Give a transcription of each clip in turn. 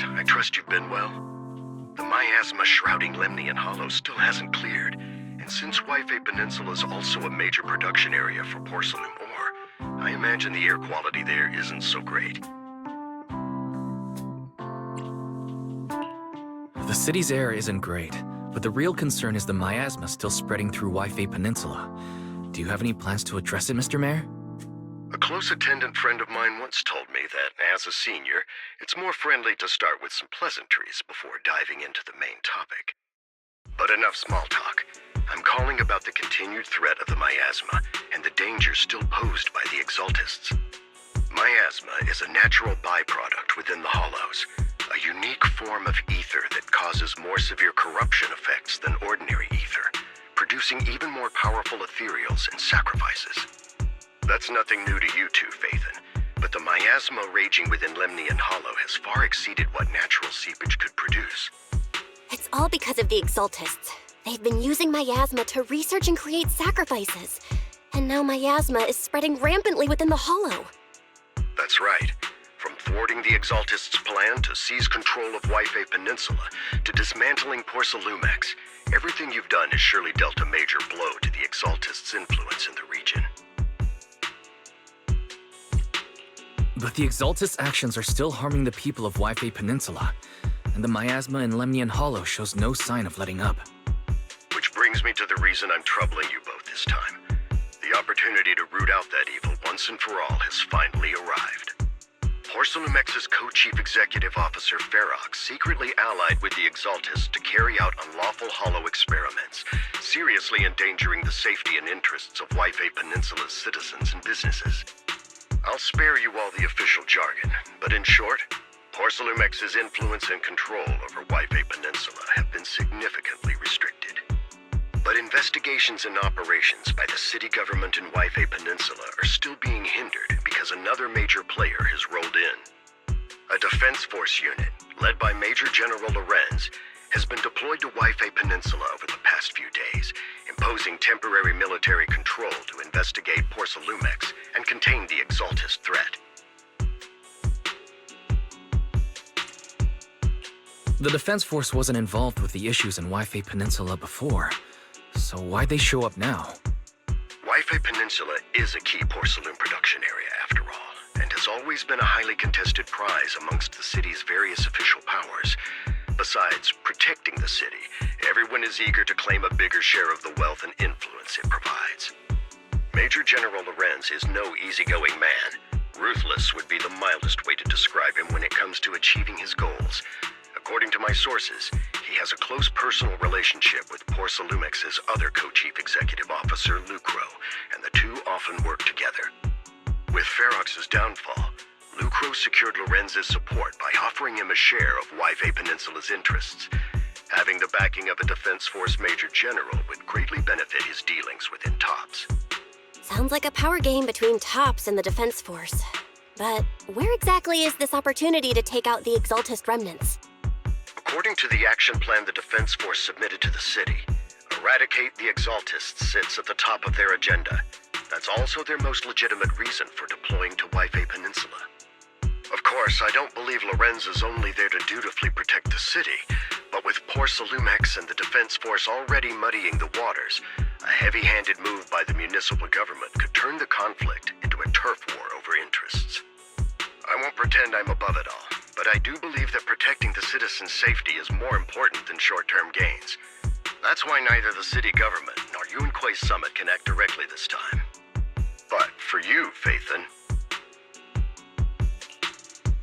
I trust you've been well? The miasma shrouding Lemnian Hollow still hasn't cleared, and since Waifei Peninsula is also a major production area for porcelain ore, I imagine the air quality there isn't so great. The city's air isn't great, but the real concern is the miasma still spreading through Waifei Peninsula. Do you have any plans to address it, Mr. Mayor? A close attendant friend of mine once told me that, as a senior, it's more friendly to start with some pleasantries before diving into the main topic. But enough small talk. I'm calling about the continued threat of the miasma and the dangers still posed by the Exaltists. Miasma is a natural byproduct within the Hollows, a unique form of ether that causes more severe corruption effects than ordinary ether, producing even more powerful ethereals and sacrifices. That's nothing new to you two, Phaethon, but the miasma raging within Lemnian Hollow has far exceeded what natural seepage could produce. It's all because of the Exaltists. They've been using miasma to research and create sacrifices, and now miasma is spreading rampantly within the Hollow. That's right. From thwarting the Exaltists' plan to seize control of Waifei Peninsula to dismantling Porcelumex, everything you've done has surely dealt a major blow to the Exaltists' influence in the region. But the Exaltists' actions are still harming the people of Waifei Peninsula, and the miasma in Lemnian Hollow shows no sign of letting up. Which brings me to the reason I'm troubling you both this time. The opportunity to root out that evil once and for all has finally arrived. Porcelumex's co-chief executive officer Ferox secretly allied with the Exaltists to carry out unlawful hollow experiments, seriously endangering the safety and interests of Waifei Peninsula's citizens and businesses. I'll spare you all the official jargon, but in short, Porcelumex's influence and control over Waifei Peninsula have been significantly restricted. But investigations and operations by the city government in Waifei Peninsula are still being hindered because another major player has rolled in. A defense force unit, led by Major General Lorenz, has been deployed to Waifei Peninsula over the past few days, imposing temporary military control to investigate Porcelumex and contain the Exaltist threat. The Defense Force wasn't involved with the issues in Waifei Peninsula before, so why'd they show up now? Waifei Peninsula is a key porcelain production area after all, and has always been a highly contested prize amongst the city's various official powers. Besides protecting the city, everyone is eager to claim a bigger share of the wealth and influence it provides. Major General Lorenz is no easygoing man. Ruthless would be the mildest way to describe him when it comes to achieving his goals. According to my sources, he has a close personal relationship with Porcelumex's other co-chief executive officer, Lucro, and the two often work together. With Ferox's downfall, Lucro secured Lorenz's support by offering him a share of Waifei Peninsula's interests. Having the backing of a Defense Force Major General would greatly benefit his dealings within TOPS. Sounds like a power game between TOPS and the Defense Force. But where exactly is this opportunity to take out the Exaltist remnants? According to the action plan the Defense Force submitted to the city, eradicate the Exaltists sits at the top of their agenda. That's also their most legitimate reason for deploying to Waifei Peninsula. Of course, I don't believe Lorenz is only there to dutifully protect the city, but with Porcelumex and the Defense Force already muddying the waters, a heavy-handed move by the municipal government could turn the conflict into a turf war over interests. I won't pretend I'm above it all, but I do believe that protecting the citizens' safety is more important than short-term gains. That's why neither the city government nor Yunquei Summit can act directly this time. But for you, Phaethon...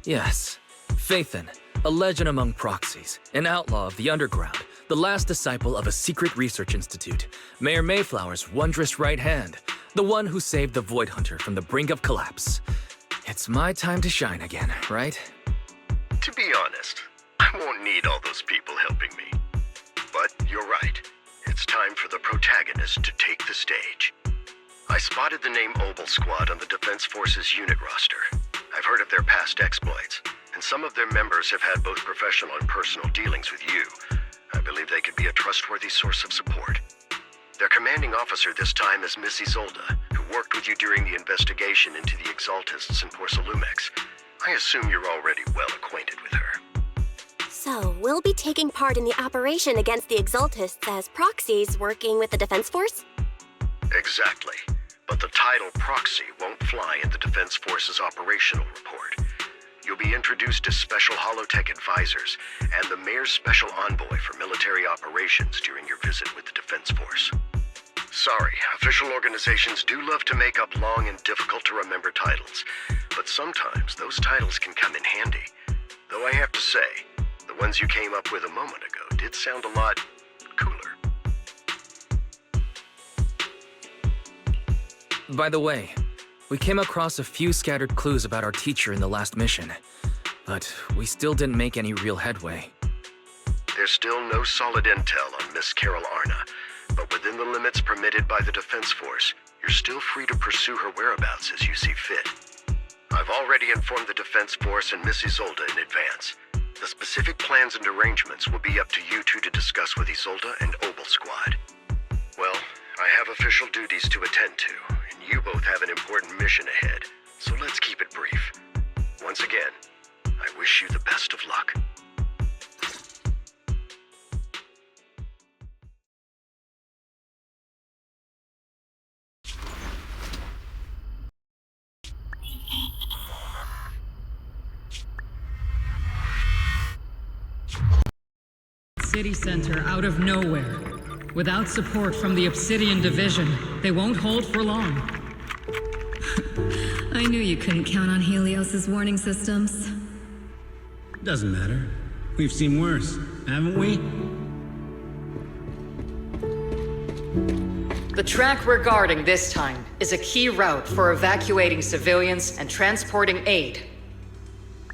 Yes, Phaethon, a legend among proxies, an outlaw of the underground, the last disciple of a secret research institute, Mayor Mayflower's wondrous right hand, the one who saved the Void Hunter from the brink of collapse. It's my time to shine again, right? To be honest, I won't need all those people helping me. But you're right. It's time for the protagonist to take the stage. I spotted the name Obol Squad on the Defense Force's unit roster. I've heard of their past exploits, and some of their members have had both professional and personal dealings with you. I believe they could be a trustworthy source of support. Their commanding officer this time is Miss Isolde, who worked with you during the investigation into the Exaltists and Porcelumex. I assume you're already well acquainted with her. So, we'll be taking part in the operation against the Exultists as proxies working with the Defense Force? Exactly. But the title Proxy won't fly in the Defense Force's operational report. You'll be introduced as Special Holotech Advisors and the Mayor's Special Envoy for military operations during your visit with the Defense Force. Sorry, official organizations do love to make up long and difficult-to-remember titles, but sometimes those titles can come in handy. Though I have to say, the ones you came up with a moment ago did sound a lot cooler. By the way, we came across a few scattered clues about our teacher in the last mission, but we still didn't make any real headway. There's still no solid intel on Miss Carol Arna, but within the limits permitted by the Defense Force, you're still free to pursue her whereabouts as you see fit. I've already informed the Defense Force and Miss Isolde in advance. The specific plans and arrangements will be up to you two to discuss with Isolde and Obol Squad. Well, I have official duties to attend to, and you both have an important mission ahead, so let's keep it brief. Once again, I wish you the best of luck. City center out of nowhere. Without support from the Obsidian Division, they won't hold for long. I knew you couldn't count on Helios's warning systems. Doesn't matter. We've seen worse, haven't we? The track we're guarding this time is a key route for evacuating civilians and transporting aid.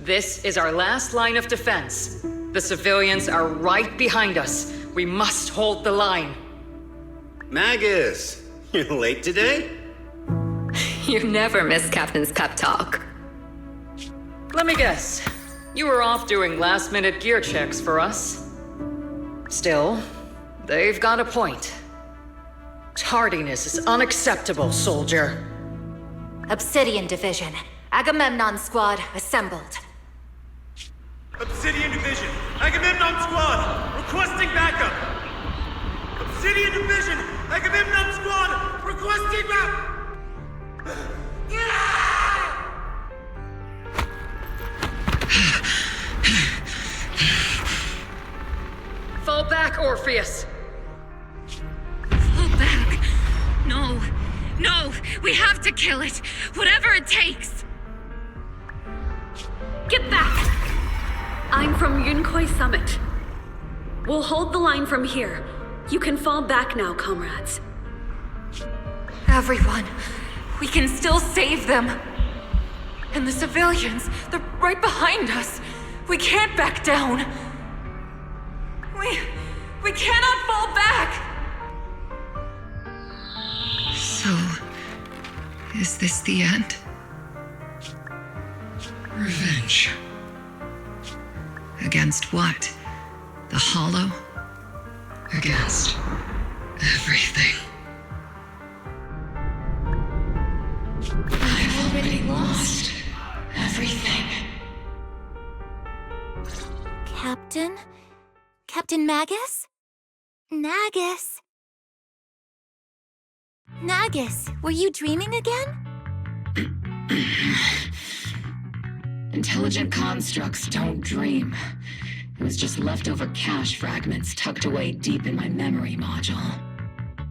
This is our last line of defense. The civilians are right behind us. We must hold the line. Magus, you're late today? You never miss Captain's pep talk. Let me guess. You were off doing last-minute gear checks for us. Still, they've got a point. Tardiness is unacceptable, soldier. Obsidian Division. Agamemnon Squad assembled. Obsidian Division, Agamemnon Squad, requesting backup! Obsidian Division, Agamemnon Squad, requesting backup! Fall back, Orpheus! Fall back! No, no, we have to kill it, whatever it takes! Get back! I'm from Yunkoi Summit. We'll hold the line from here. You can fall back now, comrades. Everyone, we can still save them. And the civilians, they're right behind us. We can't back down. We cannot fall back! So, is this the end? Revenge. Against what? The Hollow? Against everything. I've already lost everything. Captain? Captain Magus? Nagus? Nagus, were you dreaming again? Intelligent constructs don't dream. It was just leftover cache fragments tucked away deep in my memory module.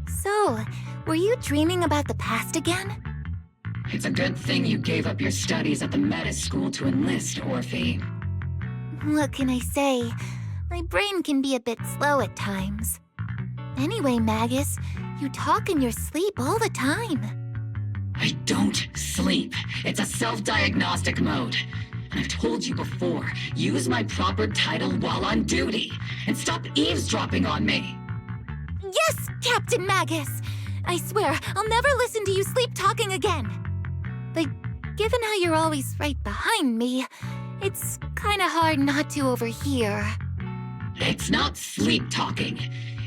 So, were you dreaming about the past again? It's a good thing you gave up your studies at the Meta School to enlist, Orphe. What can I say? My brain can be a bit slow at times. Anyway, Magus, you talk in your sleep all the time. I don't sleep. It's a self-diagnostic mode. And I've told you before, use my proper title while on duty, and stop eavesdropping on me. Yes, Captain Magus! I swear, I'll never listen to you sleep-talking again. But given how you're always right behind me, it's kinda hard not to overhear. It's not sleep-talking.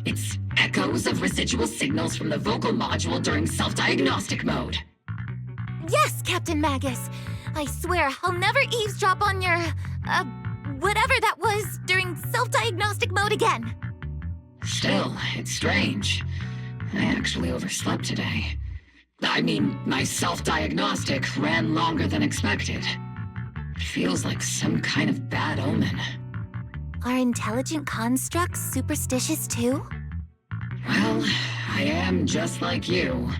It's echoes of residual signals from the vocal module during self-diagnostic mode. Yes, Captain Magus! I swear I'll never eavesdrop on your, whatever that was during self-diagnostic mode again. Still, it's strange. I actually overslept today. I mean, my self-diagnostic ran longer than expected. It feels like some kind of bad omen. Are intelligent constructs superstitious too? Well, I am just like you.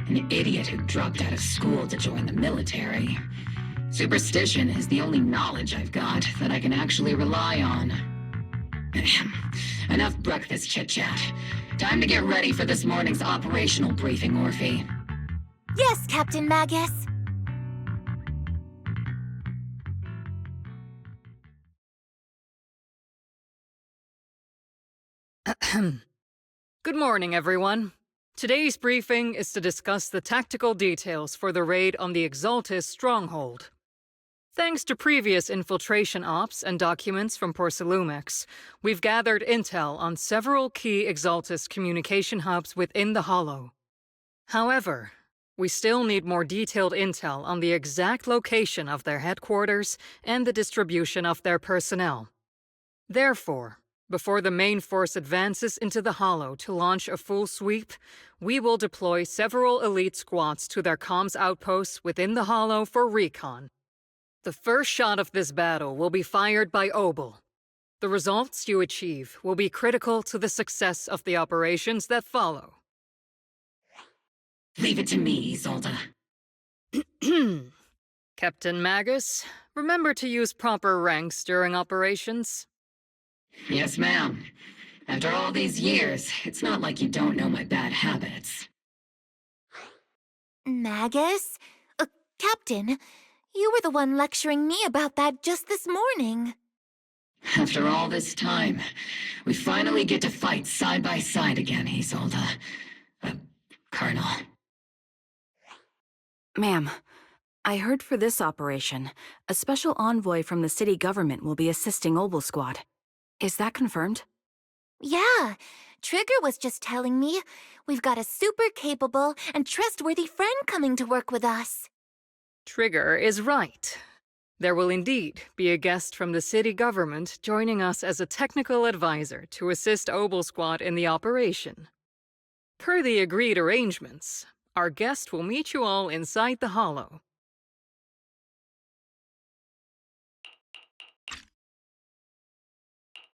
An idiot who dropped out of school to join the military. Superstition is the only knowledge I've got that I can actually rely on. Enough breakfast chit-chat. Time to get ready for this morning's operational briefing, Orphe. Yes, Captain Magus. Good morning, everyone. Today's briefing is to discuss the tactical details for the raid on the Exaltus stronghold. Thanks to previous infiltration ops and documents from Porcelumex, we've gathered intel on several key Exaltus communication hubs within the Hollow. However, we still need more detailed intel on the exact location of their headquarters and the distribution of their personnel. Therefore, before the main force advances into the Hollow to launch a full sweep, we will deploy several elite squads to their comms outposts within the Hollow for recon. The first shot of this battle will be fired by Obol. The results you achieve will be critical to the success of the operations that follow. Leave it to me, Isolde. Captain Magus, remember to use proper ranks during operations. Yes, ma'am. After all these years, it's not like you don't know my bad habits. Magus? Captain, you were the one lecturing me about that just this morning. After all this time, we finally get to fight side by side again, Isolde. Colonel. Ma'am, I heard for this operation, a special envoy from the city government will be assisting Obol Squad. Is that confirmed? Yeah, Trigger was just telling me we've got a super capable and trustworthy friend coming to work with us. Trigger is right. There will indeed be a guest from the city government joining us as a technical advisor to assist Obol Squad in the operation. Per the agreed arrangements, our guest will meet you all inside the Hollow.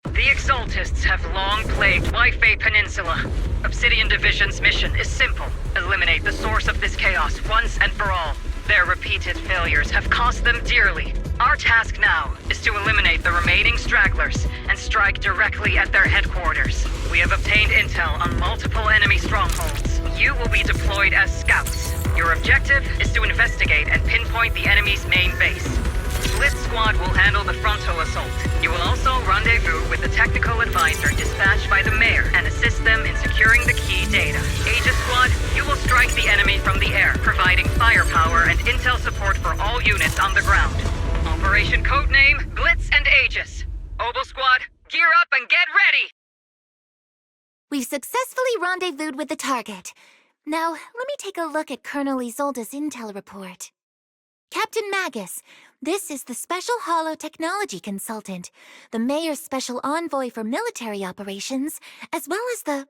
The Exaltists have long plagued Waifei Peninsula. Obsidian Division's mission is simple. Eliminate the source of this chaos once and for all. Their repeated failures have cost them dearly. Our task now is to eliminate the remaining stragglers and strike directly at their headquarters. We have obtained intel on multiple enemy strongholds. You will be deployed as scouts. Your objective is to investigate and pinpoint the enemy's main base. Blitz Squad will handle the frontal assault. You will also rendezvous with the technical advisor dispatched by the mayor and assist them in securing the key data. Aegis Squad, you will strike the enemy from the air, providing firepower and intel support for all units on the ground. Operation codename Blitz and Aegies. Obol Squad, gear up and get ready! We've successfully rendezvoused with the target. Now, let me take a look at Colonel Isolde's intel report. Captain Magus, this is the Special Hollow Technology Consultant, the Mayor's Special Envoy for Military Operations, as well as the...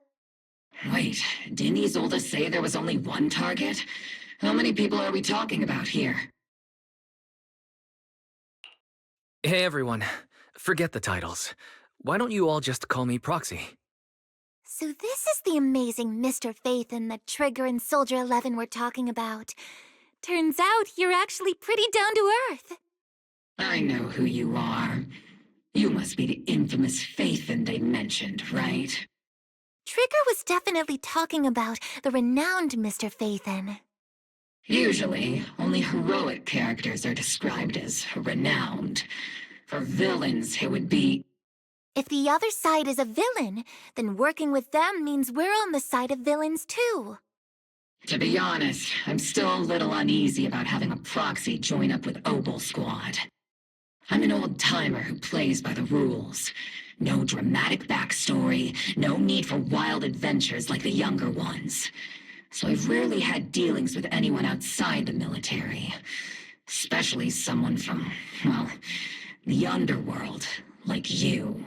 Wait, didn't Isolde say there was only one target? How many people are we talking about here? Hey everyone, forget the titles. Why don't you all just call me Proxy? So this is the amazing Mr. Phaethon that Trigger and Soldier 11 were talking about. Turns out you're actually pretty down to earth. I know who you are. You must be the infamous Phaethon they mentioned, right? Trigger was definitely talking about the renowned Mr. Phaethon. Usually, only heroic characters are described as renowned. For villains, it would be... If the other side is a villain, then working with them means we're on the side of villains too. To be honest, I'm still a little uneasy about having a proxy join up with Obol Squad. I'm an old-timer who plays by the rules. No dramatic backstory, no need for wild adventures like the younger ones. So I've rarely had dealings with anyone outside the military. Especially someone from, well, The Underworld, like you.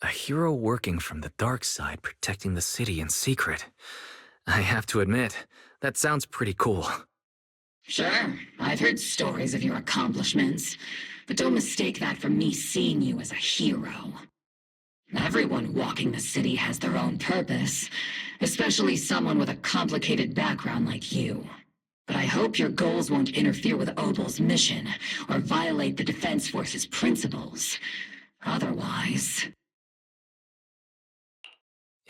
A hero working from the dark side, protecting the city in secret. I have to admit, that sounds pretty cool. Sure, I've heard stories of your accomplishments, but don't mistake that for me seeing you as a hero. Everyone walking the city has their own purpose, especially someone with a complicated background like you. But I hope your goals won't interfere with Obol's mission, or violate the Defense Force's principles. Otherwise...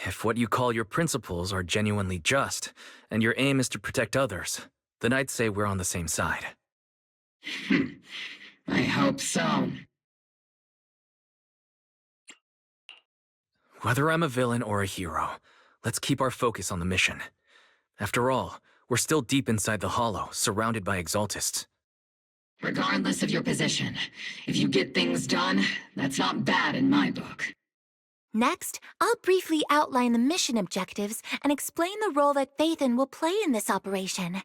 If what you call your principles are genuinely just, and your aim is to protect others, then I'd say we're on the same side. I hope so. Whether I'm a villain or a hero, let's keep our focus on the mission. After all, we're still deep inside the Hollow, surrounded by Exaltists. Regardless of your position, if you get things done, that's not bad in my book. Next, I'll briefly outline the mission objectives and explain the role that Phaethon will play in this operation.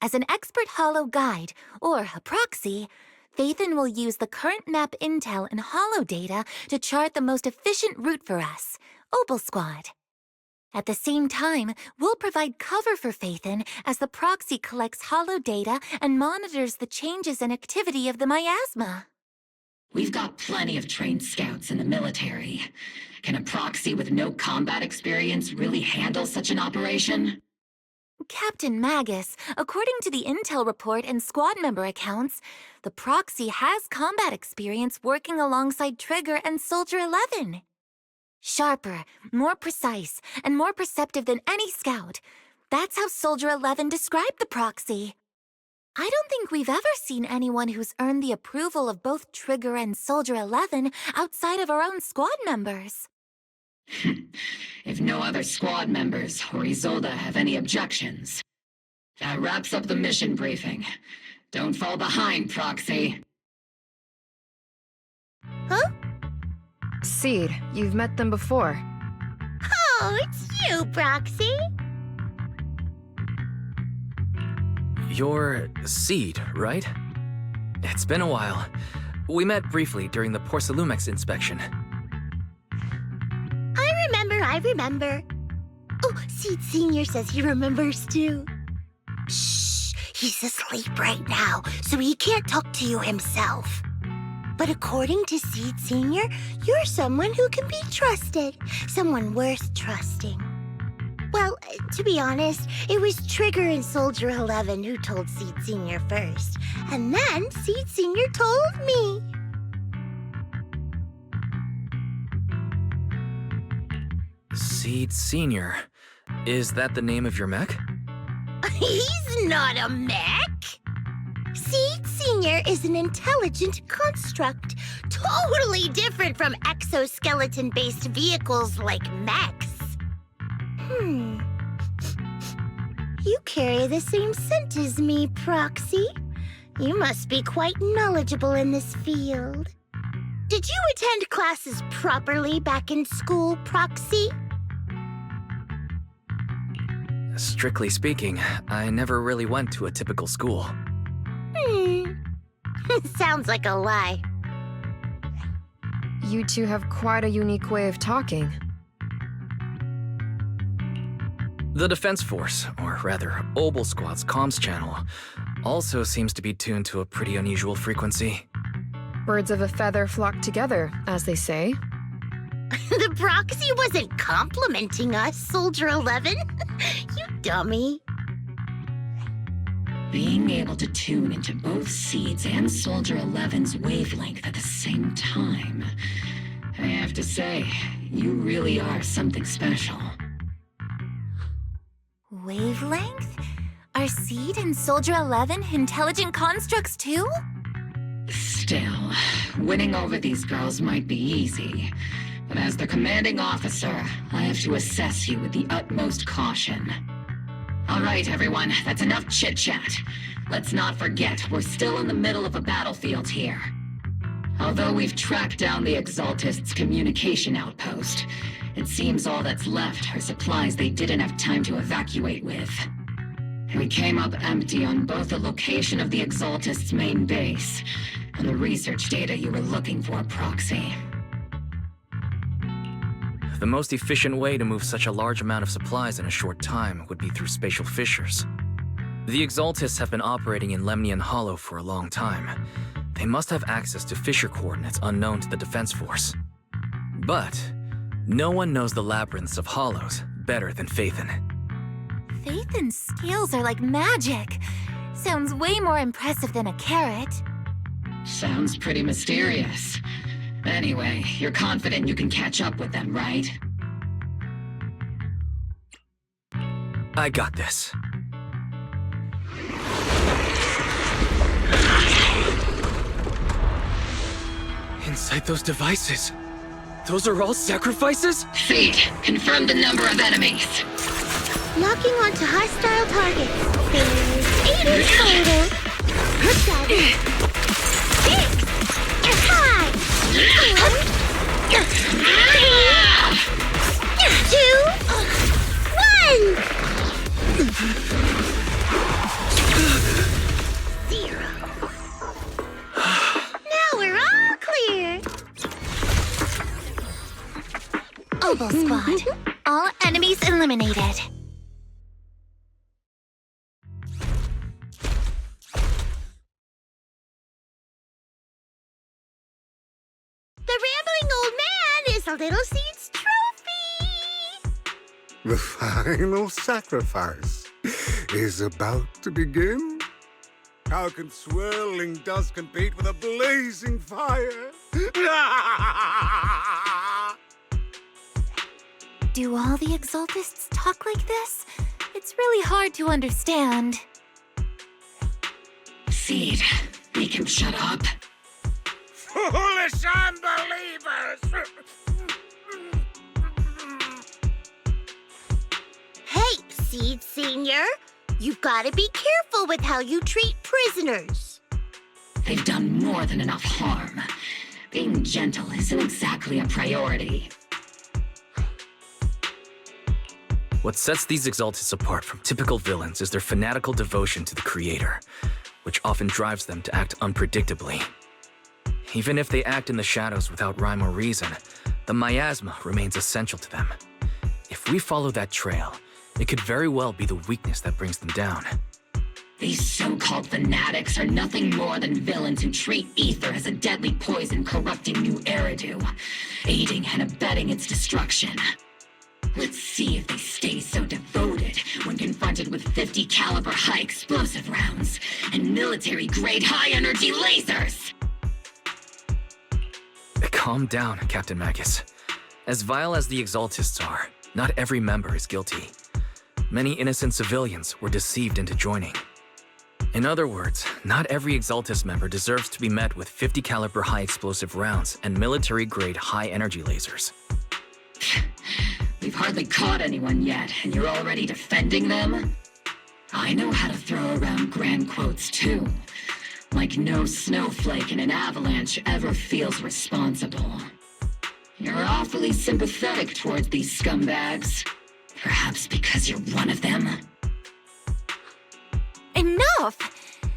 As an expert Hollow guide, or a proxy, Phaethon will use the current map intel and Hollow data to chart the most efficient route for us, Obol Squad. At the same time, we'll provide cover for Phaethon as the proxy collects Hollow data and monitors the changes and activity of the miasma. We've got plenty of trained scouts in the military. Can a proxy with no combat experience really handle such an operation? Captain Magus, according to the intel report and squad member accounts, the proxy has combat experience working alongside Trigger and Soldier 11. Sharper, more precise, and more perceptive than any scout. That's how Soldier 11 described the proxy. I don't think we've ever seen anyone who's earned the approval of both Trigger and Soldier 11 outside of our own squad members. If no other squad members or Isolde have any objections, that wraps up the mission briefing. Don't fall behind, Proxy. Huh? Seed, you've met them before. Oh, it's you, Proxy. You're Seed, right? It's been a while. We met briefly during the Porcelumex inspection. I remember. Oh, Seed Sr. says he remembers too. Shh, he's asleep right now, so he can't talk to you himself. But according to Seed Sr., you're someone who can be trusted, someone worth trusting. Well, to be honest, it was Trigger and Soldier 11 who told Seed Sr. first, and then Seed Sr. told me. Seed Sr. Is that the name of your mech? He's not a mech! Seed Sr. is an intelligent construct, totally different from exoskeleton-based vehicles like mechs. You carry the same scent as me, Proxy. You must be quite knowledgeable in this field. Did you attend classes properly back in school, Proxy? Strictly speaking, I never really went to a typical school. Sounds like a lie. You two have quite a unique way of talking. The Defense Force, or rather, Obol Squad's comms channel, also seems to be tuned to a pretty unusual frequency. Birds of a feather flock together, as they say. The Proxy wasn't complimenting us, Soldier 11. You dummy. Being able to tune into both Seed's and Soldier 11's wavelength at the same time. I have to say, you really are something special. Wavelength? Are Seed and Soldier 11 intelligent constructs too? Still, winning over these girls might be easy. But as the commanding officer, I have to assess you with the utmost caution. All right, everyone, that's enough chit-chat. Let's not forget, we're still in the middle of a battlefield here. Although we've tracked down the Exaltists' communication outpost, it seems all that's left are supplies they didn't have time to evacuate with. We came up empty on both the location of the Exaltist's main base and the research data you were looking for, Proxy. The most efficient way to move such a large amount of supplies in a short time would be through spatial fissures. The Exaltists have been operating in Lemnian Hollow for a long time. They must have access to fissure coordinates unknown to the Defense Force. But no one knows the labyrinths of hollows better than Phaethon. Phaethon's skills are like magic. Sounds way more impressive than a carrot. Sounds pretty mysterious. Anyway, you're confident you can catch up with them, right? I got this. Inside those devices, those are all sacrifices? Feet, confirm the number of enemies. Locking onto hostile targets. There's 8 in total. Put that in. 6! 5! 2! 1! 0. Now we're all clear. Obol Squad. All enemies eliminated. The rambling old man is a little seed's trophy! The final sacrifice is about to begin. How can swirling dust compete with a blazing fire? Do all the Exaltists talk like this? It's really hard to understand. Seed, make him shut up. Foolish unbelievers! Hey, Seed Senior, you've got to be careful with how you treat prisoners. They've done more than enough harm. Being gentle isn't exactly a priority. What sets these Exaltists apart from typical villains is their fanatical devotion to the Creator, which often drives them to act unpredictably. Even if they act in the shadows without rhyme or reason, the miasma remains essential to them. If we follow that trail, it could very well be the weakness that brings them down. These so-called fanatics are nothing more than villains who treat ether as a deadly poison corrupting new Eridu, aiding and abetting its destruction. Let's see if they stay so devoted when confronted with 50 caliber high explosive rounds and military-grade high-energy lasers! Calm down, Captain Magus. As vile as the Exaltists are, not every member is guilty. Many innocent civilians were deceived into joining. In other words, not every Exaltist member deserves to be met with 50 caliber high explosive rounds and military-grade high-energy lasers. We've hardly caught anyone yet, and you're already defending them? I know how to throw around grand quotes too. Like no snowflake in an avalanche ever feels responsible. You're awfully sympathetic towards these scumbags. Perhaps because you're one of them? Enough!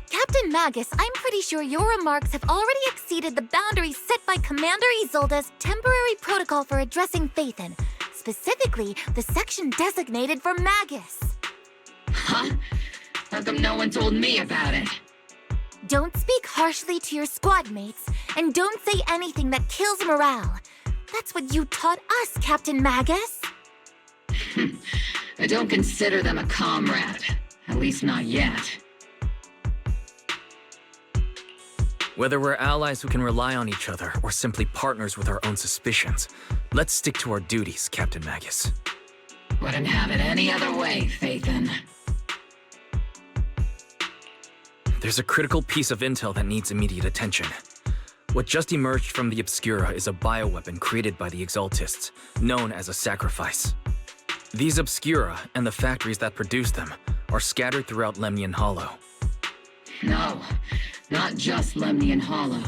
Captain Magus, I'm pretty sure your remarks have already exceeded the boundaries set by Commander Isolde's temporary protocol for addressing Phaethon, specifically the section designated for Magus. Huh? How come no one told me about it? Don't speak harshly to your squad mates, and don't say anything that kills morale. That's what you taught us, Captain Magus. I don't consider them a comrade. At least not yet. Whether we're allies who can rely on each other or simply partners with our own suspicions, let's stick to our duties, Captain Magus. Wouldn't have it any other way, Phaethon. There's a critical piece of intel that needs immediate attention. What just emerged from the Obscura is a bioweapon created by the Exaltists, known as a sacrifice. These Obscura, and the factories that produce them, are scattered throughout Lemnian Hollow. No, not just Lemnian Hollow.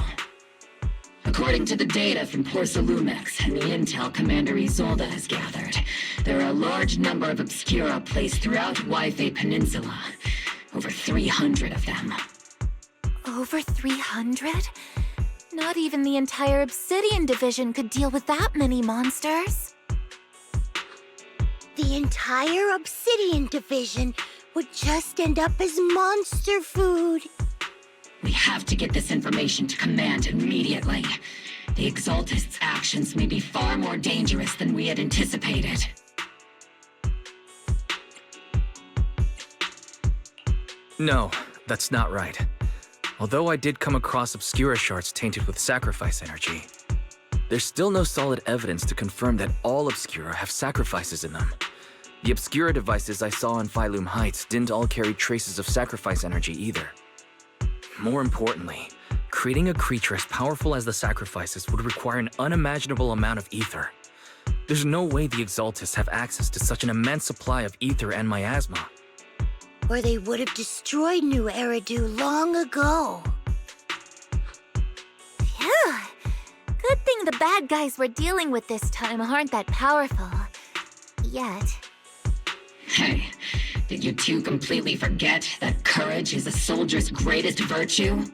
According to the data from Porcelumex and the intel Commander Isolde has gathered, there are a large number of Obscura placed throughout Waifei Peninsula, Over 300 of them. Over 300? Not even the entire Obsidian Division could deal with that many monsters. The entire Obsidian Division would just end up as monster food. We have to get this information to Command immediately. The Exaltists' actions may be far more dangerous than we had anticipated. No, that's not right. Although I did come across Obscura shards tainted with sacrifice energy, there's still no solid evidence to confirm that all Obscura have sacrifices in them. The Obscura devices I saw in Phylum Heights didn't all carry traces of sacrifice energy either. More importantly, creating a creature as powerful as the sacrifices would require an unimaginable amount of ether. There's no way the Exaltists have access to such an immense supply of ether and miasma. Or they would have destroyed New Eridu long ago. Phew. Good thing the bad guys we're dealing with this time aren't that powerful. Yet. Hey, did you two completely forget that courage is a soldier's greatest virtue?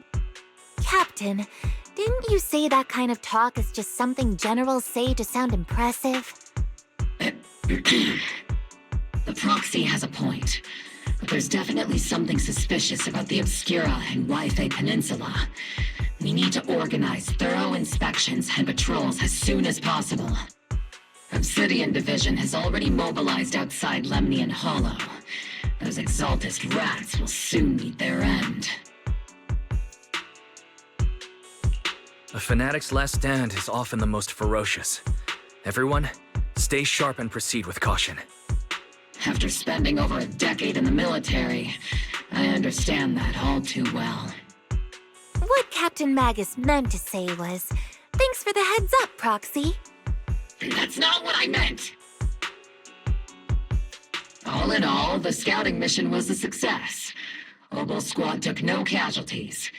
Captain, didn't you say that kind of talk is just something generals say to sound impressive? The Proxy has a point, but there's definitely something suspicious about the Obscura and Waifei Peninsula. We need to organize thorough inspections and patrols as soon as possible. Obsidian Division has already mobilized outside Lemnian Hollow. Those Exaltist rats will soon meet their end. A fanatic's last stand is often the most ferocious. Everyone, stay sharp and proceed with caution. After spending over a decade in the military, I understand that all too well. What Captain Magus meant to say was, thanks for the heads up, Proxy. That's not what I meant! All in all, the scouting mission was a success. Obol squad took no casualties.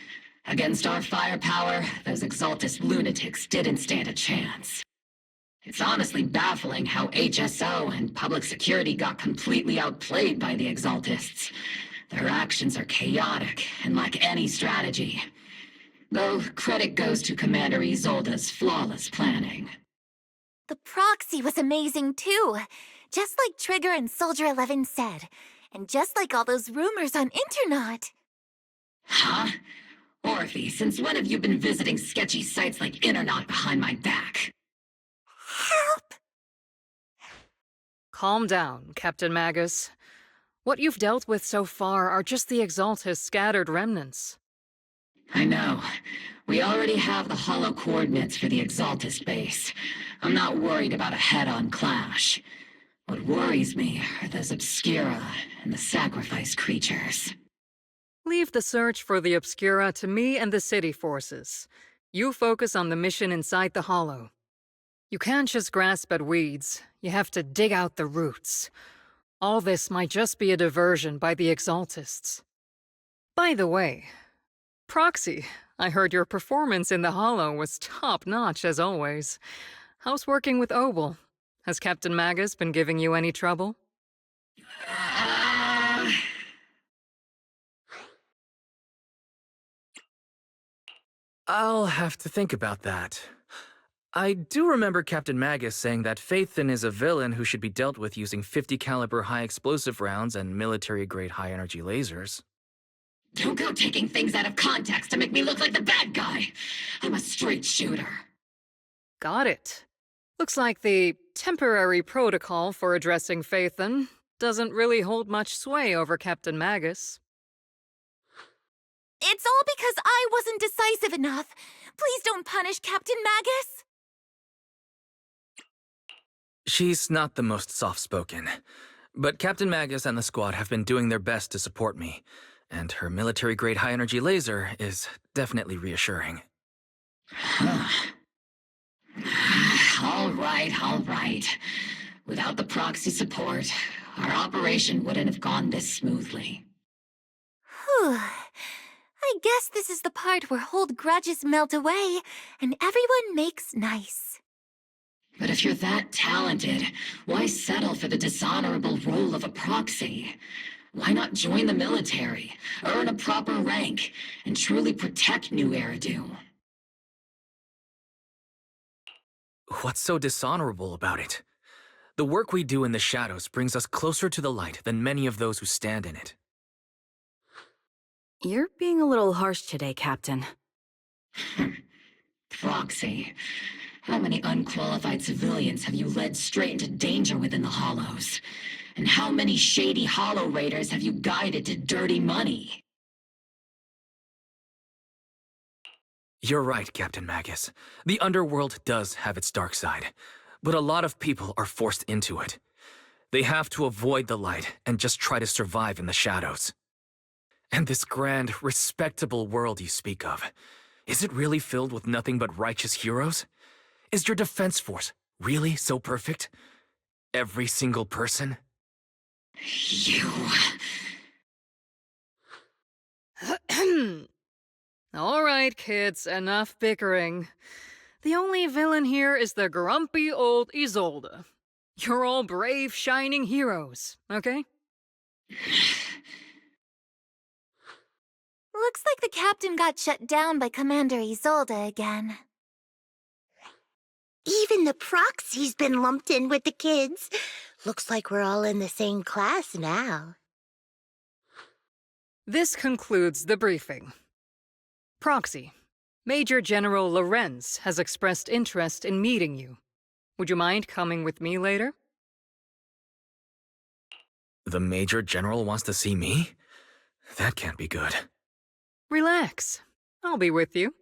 Against our firepower, those Exaltist lunatics didn't stand a chance. It's honestly baffling how HSO and public security got completely outplayed by the Exaltists. Their actions are chaotic and lack any strategy. Though credit goes to Commander Isolde's flawless planning. The Proxy was amazing too, just like Trigger and Soldier 11 said, and just like all those rumors on Internaut. Huh? Orphe, since when have you been visiting sketchy sites like Internaut behind my back? Help! Calm down, Captain Magus. What you've dealt with so far are just the Exaltist scattered remnants. I know. We already have the hollow coordinates for the Exaltist base. I'm not worried about a head-on clash. What worries me are those Obscura and the sacrifice creatures. Leave the search for the Obscura to me and the city forces. You focus on the mission inside the Hollow. You can't just grasp at weeds. You have to dig out the roots. All this might just be a diversion by the Exaltists. By the way, Proxy, I heard your performance in the Hollow was top-notch as always. How's working with Obol? Has Captain Magus been giving you any trouble? I'll have to think about that. I do remember Captain Magus saying that Phaethon is a villain who should be dealt with using 50 caliber high explosive rounds and military-grade high-energy lasers. Don't go taking things out of context to make me look like the bad guy. I'm a straight shooter. Got it. Looks like the temporary protocol for addressing Phaethon doesn't really hold much sway over Captain Magus. It's all because I wasn't decisive enough. Please don't punish Captain Magus. She's not the most soft-spoken, but Captain Magus and the squad have been doing their best to support me, and her military-grade high-energy laser is definitely reassuring. All right. Without the Proxy support, our operation wouldn't have gone this smoothly. Whew. I guess this is the part where old grudges melt away, and everyone makes nice. But if you're that talented, why settle for the dishonorable role of a Proxy? Why not join the military, earn a proper rank, and truly protect New Eridu? What's so dishonorable about it? The work we do in the shadows brings us closer to the light than many of those who stand in it. You're being a little harsh today, Captain. Proxy, how many unqualified civilians have you led straight into danger within the Hollows? And how many shady Hollow Raiders have you guided to dirty money? You're right, Captain Magus. The Underworld does have its dark side, but a lot of people are forced into it. They have to avoid the light and just try to survive in the shadows. And this grand, respectable world you speak of, is it really filled with nothing but righteous heroes? Is your defense force really so perfect? Every single person? You... All right, kids, enough bickering. The only villain here is the grumpy old Isolde. You're all brave, shining heroes, okay? Looks like the captain got shut down by Commander Isolde again. Even the Proxy's been lumped in with the kids. Looks like we're all in the same class now. This concludes the briefing. Proxy, Major General Lorenz has expressed interest in meeting you. Would you mind coming with me later? The Major General wants to see me? That can't be good. Relax. I'll be with you.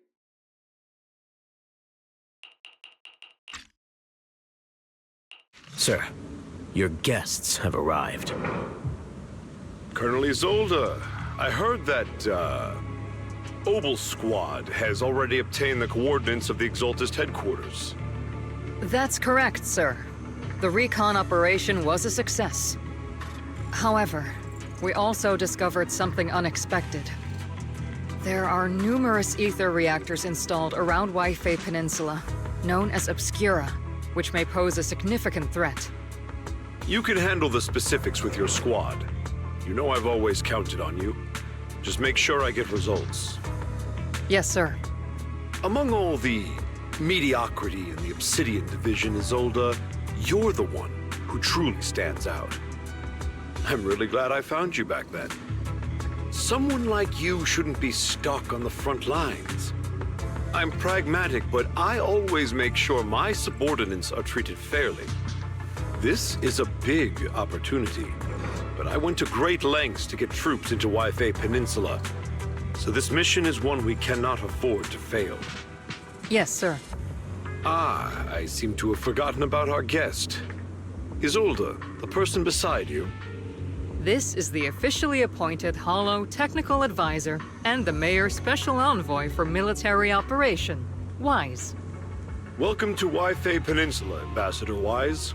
Sir, your guests have arrived. Colonel Isolde, I heard that, Obol Squad has already obtained the coordinates of the Exaltist headquarters. That's correct, sir. The recon operation was a success. However, we also discovered something unexpected. There are numerous ether reactors installed around Waifei Peninsula, known as Obscura, which may pose a significant threat. You can handle the specifics with your squad. You know I've always counted on you. Just make sure I get results. Yes, sir. Among all the mediocrity in the Obsidian Division, Isolde, you're the one who truly stands out. I'm really glad I found you back then. Someone like you shouldn't be stuck on the front lines. I'm pragmatic, but I always make sure my subordinates are treated fairly. This is a big opportunity, but I went to great lengths to get troops into Waifei Peninsula. So this mission is one we cannot afford to fail. Yes, sir. Ah, I seem to have forgotten about our guest. Isolde, the person beside you. This is the officially appointed Hollow Technical Advisor and the Mayor's Special Envoy for Military Operation, Wise. Welcome to Waifei Peninsula, Ambassador Wise.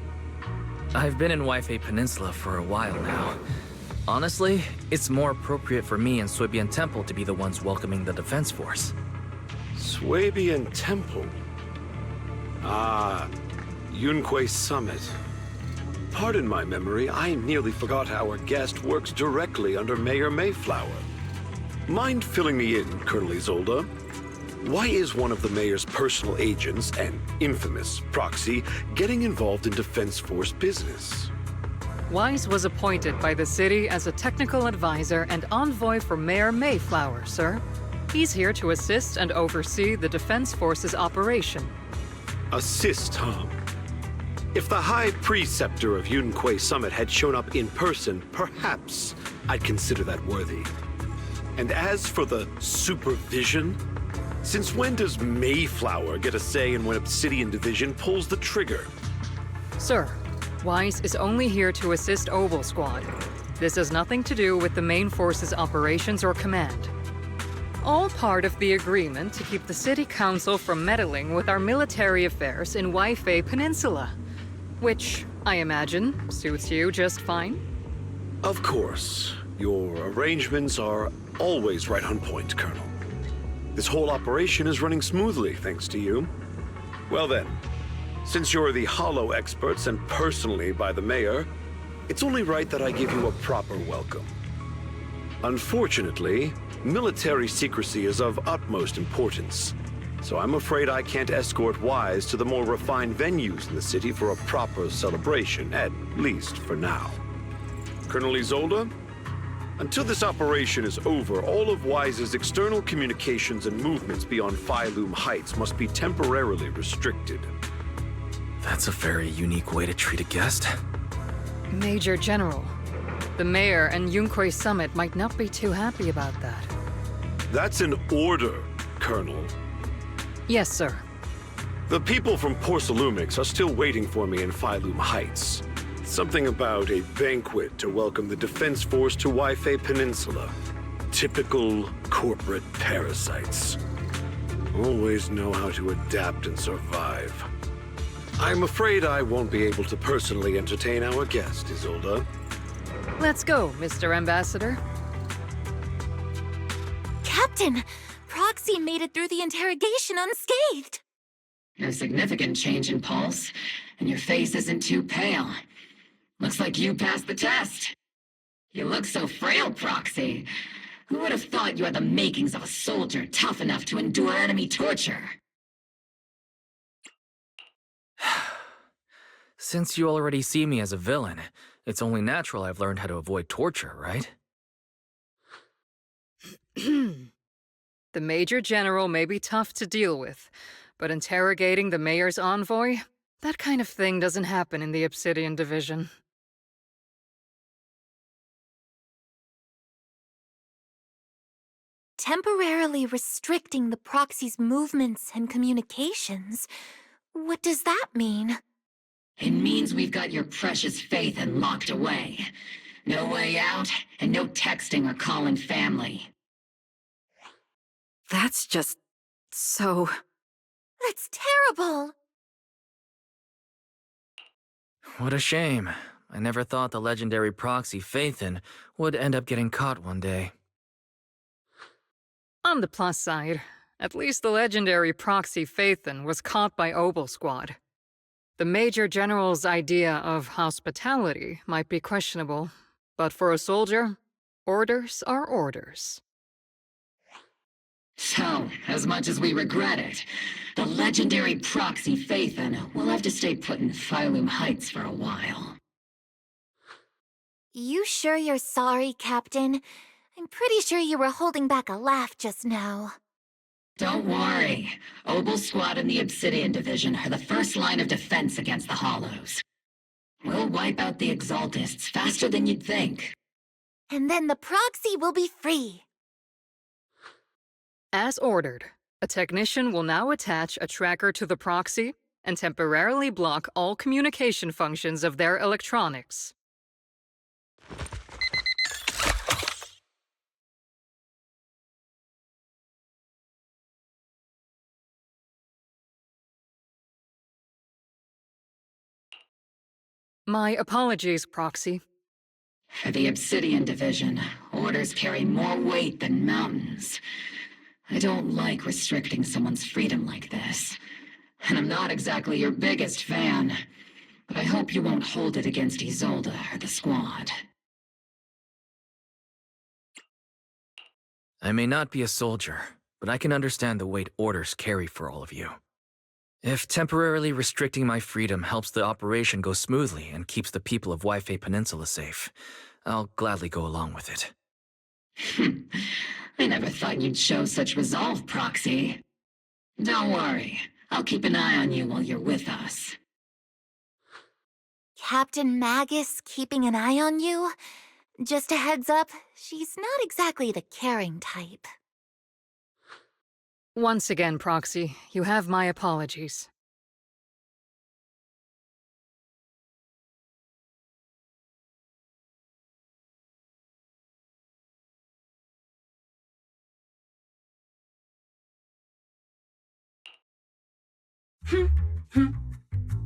I've been in Waifei Peninsula for a while now. Honestly, it's more appropriate for me and Swabian Temple to be the ones welcoming the Defense Force. Swabian Temple? Ah, Yunquay Summit. Pardon my memory, I nearly forgot our guest works directly under Mayor Mayflower. Mind filling me in, Colonel Isolde? Why is one of the Mayor's personal agents, an infamous Proxy, getting involved in Defense Force business? Wise was appointed by the city as a technical advisor and envoy for Mayor Mayflower, sir. He's here to assist and oversee the Defense Force's operation. Assist, huh? If the High Preceptor of Yunquay Summit had shown up in person, perhaps I'd consider that worthy. And as for the supervision, since when does Mayflower get a say in when Obsidian Division pulls the trigger? Sir, Wise is only here to assist Obol Squad. This has nothing to do with the main force's operations or command. All part of the agreement to keep the City Council from meddling with our military affairs in Waifei Peninsula. Which, I imagine, suits you just fine? Of course. Your arrangements are always right on point, Colonel. This whole operation is running smoothly, thanks to you. Well then, since you're the Hollow experts and personally by the Mayor, it's only right that I give you a proper welcome. Unfortunately, military secrecy is of utmost importance, so I'm afraid I can't escort Wise to the more refined venues in the city for a proper celebration, at least for now. Colonel Isolde? Until this operation is over, all of Wise's external communications and movements beyond Phylum Heights must be temporarily restricted. That's a very unique way to treat a guest. Major General, the mayor and Yunkwei Summit might not be too happy about that. That's an order, Colonel. Yes, sir. The people from Porcelumix are still waiting for me in Phylum Heights. Something about a banquet to welcome the Defense Force to Waifei Peninsula. Typical corporate parasites. Always know how to adapt and survive. I'm afraid I won't be able to personally entertain our guest, Isolde. Let's go, Mr. Ambassador. Captain, Proxy made it through the interrogation unscathed. No significant change in pulse, and your face isn't too pale. Looks like you passed the test. You look so frail, Proxy. Who would have thought you had the makings of a soldier tough enough to endure enemy torture? Since you already see me as a villain, it's only natural I've learned how to avoid torture, right? The Major General may be tough to deal with, but interrogating the Mayor's envoy? That kind of thing doesn't happen in the Obsidian Division. Temporarily restricting the Proxy's movements and communications. What does that mean? It means we've got your precious Phaethon locked away. No way out, and no texting or calling family. That's just... so... That's terrible! What a shame. I never thought the legendary Proxy Phaethon would end up getting caught one day. On the plus side, at least the legendary Proxy Phaethon was caught by Obol Squad. The Major General's idea of hospitality might be questionable, but for a soldier, orders are orders. So, as much as we regret it, the legendary Proxy Phaethon will have to stay put in Phylum Heights for a while. You sure you're sorry, Captain? I'm pretty sure you were holding back a laugh just now. Don't worry. Obol Squad and the Obsidian Division are the first line of defense against the Hollows. We'll wipe out the Exaltists faster than you'd think. And then the Proxy will be free. As ordered, a technician will now attach a tracker to the Proxy and temporarily block all communication functions of their electronics. My apologies, Proxy. For the Obsidian Division, orders carry more weight than mountains. I don't like restricting someone's freedom like this. And I'm not exactly your biggest fan. But I hope you won't hold it against Isolde or the squad. I may not be a soldier, but I can understand the weight orders carry for all of you. If temporarily restricting my freedom helps the operation go smoothly and keeps the people of Waifei Peninsula safe, I'll gladly go along with it. I never thought you'd show such resolve, Proxy. Don't worry, I'll keep an eye on you while you're with us. Captain Magus keeping an eye on you? Just a heads up, she's not exactly the caring type. Once again, Proxy, you have my apologies.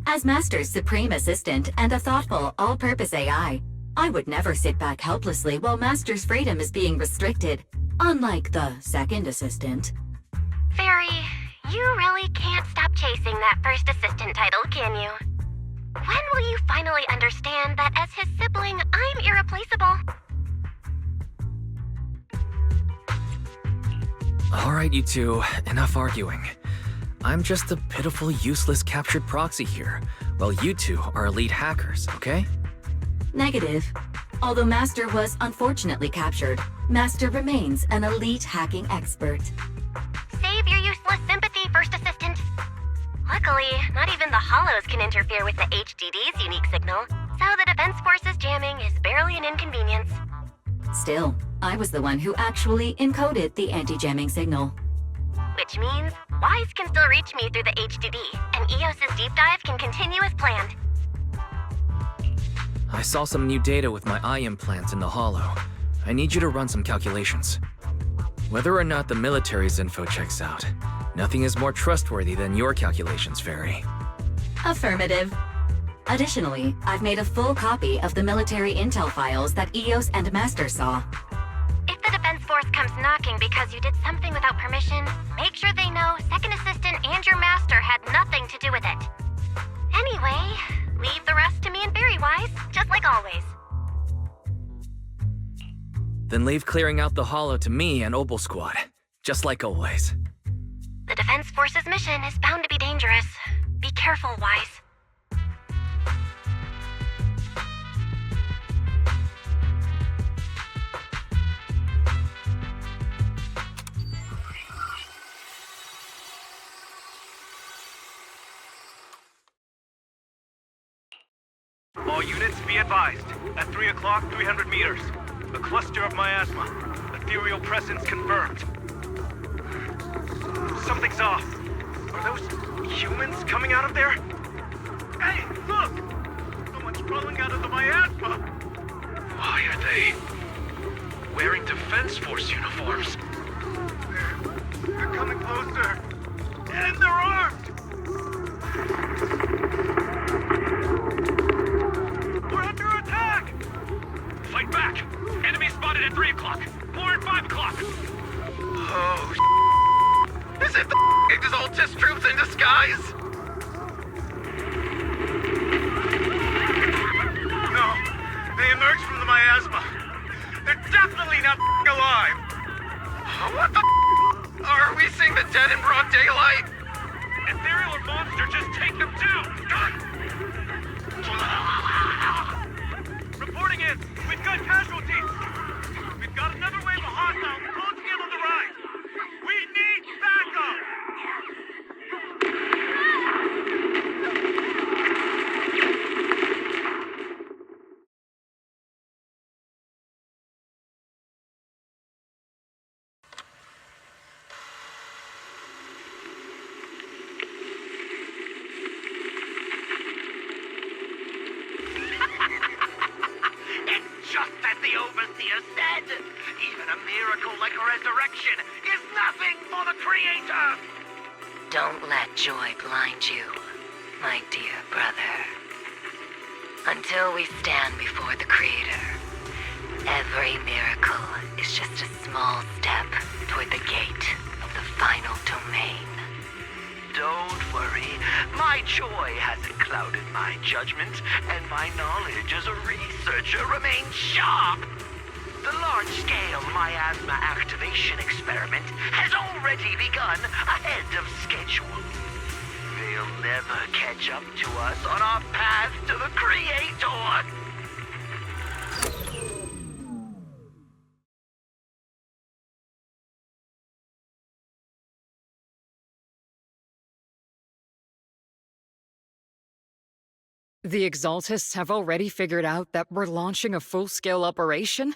As Master's supreme assistant and a thoughtful, all-purpose AI, I would never sit back helplessly while Master's freedom is being restricted, unlike the second assistant. Fairy, you really can't stop chasing that first assistant title, can you? When will you finally understand that as his sibling, I'm irreplaceable? Alright, you two, enough arguing. I'm just a pitiful, useless captured proxy here, while you two are elite hackers, okay? Negative. Although Master was unfortunately captured, Master remains an elite hacking expert. Save your useless sympathy, First Assistant. Luckily, not even the Hollows can interfere with the HDD's unique signal, so the Defense Force's jamming is barely an inconvenience. Still, I was the one who actually encoded the anti-jamming signal. Which means Wise can still reach me through the HDD, and EOS's deep dive can continue as planned. I saw some new data with my eye implants in the hollow. I need you to run some calculations. Whether or not the military's info checks out, nothing is more trustworthy than your calculations, Fairy. Affirmative. Additionally, I've made a full copy of the military intel files that EOS and Master saw. If the Defense Force comes knocking because you did something without permission, make sure they know Second Assistant and your Master had nothing to do with it. Anyway, leave the rest to me and Fairy Wise, just like always. Then leave clearing out the hollow to me and Obol Squad, just like always. The Defense Force's mission is bound to be dangerous. Be careful, Wise. All units, be advised. At 3 o'clock, 300 meters. A cluster of miasma. Ethereal presence confirmed. Something's off. Are those humans coming out of there? Hey, look! Someone's crawling out of the miasma! Why are they wearing Defense Force uniforms? They're coming closer. And they're armed! We're under attack! Fight back! Enemy spotted at 3 o'clock. More at 5 o'clock. Oh, is it the Exaltist troops in disguise? No, they emerged from the miasma. They're definitely not alive. What the are we seeing the dead in broad daylight? Ethereal or monster, just take them too! Reporting in! We've got casualties! We've got another wave of hostiles closing in on the right! We need backup! Just as the Overseer said, even a miracle like resurrection is nothing for the Creator! Don't let joy blind you, my dear brother. Until we stand before the Creator, every miracle is just a small step toward the gate of the final domain. Don't worry, my joy hasn't clouded my judgment, and my knowledge as a researcher remains sharp. The large-scale miasma activation experiment has already begun ahead of schedule. They'll never catch up to us on our path to the Creator. The Exaltists have already figured out that we're launching a full-scale operation?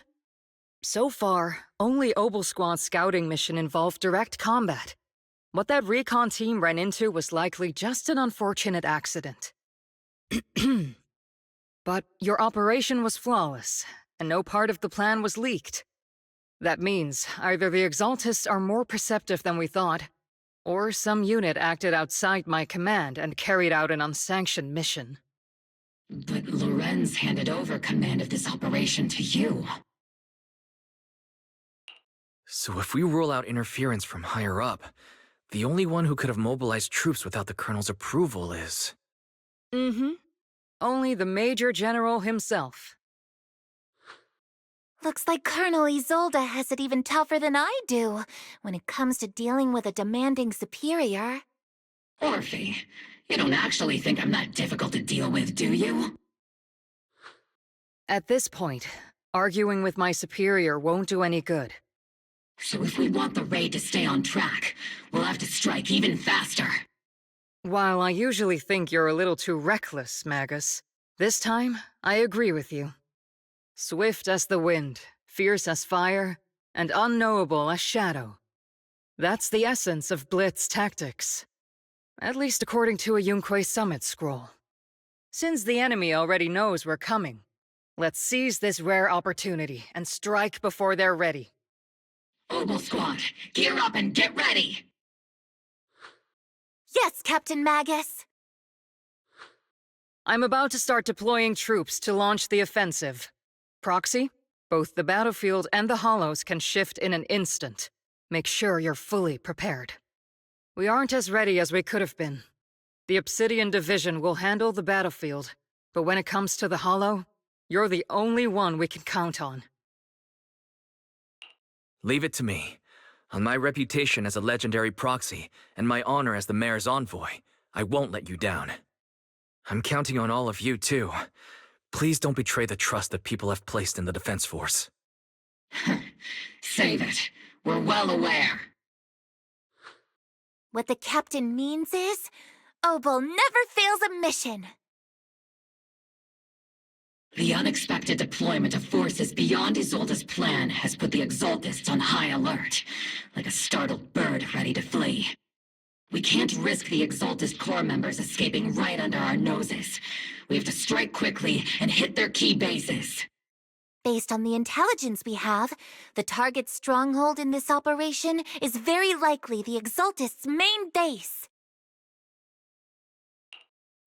So far, only Obol Squad's scouting mission involved direct combat. What that recon team ran into was likely just an unfortunate accident. But your operation was flawless, and no part of the plan was leaked. That means either the Exaltists are more perceptive than we thought, or some unit acted outside my command and carried out an unsanctioned mission. But Lorenz handed over command of this operation to you. So if we rule out interference from higher up, the only one who could have mobilized troops without the Colonel's approval is... Mm-hmm. Only the Major General himself. Looks like Colonel Isolde has it even tougher than I do when it comes to dealing with a demanding superior. Orphe, you don't actually think I'm that difficult to deal with, do you? At this point, arguing with my superior won't do any good. So if we want the raid to stay on track, we'll have to strike even faster. While I usually think you're a little too reckless, Magus, this time I agree with you. Swift as the wind, fierce as fire, and unknowable as shadow. That's the essence of Blitz tactics. At least according to a Yunque Summit scroll. Since the enemy already knows we're coming, let's seize this rare opportunity and strike before they're ready. Obol Squad, gear up and get ready! Yes, Captain Magus! I'm about to start deploying troops to launch the offensive. Proxy, both the battlefield and the hollows can shift in an instant. Make sure you're fully prepared. We aren't as ready as we could have been. The Obsidian Division will handle the battlefield, but when it comes to the hollow, you're the only one we can count on. Leave it to me. On my reputation as a legendary proxy, and my honor as the mayor's envoy, I won't let you down. I'm counting on all of you, too. Please don't betray the trust that people have placed in the Defense Force. Save it. We're well aware. What the captain means is, Obol never fails a mission. The unexpected deployment of forces beyond Isolde's plan has put the Exaltists on high alert, like a startled bird ready to flee. We can't risk the Exaltist Corps members escaping right under our noses. We have to strike quickly and hit their key bases. Based on the intelligence we have, the target's stronghold in this operation is very likely the Exaltists' main base.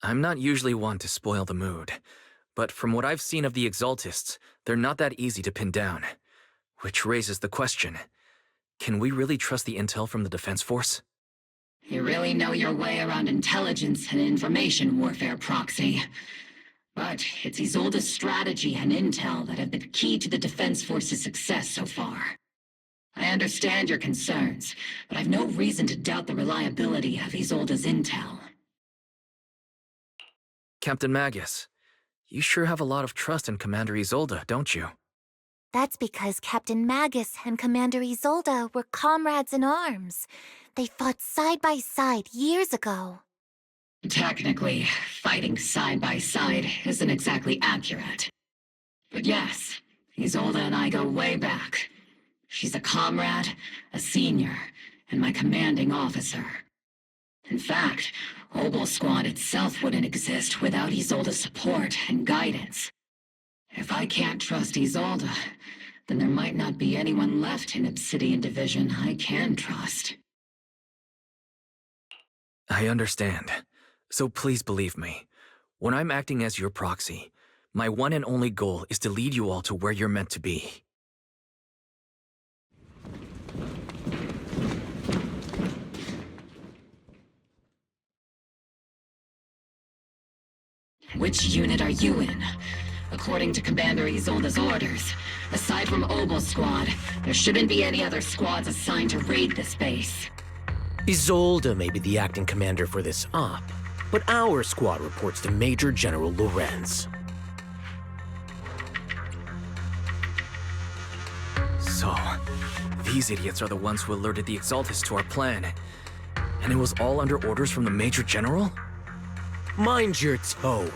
I'm not usually one to spoil the mood, but from what I've seen of the Exaltists, they're not that easy to pin down. Which raises the question, can we really trust the intel from the Defense Force? You really know your way around intelligence and information warfare, Proxy. But it's Isolde's strategy and intel that have been key to the Defense Force's success so far. I understand your concerns, but I've no reason to doubt the reliability of Isolde's intel. Captain Magus, you sure have a lot of trust in Commander Isolde, don't you? That's because Captain Magus and Commander Isolde were comrades in arms. They fought side by side years ago. Technically, fighting side by side isn't exactly accurate. But yes, Isolde and I go way back. She's a comrade, a senior, and my commanding officer. In fact, Obol Squad itself wouldn't exist without Isolde's support and guidance. If I can't trust Isolde, then there might not be anyone left in Obsidian Division I can trust. I understand. So please believe me. When I'm acting as your proxy, my one and only goal is to lead you all to where you're meant to be. Which unit are you in? According to Commander Isolde's orders, aside from Obol Squad, there shouldn't be any other squads assigned to raid this base. Isolde may be the acting commander for this op, but our squad reports to Major General Lorenz. So, these idiots are the ones who alerted the Exaltists to our plan. And it was all under orders from the Major General? Mind your tone.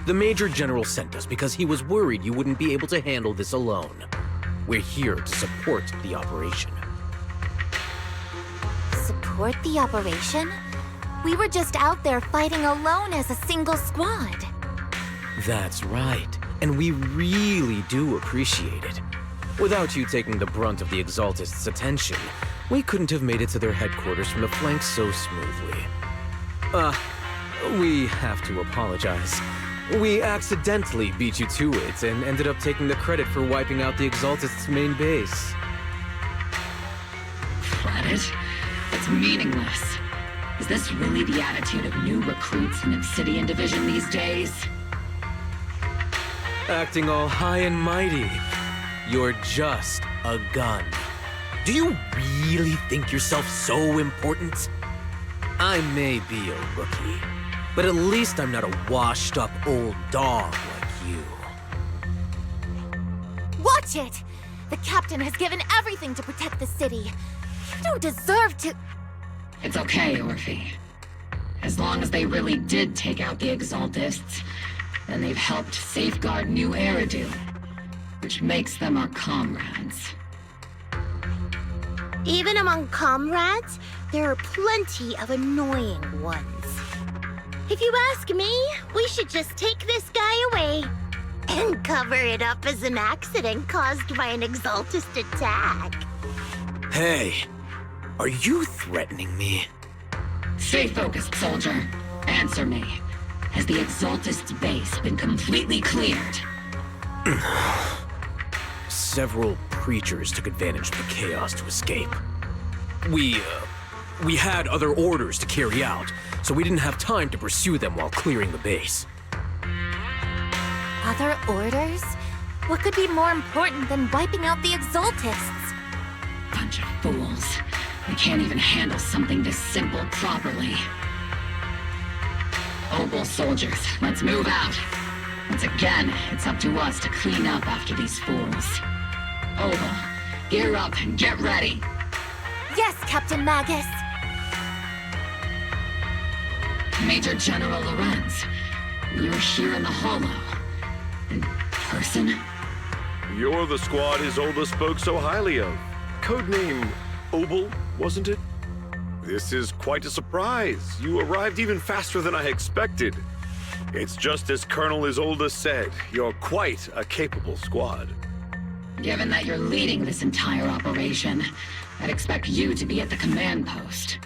The Major General sent us because he was worried you wouldn't be able to handle this alone. We're here to support the operation. Support the operation? We were just out there fighting alone as a single squad. That's right, and we really do appreciate it. Without you taking the brunt of the Exaltists' attention, we couldn't have made it to their headquarters from the flank so smoothly. We have to apologize. We accidentally beat you to it and ended up taking the credit for wiping out the Exaltists' main base. Credit? That's meaningless. Is this really the attitude of new recruits in Obsidian Division these days? Acting all high and mighty. You're just a gun. Do you really think yourself so important? I may be a rookie, but at least I'm not a washed-up old dog like you. Watch it! The captain has given everything to protect the city. You don't deserve to... It's okay, Orphe. As long as they really did take out the Exaltists, then they've helped safeguard New Eridu, which makes them our comrades. Even among comrades, there are plenty of annoying ones. If you ask me, we should just take this guy away and cover it up as an accident caused by an Exaltist attack. Hey, are you threatening me? Stay focused, soldier. Answer me. Has the Exaltist's base been completely cleared? Several preachers took advantage of the chaos to escape. We had other orders to carry out, so we didn't have time to pursue them while clearing the base. Other orders? What could be more important than wiping out the Exaltists? Bunch of fools. We can't even handle something this simple properly. Obol soldiers, let's move out. Once again, it's up to us to clean up after these fools. Obol, gear up and get ready. Yes, Captain Magus. Major General Lorenz, you're here in the Hollow. In person? You're the squad Isolde spoke so highly of. Codename Obol, wasn't it? This is quite a surprise. You arrived even faster than I expected. It's just as Colonel Isolde said, you're quite a capable squad. Given that you're leading this entire operation, I'd expect you to be at the command post.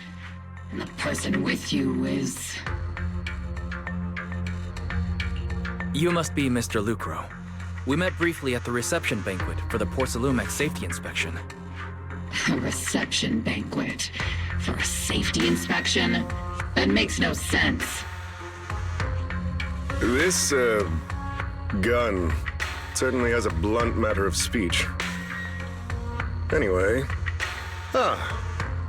And the person with you is... You must be Mr. Lucro. We met briefly at the reception banquet for the Porcelumex safety inspection. A reception banquet? For a safety inspection? That makes no sense. This, gun certainly has a blunt matter of speech. Anyway...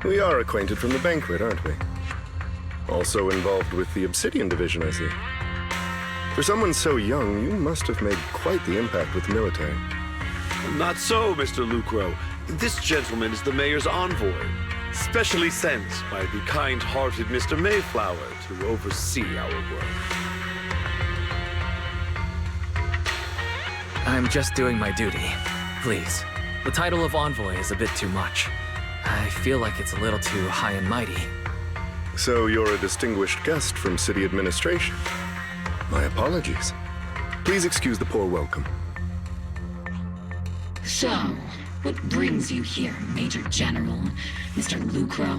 we are acquainted from the banquet, aren't we? Also involved with the Obsidian Division, I see. For someone so young, you must have made quite the impact with the military. Not so, Mr. Lucro. This gentleman is the mayor's envoy, specially sent by the kind-hearted Mr. Mayflower to oversee our work. I'm just doing my duty. Please. The title of envoy is a bit too much. I feel like it's a little too high and mighty. So you're a distinguished guest from city administration. My apologies. Please excuse the poor welcome. So, what brings you here, Major General, Mr. Lucro,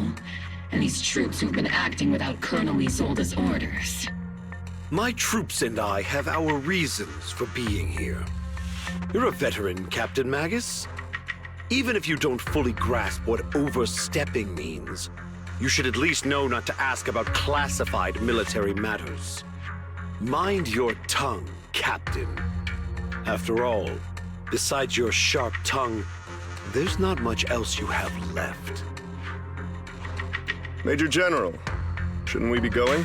and these troops who've been acting without Colonel Isolde's orders? My troops and I have our reasons for being here. You're a veteran, Captain Magus. Even if you don't fully grasp what overstepping means, you should at least know not to ask about classified military matters. Mind your tongue, Captain. After all, besides your sharp tongue, there's not much else you have left. Major General, shouldn't we be going?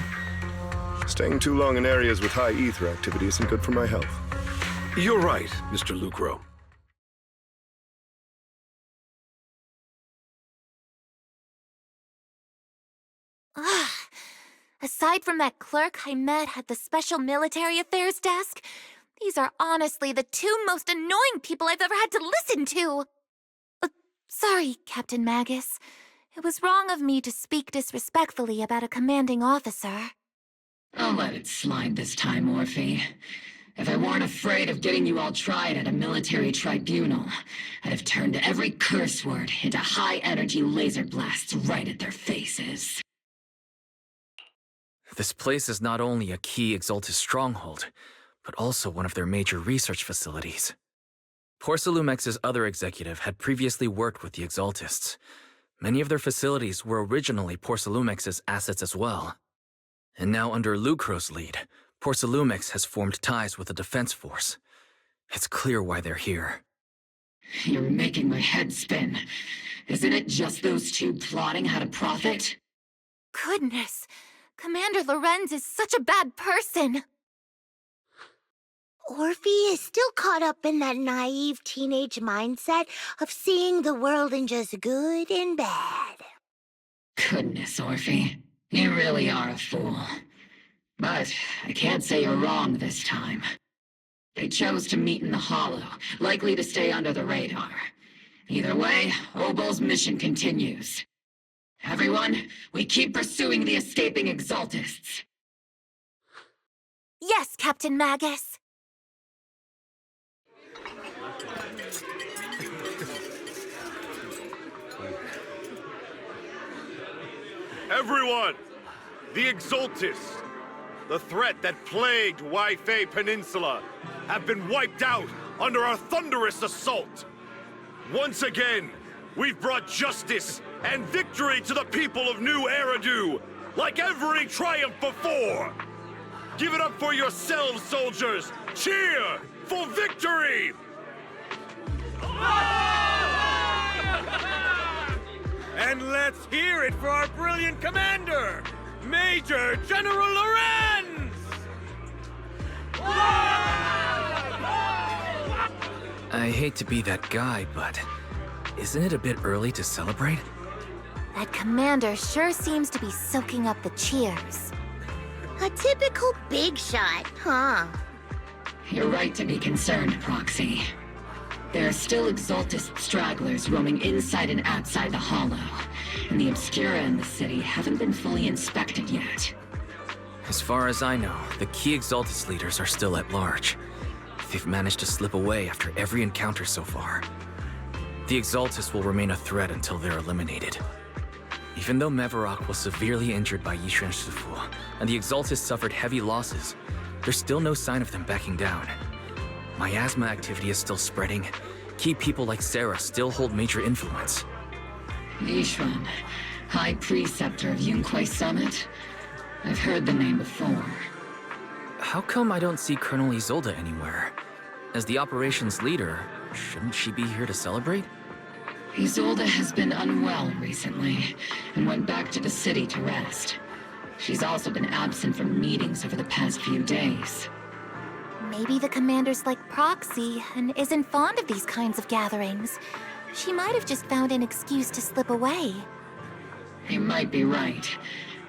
Staying too long in areas with high ether activity isn't good for my health. You're right, Mr. Lucro. Aside from that clerk I met at the Special Military Affairs desk, these are honestly the two most annoying people I've ever had to listen to. Sorry, Captain Magus. It was wrong of me to speak disrespectfully about a commanding officer. I'll let it slide this time, Orphe. If I weren't afraid of getting you all tried at a military tribunal, I'd have turned every curse word into high-energy laser blasts right at their faces. This place is not only a key Exaltist stronghold, but also one of their major research facilities. Porcelumex's other executive had previously worked with the Exaltists. Many of their facilities were originally Porcelumex's assets as well. And now under Lucro's lead, Porcelumex has formed ties with the defense force. It's clear why they're here. You're making my head spin. Isn't it just those two plotting how to profit? Goodness, Commander Lorenz is such a bad person. Orphe is still caught up in that naive teenage mindset of seeing the world in just good and bad. Goodness, Orphe. You really are a fool. But I can't say you're wrong this time. They chose to meet in the Hollow, likely to stay under the radar. Either way, Obol's mission continues. Everyone, we keep pursuing the escaping Exaltists. Yes, Captain Magus. Everyone! The Exaltists, the threat that plagued Waifei Peninsula, have been wiped out under our thunderous assault. Once again, we've brought justice and victory to the people of New Eridu, like every triumph before. Give it up for yourselves, soldiers! Cheer for victory! And let's hear it for our brilliant commander, Major General Lorenz! I hate to be that guy, but isn't it a bit early to celebrate? That commander sure seems to be soaking up the cheers. A typical big shot, huh? You're right to be concerned, Proxy. There are still Exaltist stragglers roaming inside and outside the Hollow, and the Obscura in the city haven't been fully inspected yet. As far as I know, the key Exaltist leaders are still at large. They've managed to slip away after every encounter so far. The Exaltists will remain a threat until they're eliminated. Even though Mevarok was severely injured by Yishan Shifu, and the Exaltists suffered heavy losses, there's still no sign of them backing down. Miasma activity is still spreading. Key people like Sarah still hold major influence. Yishuan, High Preceptor of Yunquai Summit? I've heard the name before. How come I don't see Colonel Isolde anywhere? As the operations leader, shouldn't she be here to celebrate? Isolde has been unwell recently, and went back to the city to rest. She's also been absent from meetings over the past few days. Maybe the commander's like Proxy and isn't fond of these kinds of gatherings. She might have just found an excuse to slip away. You might be right.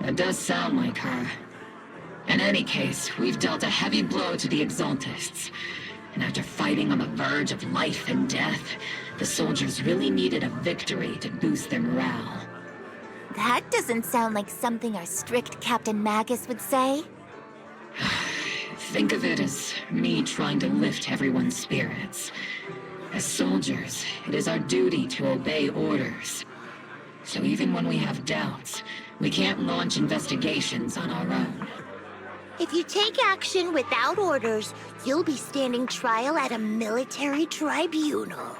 That does sound like her. In any case, we've dealt a heavy blow to the Exaltists. And after fighting on the verge of life and death, the soldiers really needed a victory to boost their morale. That doesn't sound like something our strict Captain Magus would say. Think of it as me trying to lift everyone's spirits. As soldiers, it is our duty to obey orders. So even when we have doubts, we can't launch investigations on our own. If you take action without orders, you'll be standing trial at a military tribunal.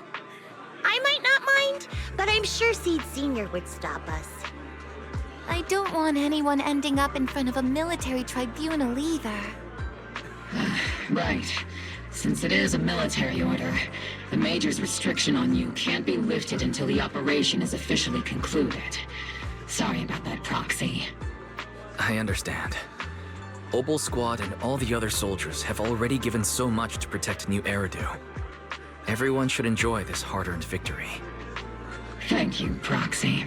I might not mind, but I'm sure Seed Sr. would stop us. I don't want anyone ending up in front of a military tribunal either. Right. Since it is a military order, the Major's restriction on you can't be lifted until the operation is officially concluded. Sorry about that, Proxy. I understand. Obol Squad and all the other soldiers have already given so much to protect New Eridu. Everyone should enjoy this hard-earned victory. Thank you, Proxy.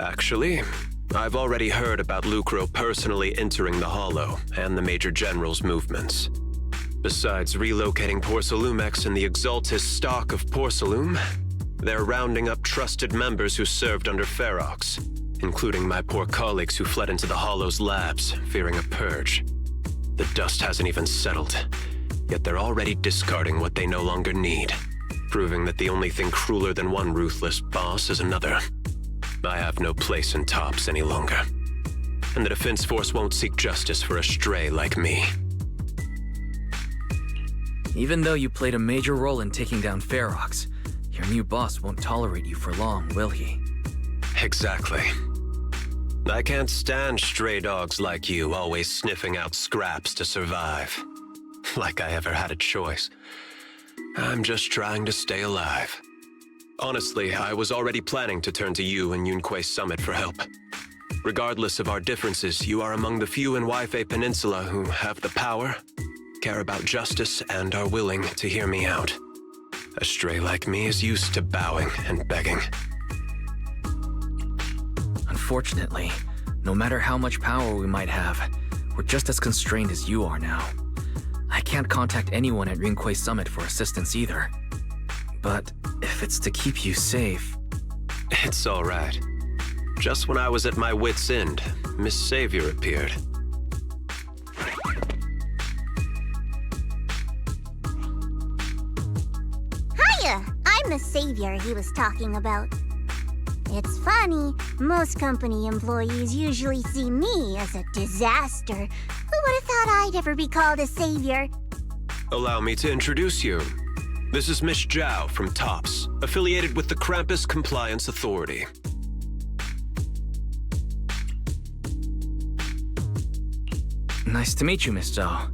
Actually, I've already heard about Lucro personally entering the Hollow and the Major General's movements. Besides relocating Porcelumex and the Exaltist stock of Porcelume, they're rounding up trusted members who served under Ferox, including my poor colleagues who fled into the Hollow's labs, fearing a purge. The dust hasn't even settled, yet they're already discarding what they no longer need, proving that the only thing crueler than one ruthless boss is another. I have no place in TOPS any longer, and the Defense Force won't seek justice for a stray like me. Even though you played a major role in taking down Ferox, your new boss won't tolerate you for long, will he? Exactly. I can't stand stray dogs like you always sniffing out scraps to survive. Like I ever had a choice. I'm just trying to stay alive. Honestly, I was already planning to turn to you and Uninvited Summit for help. Regardless of our differences, you are among the few in Waifei Peninsula who have the power, care about justice, and are willing to hear me out. A stray like me is used to bowing and begging. Unfortunately, no matter how much power we might have, we're just as constrained as you are now. I can't contact anyone at Uninvited Summit for assistance either. But if it's to keep you safe... It's all right. Just when I was at my wit's end, Miss Savior appeared. Hiya! I'm the savior he was talking about. It's funny, most company employees usually see me as a disaster. Who would have thought I'd ever be called a savior? Allow me to introduce you. This is Miss Zhao from TOPS, affiliated with the Krampus Compliance Authority. Nice to meet you, Miss Zhao.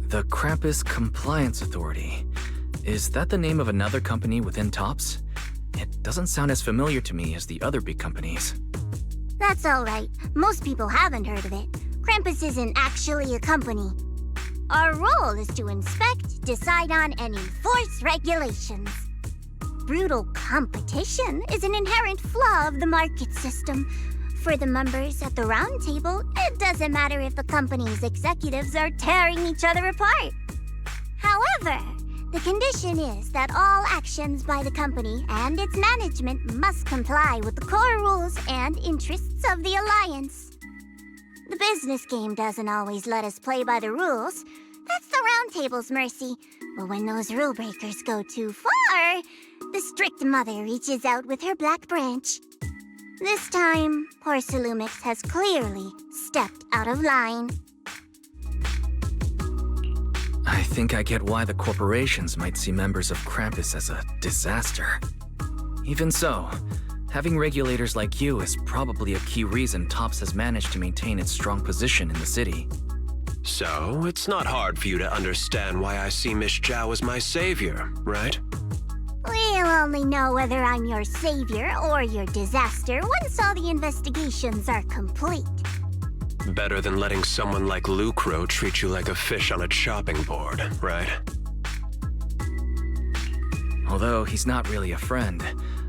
The Krampus Compliance Authority. Is that the name of another company within TOPS? It doesn't sound as familiar to me as the other big companies. That's alright. Most people haven't heard of it. Krampus isn't actually a company. Our role is to inspect, decide on, and enforce regulations. Brutal competition is an inherent flaw of the market system. For the members at the round table, it doesn't matter if the company's executives are tearing each other apart. However, the condition is that all actions by the company and its management must comply with the core rules and interests of the Alliance. The business game doesn't always let us play by the rules. That's the round table's mercy. But when those rule breakers go too far, the strict mother reaches out with her black branch. This time, poor Salumix has clearly stepped out of line. I think I get why the corporations might see members of Krampus as a disaster. Even so, having regulators like you is probably a key reason TOPS has managed to maintain its strong position in the city. So, it's not hard for you to understand why I see Miss Zhao as my savior, right? We'll only know whether I'm your savior or your disaster once all the investigations are complete. Better than letting someone like Lucro treat you like a fish on a chopping board, right? Although he's not really a friend,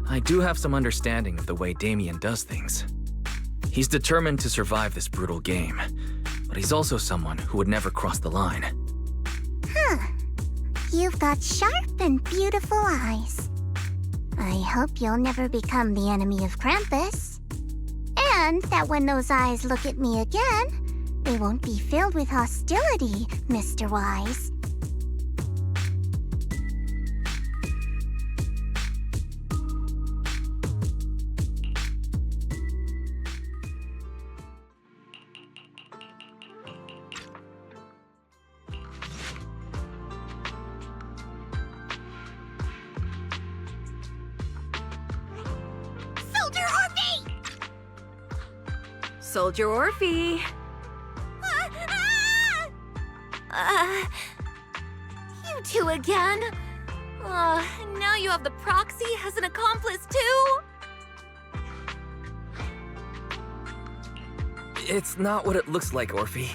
I do have some understanding of the way Damien does things. He's determined to survive this brutal game, but he's also someone who would never cross the line. Huh. You've got sharp and beautiful eyes. I hope you'll never become the enemy of Krampus. And that when those eyes look at me again, they won't be filled with hostility, Mr. Wise. Soldier Orphe! You two again? Now you have the Proxy as an accomplice too? It's not what it looks like, Orphe.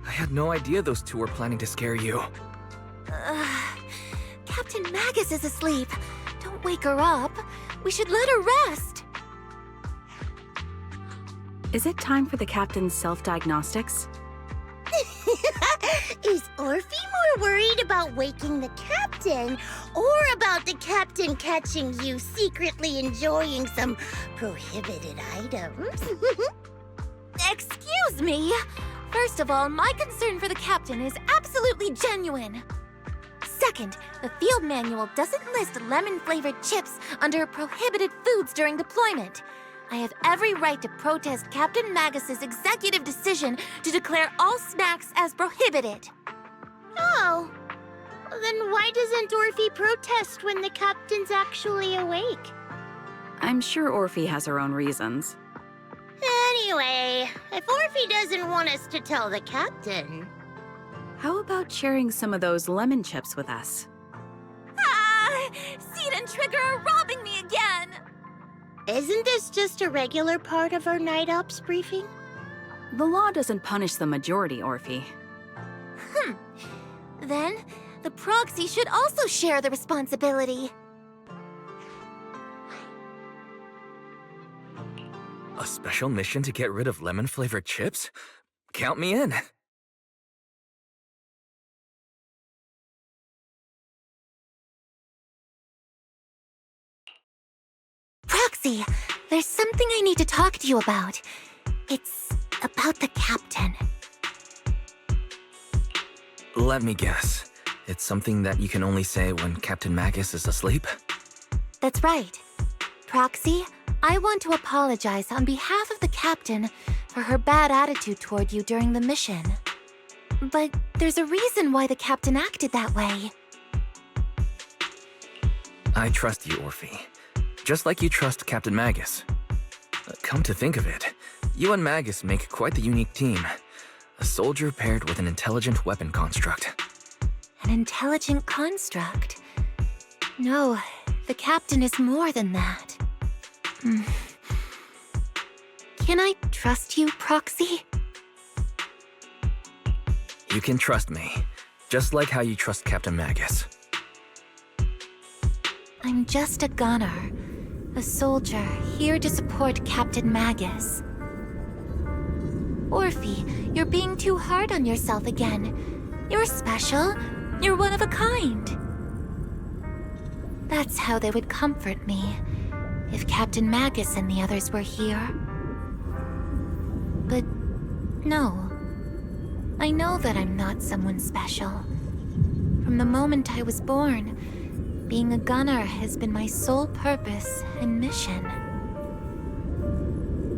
I had no idea those two were planning to scare you. Captain Magus is asleep. Don't wake her up. We should let her rest. Is it time for the captain's self-diagnostics? Is Orphe more worried about waking the captain or about the captain catching you secretly enjoying some prohibited items? Excuse me. First of all, my concern for the captain is absolutely genuine. Second, the field manual doesn't list lemon-flavored chips under prohibited foods during deployment. I have every right to protest Captain Magus's executive decision to declare all snacks as prohibited. Oh, then why doesn't Orphe protest when the captain's actually awake? I'm sure Orphe has her own reasons. Anyway, if Orphe doesn't want us to tell the captain... How about sharing some of those lemon chips with us? Ah! Seed and Trigger are robbing me again! Isn't this just a regular part of our night ops briefing? The law doesn't punish the majority, Orphe. Then, the Proxy should also share the responsibility. A special mission to get rid of lemon-flavored chips? Count me in. Proxy, there's something I need to talk to you about. It's about the captain. Let me guess. It's something that you can only say when Captain Magus is asleep? That's right. Proxy, I want to apologize on behalf of the captain for her bad attitude toward you during the mission. But there's a reason why the captain acted that way. I trust you, Orphe. Just like you trust Captain Magus. Come to think of it, you and Magus make quite the unique team. A soldier paired with an intelligent weapon construct. An intelligent construct? No, the captain is more than that. Can I trust you, Proxy? You can trust me, just like how you trust Captain Magus. I'm just a gunner. A soldier, here to support Captain Magus. Orphe, you're being too hard on yourself again. You're special. You're one of a kind. That's how they would comfort me, if Captain Magus and the others were here. But no. I know that I'm not someone special. From the moment I was born, being a gunner has been my sole purpose and mission.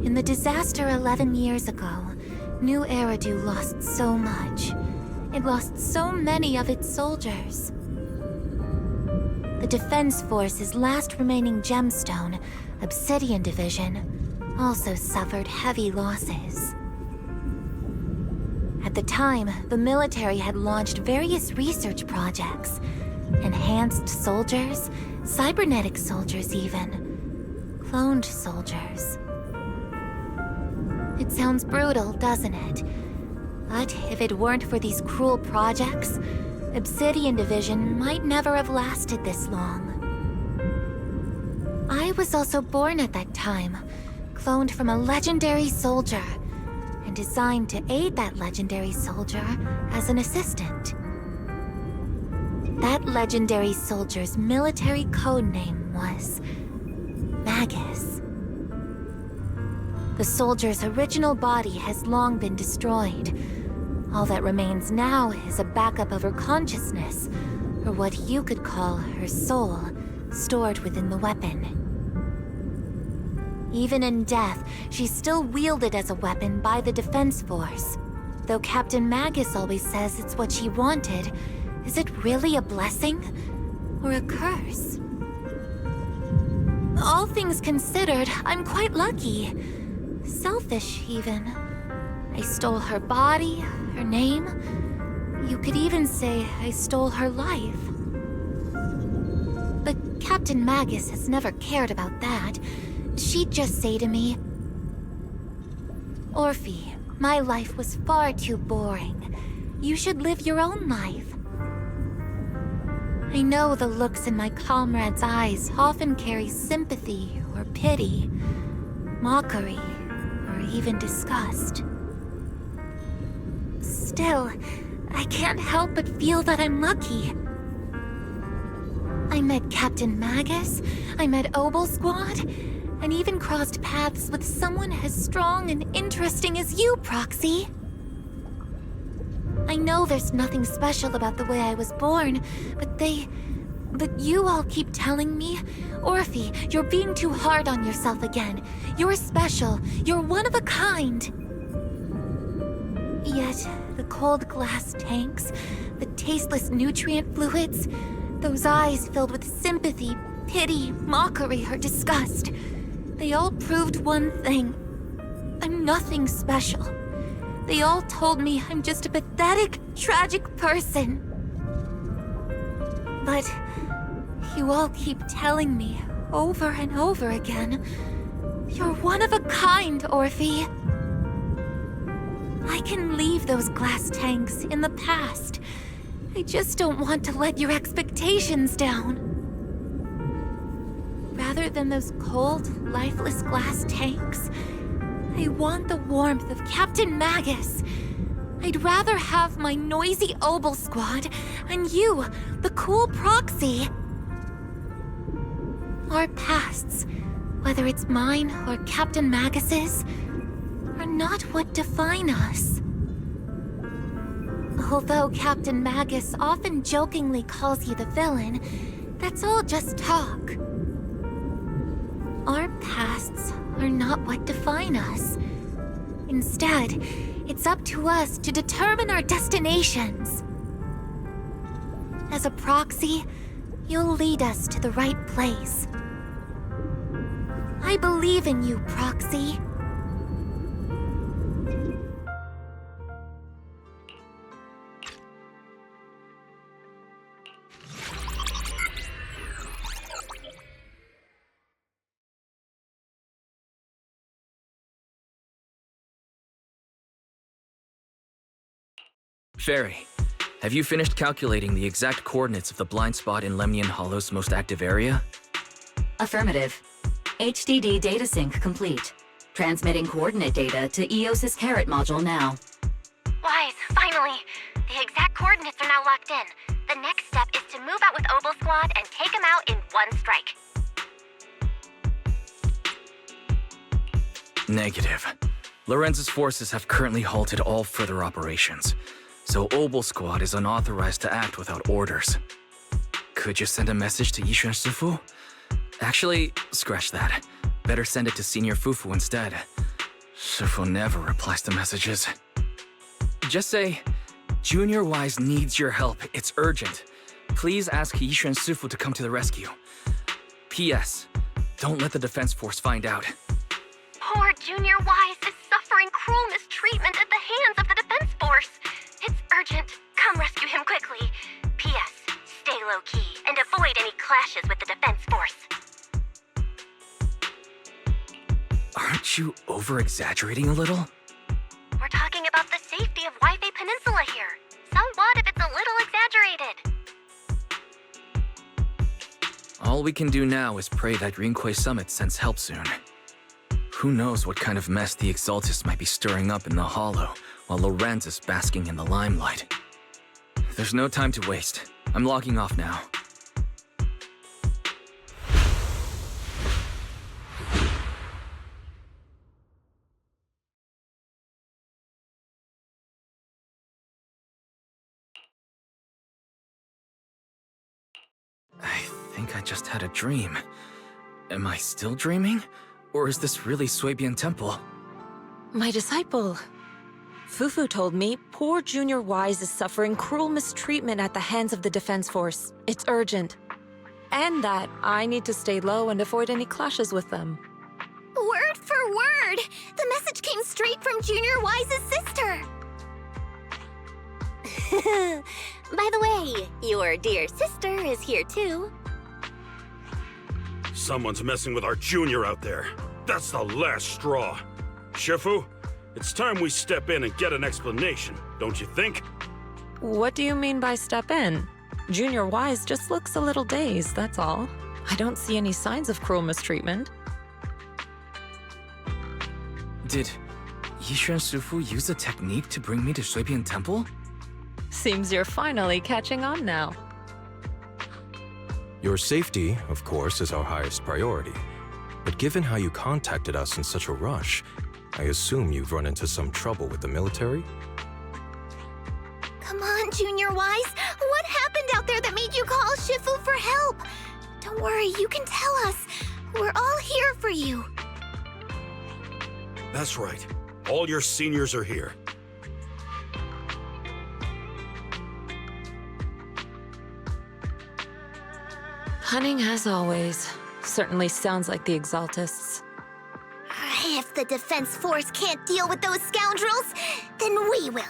In the disaster 11 years ago, New Eridu lost so much. It lost so many of its soldiers. The Defense Force's last remaining gemstone, Obsidian Division, also suffered heavy losses. At the time, the military had launched various research projects. Enhanced soldiers, cybernetic soldiers even. Cloned soldiers. It sounds brutal, doesn't it? But if it weren't for these cruel projects, Obsidian Division might never have lasted this long. I was also born at that time, cloned from a legendary soldier, and designed to aid that legendary soldier as an assistant. That legendary soldier's military codename was Magus. The soldier's original body has long been destroyed. All that remains now is a backup of her consciousness, or what you could call her soul, stored within the weapon. Even in death, she's still wielded as a weapon by the Defense Force. Though Captain Magus always says it's what she wanted, is it really a blessing or a curse? All things considered, I'm quite lucky. Selfish, even. I stole her body, her name. You could even say I stole her life. But Captain Magus has never cared about that. She'd just say to me, Orphe, my life was far too boring. You should live your own life. I know the looks in my comrades' eyes often carry sympathy or pity, mockery, or even disgust. Still, I can't help but feel that I'm lucky. I met Captain Magus, I met Obol Squad, and even crossed paths with someone as strong and interesting as you, Proxy. I know there's nothing special about the way I was born, but you all keep telling me, Orphe, you're being too hard on yourself again. You're special. You're one of a kind. Yet, the cold glass tanks, the tasteless nutrient fluids, those eyes filled with sympathy, pity, mockery, or disgust, they all proved one thing. I'm nothing special. They all told me I'm just a pathetic, tragic person. But you all keep telling me over and over again, you're one of a kind, Orphe. I can leave those glass tanks in the past. I just don't want to let your expectations down. Rather than those cold, lifeless glass tanks, I want the warmth of Captain Magus. I'd rather have my noisy Obol squad and you, the cool Proxy. Our pasts, whether it's mine or Captain Magus's, are not what define us. Although Captain Magus often jokingly calls you the villain, that's all just talk. Our pasts are not what define us. Instead, it's up to us to determine our destinations. As a proxy, you'll lead us to the right place. I believe in you, Proxy. Fairy, have you finished calculating the exact coordinates of the blind spot in Lemnian Hollow's most active area? Affirmative. HDD data sync complete. Transmitting coordinate data to EOS's Carrot module now. Wise, finally! The exact coordinates are now locked in. The next step is to move out with Obol Squad and take them out in one strike. Negative. Lorenz's forces have currently halted all further operations, so Obol Squad is unauthorized to act without orders. Could you send a message to Yishuan Shifu? Actually, scratch that. Better send it to Senior Fufu instead. Shifu never replies to messages. Just say, Junior Wise needs your help. It's urgent. Please ask Yishuan Shifu to come to the rescue. P.S. Don't let the defense force find out. Poor Junior Wise is suffering cruel mistreatment at the hands of the defense force. It's urgent. Come rescue him quickly. P.S. Stay low-key and avoid any clashes with the defense force. Aren't you over-exaggerating a little? We're talking about the safety of Waifei Peninsula here. So what if it's a little exaggerated? All we can do now is pray that Rinquay Summit sends help soon. Who knows what kind of mess the Exaltists might be stirring up in the Hollow, while Lorenz is basking in the limelight. There's no time to waste. I'm logging off now. I think I just had a dream. Am I still dreaming? Or is this really Suebian Temple? My disciple. Fufu told me poor Junior Wise is suffering cruel mistreatment at the hands of the defense force. It's urgent. And that I need to stay low and avoid any clashes with them. Word for word! The message came straight from Junior Wise's sister! By the way, your dear sister is here too. Someone's messing with our junior out there. That's the last straw. Shifu, it's time we step in and get an explanation, don't you think? What do you mean by step in? Junior Wise just looks a little dazed, that's all. I don't see any signs of cruel mistreatment. Did Yishuan Shifu use a technique to bring me to Suebian Temple? Seems you're finally catching on now. Your safety, of course, is our highest priority. But given how you contacted us in such a rush, I assume you've run into some trouble with the military? Come on, Junior Wise. What happened out there that made you call Shifu for help? Don't worry, you can tell us. We're all here for you. That's right. All your seniors are here. Cunning as always. Certainly sounds like the Exaltists. If the Defense Force can't deal with those scoundrels, then we will.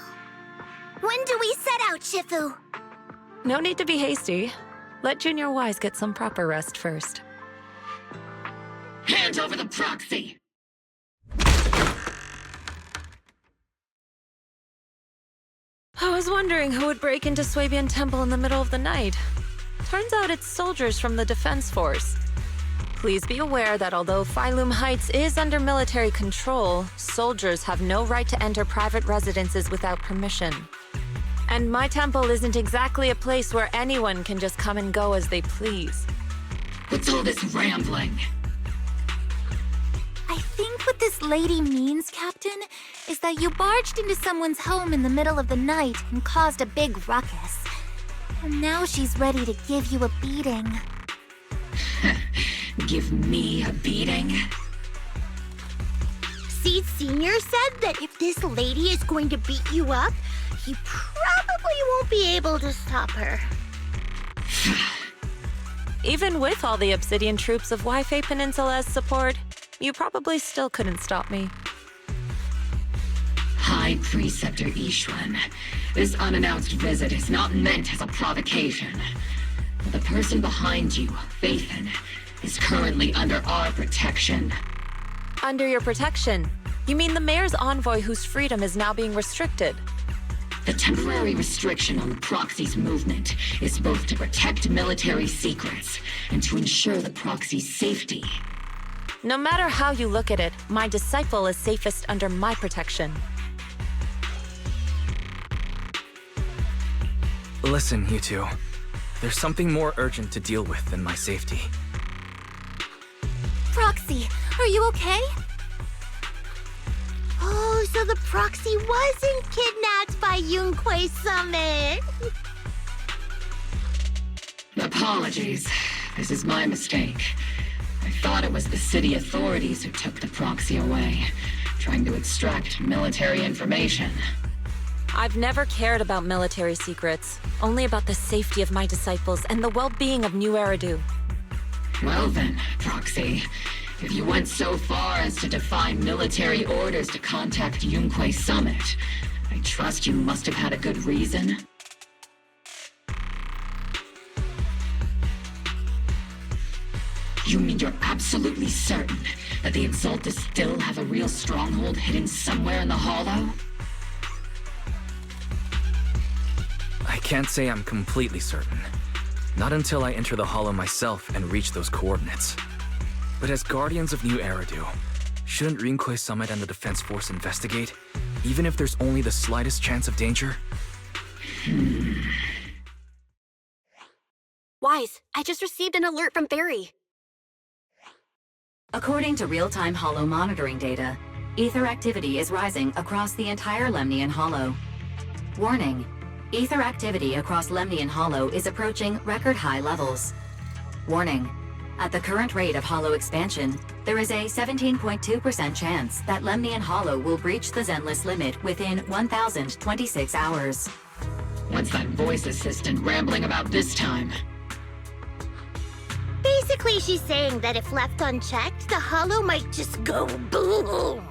When do we set out, Shifu? No need to be hasty. Let Junior Wise get some proper rest first. Hand over the proxy! I was wondering who would break into Swabian Temple in the middle of the night. Turns out it's soldiers from the Defense Force. Please be aware that although Phylum Heights is under military control, soldiers have no right to enter private residences without permission. And my temple isn't exactly a place where anyone can just come and go as they please. What's all this rambling? I think what this lady means, Captain, is that you barged into someone's home in the middle of the night and caused a big ruckus. And now she's ready to give you a beating. Give me a beating? Seed Sr. said that if this lady is going to beat you up, you probably won't be able to stop her. Even with all the Obsidian troops of Waifei Peninsula as support, you probably still couldn't stop me. High Preceptor Ishwan, this unannounced visit is not meant as a provocation. The person behind you, Phaethon, is currently under our protection. Under your protection? You mean the mayor's envoy whose freedom is now being restricted? The temporary restriction on the Proxy's movement is both to protect military secrets and to ensure the Proxy's safety. No matter how you look at it, my disciple is safest under my protection. Listen, you two. There's something more urgent to deal with than my safety. Proxy, are you okay? Oh, so the Proxy wasn't kidnapped by Yunquei Summit. Apologies. This is my mistake. I thought it was the city authorities who took the Proxy away, trying to extract military information. I've never cared about military secrets, only about the safety of my disciples and the well-being of New Eridu. Well then, Proxy, if you went so far as to defy military orders to contact Yunquei Summit, I trust you must have had a good reason. You mean you're absolutely certain that the Exaltus still have a real stronghold hidden somewhere in the Hollow? I can't say I'm completely certain. Not until I enter the Hollow myself and reach those coordinates. But as Guardians of New Eridu, shouldn't Rinquei Summit and the Defense Force investigate, even if there's only the slightest chance of danger? Wise, I just received an alert from Barry. According to real-time Hollow monitoring data, ether activity is rising across the entire Lemnian Hollow. Warning, ether activity across Lemnian Hollow is approaching record-high levels. Warning, at the current rate of Hollow expansion, there is a 17.2% chance that Lemnian Hollow will breach the Zenless limit within 1,026 hours. What's that voice assistant rambling about this time? Basically, she's saying that if left unchecked, the Hollow might just go boom.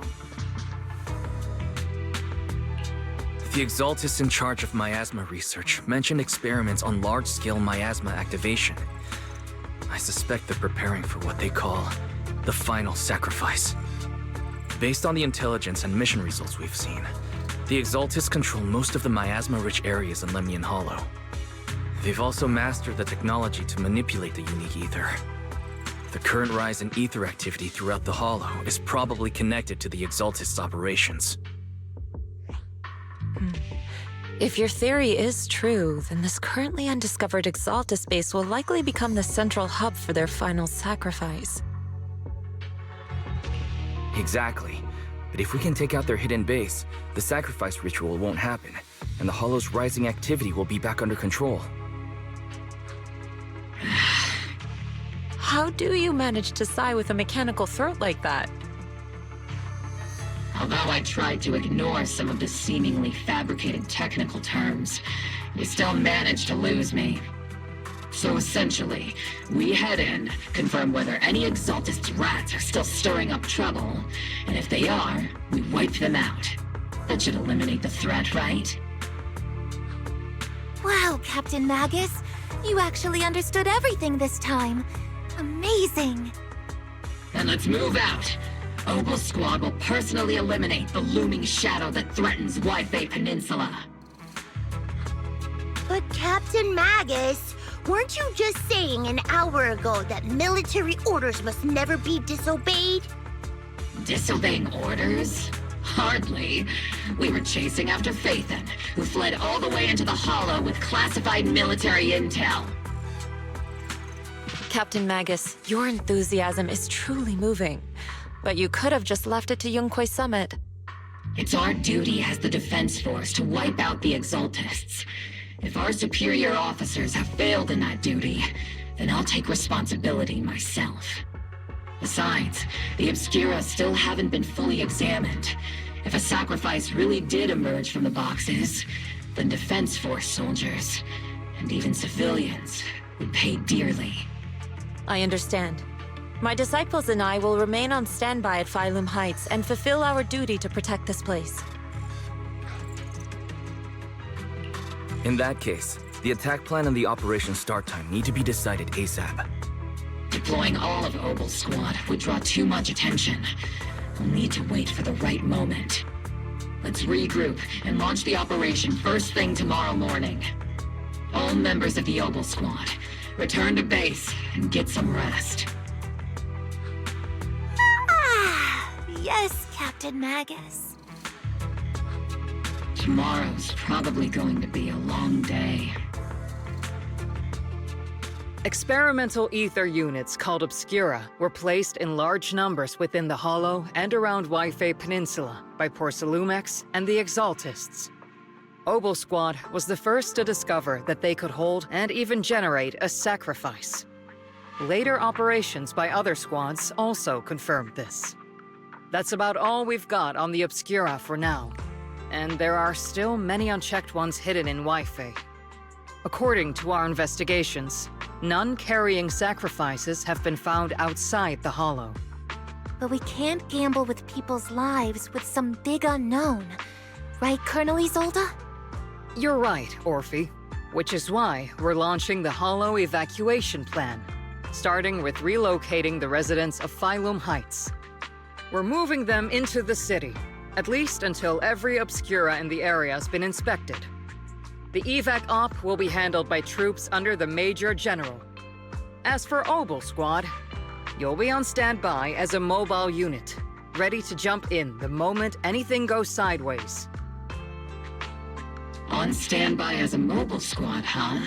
The Exaltus in charge of miasma research mentioned experiments on large-scale miasma activation. I suspect they're preparing for what they call the final sacrifice. Based on the intelligence and mission results we've seen, the Exaltus control most of the miasma-rich areas in Lemnian Hollow. They've also mastered the technology to manipulate the unique ether. The current rise in ether activity throughout the Hollow is probably connected to the Exaltus operations. If your theory is true, then this currently undiscovered Exaltus base will likely become the central hub for their final sacrifice. Exactly. But if we can take out their hidden base, the sacrifice ritual won't happen, and the Hollow's rising activity will be back under control. How do you manage to sigh with a mechanical throat like that? Although I tried to ignore some of the seemingly fabricated technical terms, you still managed to lose me. So essentially, we head in, confirm whether any Exaltist rats are still stirring up trouble, and if they are, we wipe them out. That should eliminate the threat, right? Wow, Captain Magus. You actually understood everything this time. Amazing. Then let's move out. Obol Squad will personally eliminate the looming shadow that threatens Waifei Peninsula. But Captain Magus, weren't you just saying an hour ago that military orders must never be disobeyed? Disobeying orders? Hardly. We were chasing after Phaethon, who fled all the way into the Hollow with classified military intel. Captain Magus, your enthusiasm is truly moving. But you could have just left it to Yunquay Summit. It's our duty as the Defense Force to wipe out the Exaltists. If our superior officers have failed in that duty, then I'll take responsibility myself. Besides, the Obscura still haven't been fully examined. If a sacrifice really did emerge from the boxes, then Defense Force soldiers, and even civilians, would pay dearly. I understand. My disciples and I will remain on standby at Phylum Heights and fulfill our duty to protect this place. In that case, the attack plan and the operation start time need to be decided ASAP. Deploying all of Obol Squad would draw too much attention. We'll need to wait for the right moment. Let's regroup and launch the operation first thing tomorrow morning. All members of the Obol Squad, return to base and get some rest. Yes, Captain Magus. Tomorrow's probably going to be a long day. Experimental ether units called Obscura were placed in large numbers within the Hollow and around Waifei Peninsula by Porcelumex and the Exaltists. Obol Squad was the first to discover that they could hold and even generate a sacrifice. Later operations by other squads also confirmed this. That's about all we've got on the Obscura for now, and there are still many unchecked ones hidden in Waifei. According to our investigations, none carrying sacrifices have been found outside the Hollow. But we can't gamble with people's lives with some big unknown. Right, Colonel Isolde? You're right, Orphe. Which is why we're launching the Hollow evacuation plan, starting with relocating the residents of Phylum Heights. We're moving them into the city, at least until every Obscura in the area has been inspected. The evac op will be handled by troops under the Major General. As for Obol Squad, you'll be on standby as a mobile unit, ready to jump in the moment anything goes sideways. On standby as a mobile squad, huh?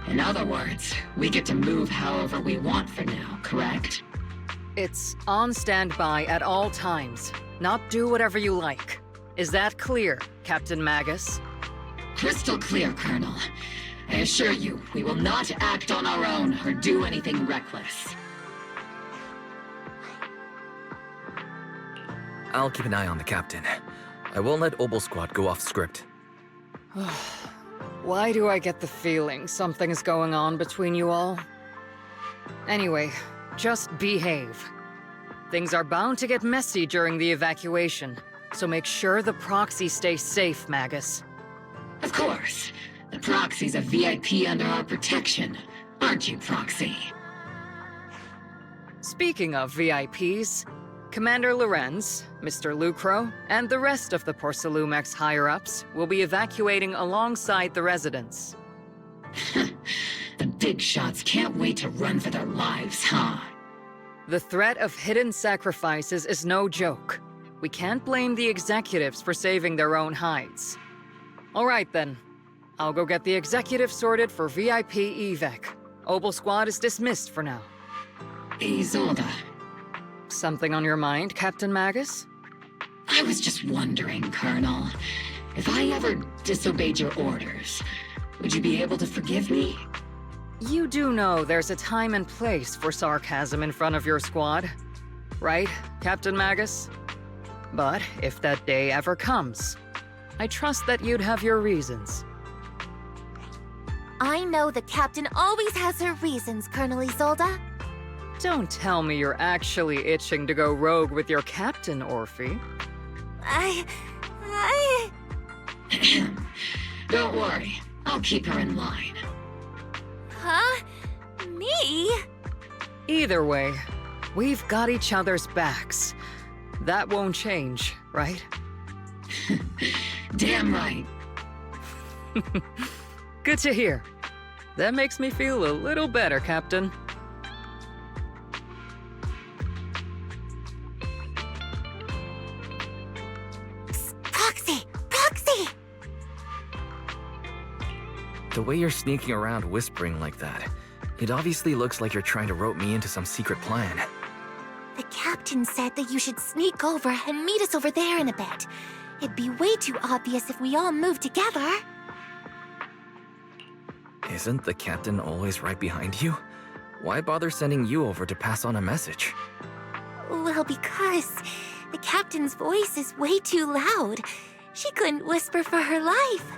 In other words, we get to move however we want for now, correct? It's on standby at all times, not do whatever you like. Is that clear, Captain Magus? Crystal clear, Colonel. I assure you, we will not act on our own or do anything reckless. I'll keep an eye on the captain. I won't let Obol Squad go off script. Why do I get the feeling something's going on between you all? Anyway, just behave. Things are bound to get messy during the evacuation, so make sure the Proxy stays safe, Magus. Of course. The Proxy's a VIP under our protection, aren't you, Proxy? Speaking of VIPs, Commander Lorenz, Mr. Lucro, and the rest of the Porcelumex higher-ups will be evacuating alongside the residents. The big shots can't wait to run for their lives, huh? The threat of hidden sacrifices is no joke. We can't blame the executives for saving their own hides. All right, then. I'll go get the executive sorted for VIP evac. Obol Squad is dismissed for now. Isolde. Something on your mind, Captain Magus? I was just wondering, Colonel. If I ever disobeyed your orders, would you be able to forgive me? You do know there's a time and place for sarcasm in front of your squad, right, Captain Magus? But if that day ever comes, I trust that you'd have your reasons. I know the captain always has her reasons, Colonel Isolde. Don't tell me you're actually itching to go rogue with your captain, Orphe. Don't worry, I'll keep her in line. Huh? Me? Either way, we've got each other's backs. That won't change, right? Damn right. Good to hear. That makes me feel a little better, Captain. Proxy! Proxy! The way you're sneaking around whispering like that, it obviously looks like you're trying to rope me into some secret plan. The captain said that you should sneak over and meet us over there in a bit. It'd be way too obvious if we all moved together. Isn't the captain always right behind you? Why bother sending you over to pass on a message? Well, because the captain's voice is way too loud. She couldn't whisper for her life.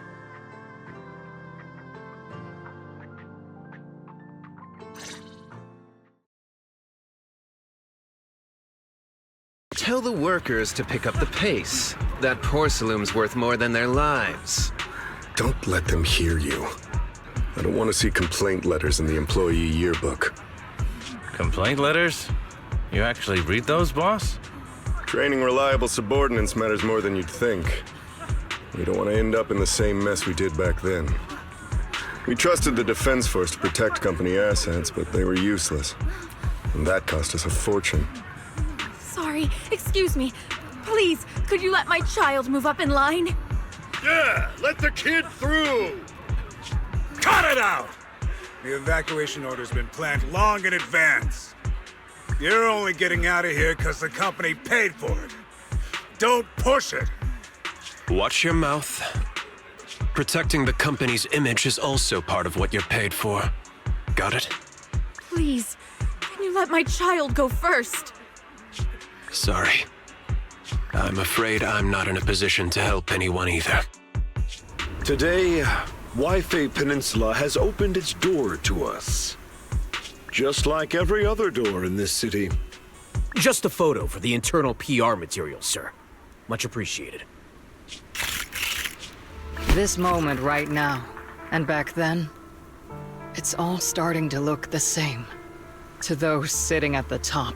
Tell the workers to pick up the pace. That porcelain's worth more than their lives. Don't let them hear you. I don't want to see complaint letters in the employee yearbook. Complaint letters? You actually read those, boss? Training reliable subordinates matters more than you'd think. We don't want to end up in the same mess we did back then. We trusted the Defense Force to protect company assets, but they were useless. And that cost us a fortune. Sorry, excuse me. Please, could you let my child move up in line? Yeah, let the kid through! Cut it out! The evacuation order's been planned long in advance. You're only getting out of here because the company paid for it. Don't push it! Watch your mouth. Protecting the company's image is also part of what you're paid for. Got it? Please, can you let my child go first? Sorry. I'm afraid I'm not in a position to help anyone either. Today, Waifei Peninsula has opened its door to us. Just like every other door in this city. Just a photo for the internal PR material, sir. Much appreciated. This moment right now, and back then, it's all starting to look the same. To those sitting at the top,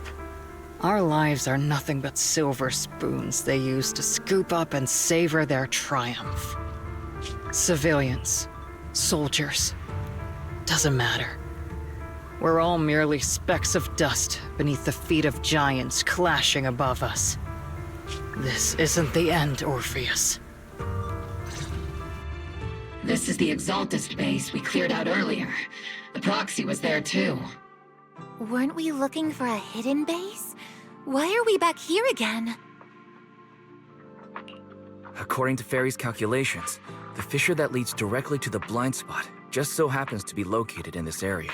our lives are nothing but silver spoons they use to scoop up and savor their triumph. Civilians, soldiers, doesn't matter. We're all merely specks of dust beneath the feet of giants clashing above us. This isn't the end, Orpheus. This is the Exaltist base we cleared out earlier. The Proxy was there too. Weren't we looking for a hidden base? Why are we back here again? According to Fairy's calculations, the fissure that leads directly to the blind spot just so happens to be located in this area.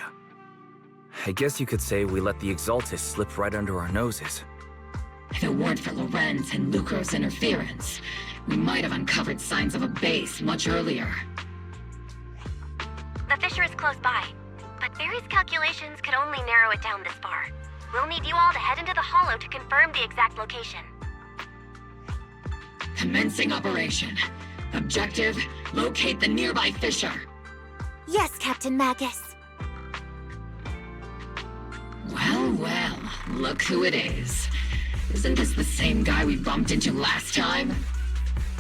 I guess you could say we let the Exaltist slip right under our noses. If it weren't for Lorenz and Lucro's interference, we might have uncovered signs of a base much earlier. The fissure is close by, but Barry's calculations could only narrow it down this far. We'll need you all to head into the hollow to confirm the exact location. Commencing operation. Objective, locate the nearby fissure. Yes, Captain Magus. Well, well, look who it is. Isn't this the same guy we bumped into last time?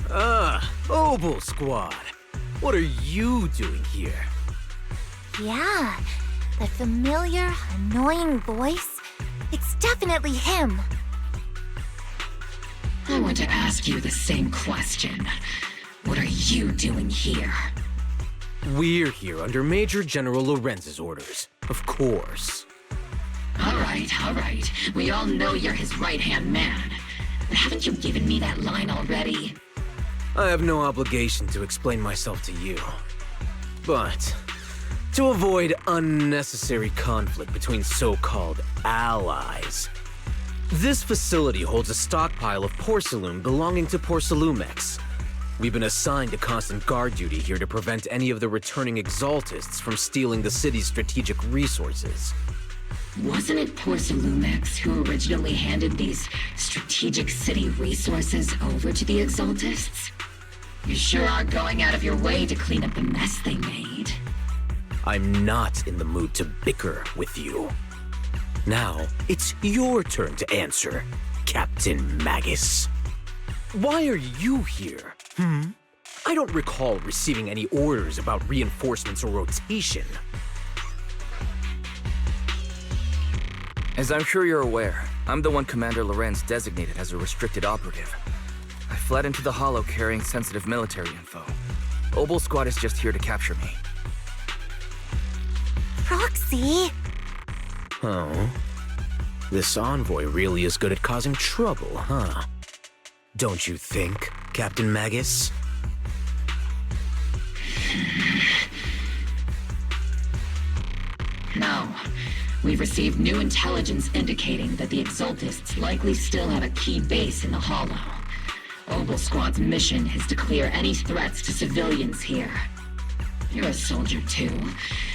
Obol Squad. What are you doing here? Yeah, that familiar, annoying voice. It's definitely him. I want to ask you the same question. What are you doing here? We're here under Major General Lorenz's orders, of course. All right. We all know you're his right-hand man. But haven't you given me that line already? I have no obligation to explain myself to you. But to avoid unnecessary conflict between so-called allies, this facility holds a stockpile of porcelain belonging to Porcelumex. We've been assigned a constant guard duty here to prevent any of the returning Exaltists from stealing the city's strategic resources. Wasn't it Porcelumex who originally handed these strategic city resources over to the Exaltists? You sure are going out of your way to clean up the mess they made. I'm not in the mood to bicker with you. Now, it's your turn to answer, Captain Magus. Why are you here? I don't recall receiving any orders about reinforcements or rotation. As I'm sure you're aware, I'm the one Commander Lorenz designated as a restricted operative. I fled into the Hollow carrying sensitive military info. Obol Squad is just here to capture me. Proxy? Oh? This Envoy really is good at causing trouble, huh? Don't you think, Captain Magus? No. We've received new intelligence indicating that the Exaltists likely still have a key base in the Hollow. Obol Squad's mission is to clear any threats to civilians here. You're a soldier too,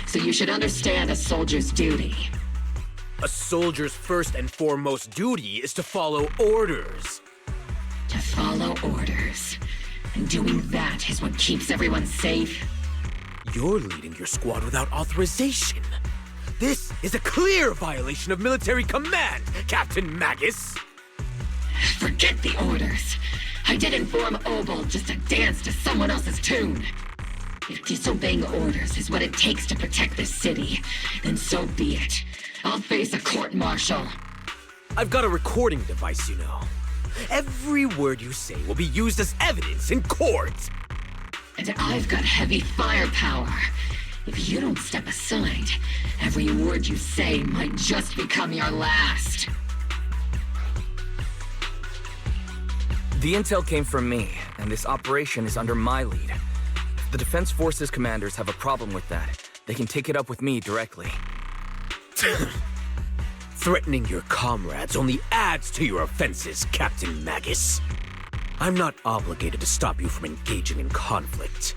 so you should understand a soldier's duty. A soldier's first and foremost duty is to follow orders. To follow orders. And doing that is what keeps everyone safe. You're leading your squad without authorization. This is a clear violation of military command, Captain Magus! Forget the orders. I didn't form Obol just to dance to someone else's tune. If disobeying orders is what it takes to protect this city, then so be it. I'll face a court-martial. I've got a recording device, you know. Every word you say will be used as evidence in court. And I've got heavy firepower. If you don't step aside, every word you say might just become your last. The intel came from me, and this operation is under my lead. If the Defense Forces commanders have a problem with that, they can take it up with me directly. Threatening your comrades only adds to your offenses, Captain Magus. I'm not obligated to stop you from engaging in conflict.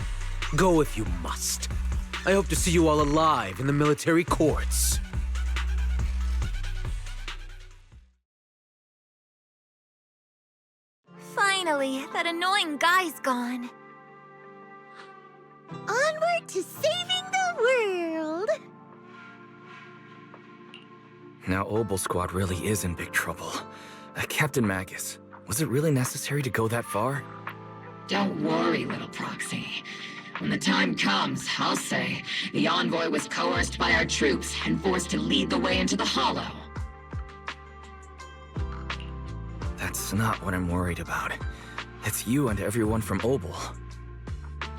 Go if you must. I hope to see you all alive in the military courts. Finally, that annoying guy's gone. Onward to saving the world! Now Obol Squad really is in big trouble. Captain Magus, was it really necessary to go that far? Don't worry, little Proxy. When the time comes, I'll say the Envoy was coerced by our troops and forced to lead the way into the Hollow. That's not what I'm worried about. It's you and everyone from Obol.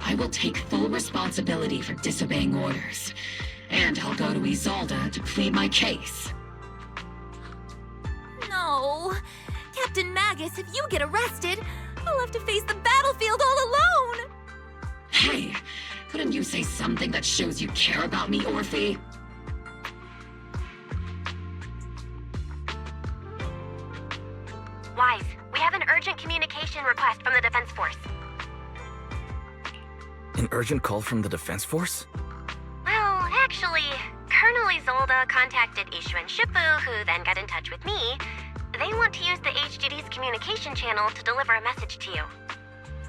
I will take full responsibility for disobeying orders, and I'll go to Isolde to plead my case. No! Captain Magus, if you get arrested, I'll have to face the battlefield all alone! Hey, couldn't you say something that shows you care about me, Orphe? Wise, we have an urgent communication request from the Defense Force. An urgent call from the Defense Force? Well, actually, Colonel Isolde contacted Ishu and Shifu, who then got in touch with me. They want to use the HGD's communication channel to deliver a message to you.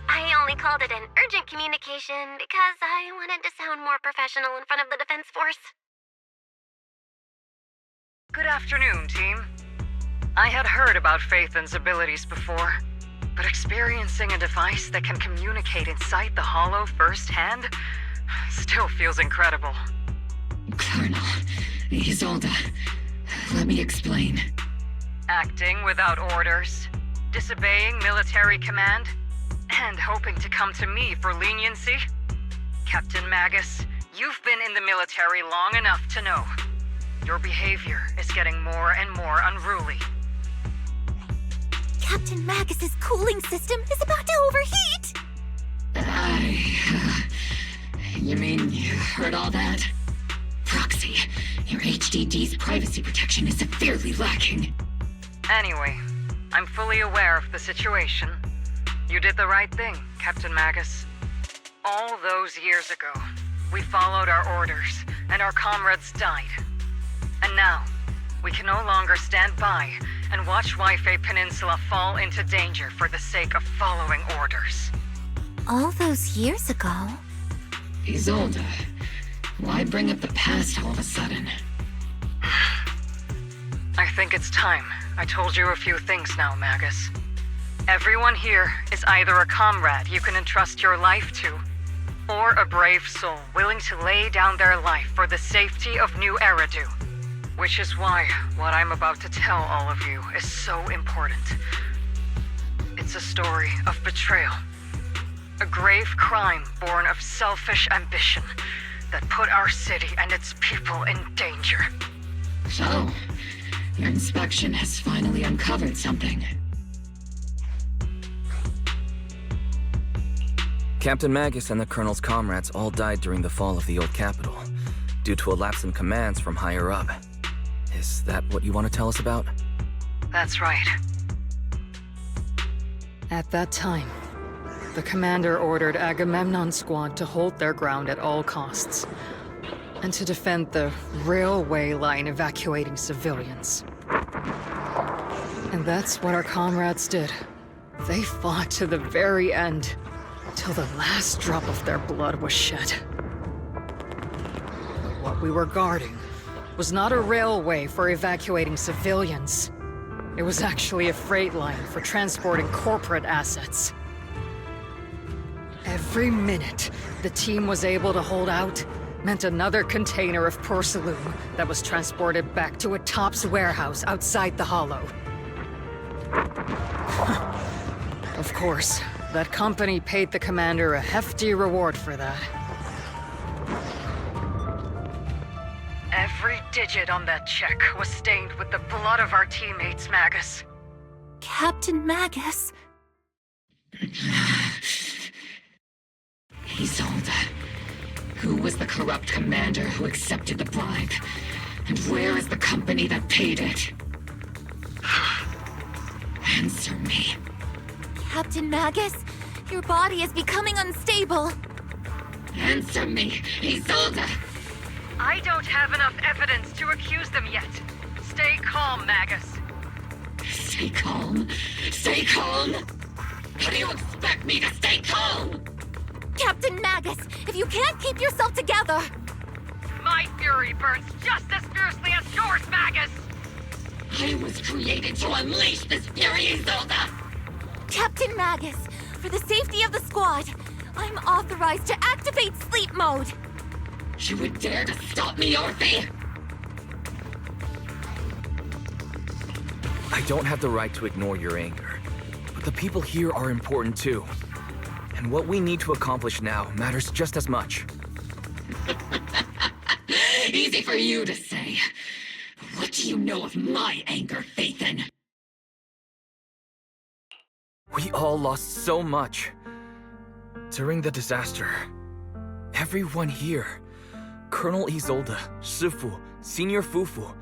I only called it an urgent communication because I wanted to sound more professional in front of the Defense Force. Good afternoon, team. I had heard about Phaethon's abilities before, but experiencing a device that can communicate inside the Hollow firsthand still feels incredible. Colonel, Isolde, let me explain. Acting without orders, disobeying military command, and hoping to come to me for leniency? Captain Magus, you've been in the military long enough to know. Your behavior is getting more and more unruly. Captain Magus's cooling system is about to overheat! You mean you heard all that? Proxy, your HDD's privacy protection is severely lacking. Anyway, I'm fully aware of the situation. You did the right thing, Captain Magus. All those years ago, we followed our orders, and our comrades died. And now, we can no longer stand by and watch Waifei Peninsula fall into danger for the sake of following orders. All those years ago? Isolde, why bring up the past all of a sudden? I think it's time I told you a few things now, Magus. Everyone here is either a comrade you can entrust your life to, or a brave soul willing to lay down their life for the safety of New Eridu. Which is why what I'm about to tell all of you is so important. It's a story of betrayal. A grave crime born of selfish ambition that put our city and its people in danger. So, your inspection has finally uncovered something. Captain Magus and the Colonel's comrades all died during the fall of the old capital, due to a lapse in commands from higher up. Is that what you want to tell us about? That's right. At that time, the commander ordered Agamemnon's squad to hold their ground at all costs, and to defend the railway line evacuating civilians. And that's what our comrades did. They fought to the very end, till the last drop of their blood was shed. But what we were guarding was not a railway for evacuating civilians. It was actually a freight line for transporting corporate assets. Every minute the team was able to hold out meant another container of porcelain that was transported back to a Topps warehouse outside the Hollow. Of course, that company paid the commander a hefty reward for that. Every digit on that check was stained with the blood of our teammates, Magus. Captain Magus? Isolde, who was the corrupt commander who accepted the bribe? And where is the company that paid it? Answer me. Captain Magus, your body is becoming unstable. Answer me, Isolde! I don't have enough evidence to accuse them yet. Stay calm, Magus. Stay calm? Stay calm? How do you expect me to stay calm? Captain Magus, if you can't keep yourself together... My fury burns just as fiercely as yours, Magus! I was created to unleash this fury, Isolde! Captain Magus, for the safety of the squad, I'm authorized to activate sleep mode. You would dare to stop me, Orphe? I don't have the right to ignore your anger, but the people here are important too. And what we need to accomplish now matters just as much. Easy for you to say. What do you know of my anger, Phaethon? We all lost so much. During the disaster, everyone here, Colonel Isolde, Shifu, Senior Fufu,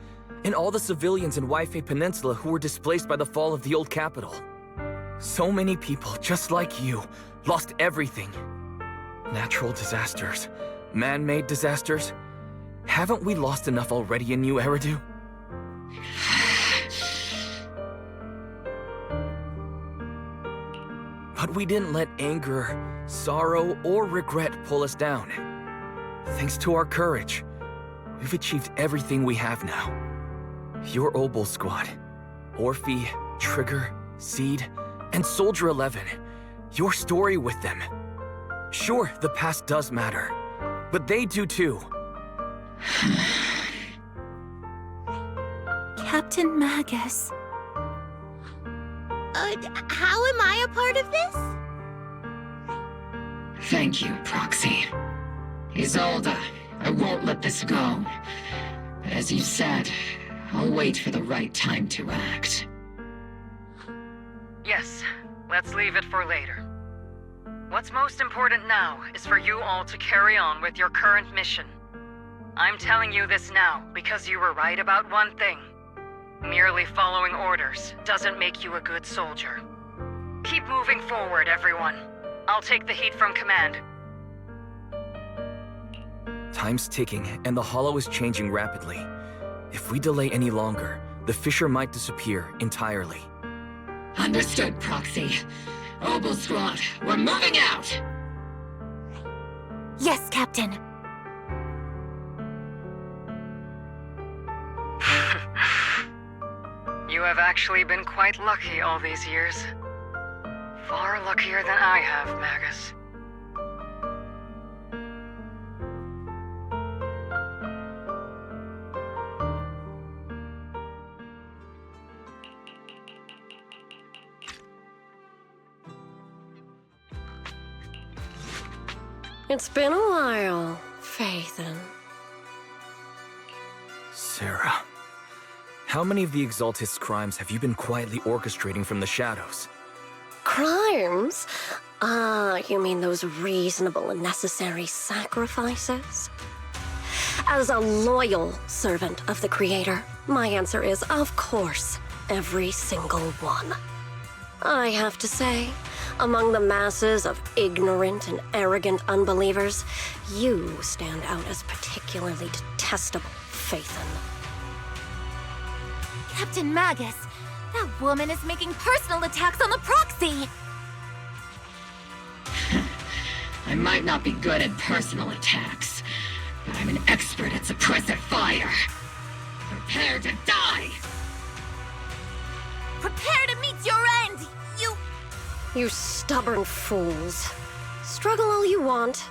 and all the civilians in Waifei Peninsula who were displaced by the fall of the old capital. So many people, just like you, lost everything. Natural disasters, man-made disasters. Haven't we lost enough already in New Eridu? But we didn't let anger, sorrow, or regret pull us down. Thanks to our courage, we've achieved everything we have now. Your Obol squad, Orphe, Trigger, Seed, and Soldier 11. Your story with them. Sure, the past does matter, but they do too. Captain Magus. How am I a part of this? Thank you, Proxy. Isolde, I won't let this go. But as you said, I'll wait for the right time to act. Yes, let's leave it for later. What's most important now is for you all to carry on with your current mission. I'm telling you this now because you were right about one thing. Merely following orders doesn't make you a good soldier. Keep moving forward, everyone. I'll take the heat from command. Time's ticking, and the Hollow is changing rapidly. If we delay any longer, the fissure might disappear entirely. Understood, Proxy. Obol Squad, we're moving out! Yes, Captain. You have actually been quite lucky all these years. Far luckier than I have, Magus. It's been a while, Phaethon. Sarah, how many of the Exaltist's crimes have you been quietly orchestrating from the shadows? Crimes? Ah, you mean those reasonable and necessary sacrifices? As a loyal servant of the Creator, my answer is, of course, every single one. I have to say, among the masses of ignorant and arrogant unbelievers, you stand out as particularly detestable, Phaethon. Captain Magus, that woman is making personal attacks on the Proxy! I might not be good at personal attacks, but I'm an expert at suppressive fire. Prepare to die! Prepare to meet your end, You stubborn fools. Struggle all you want.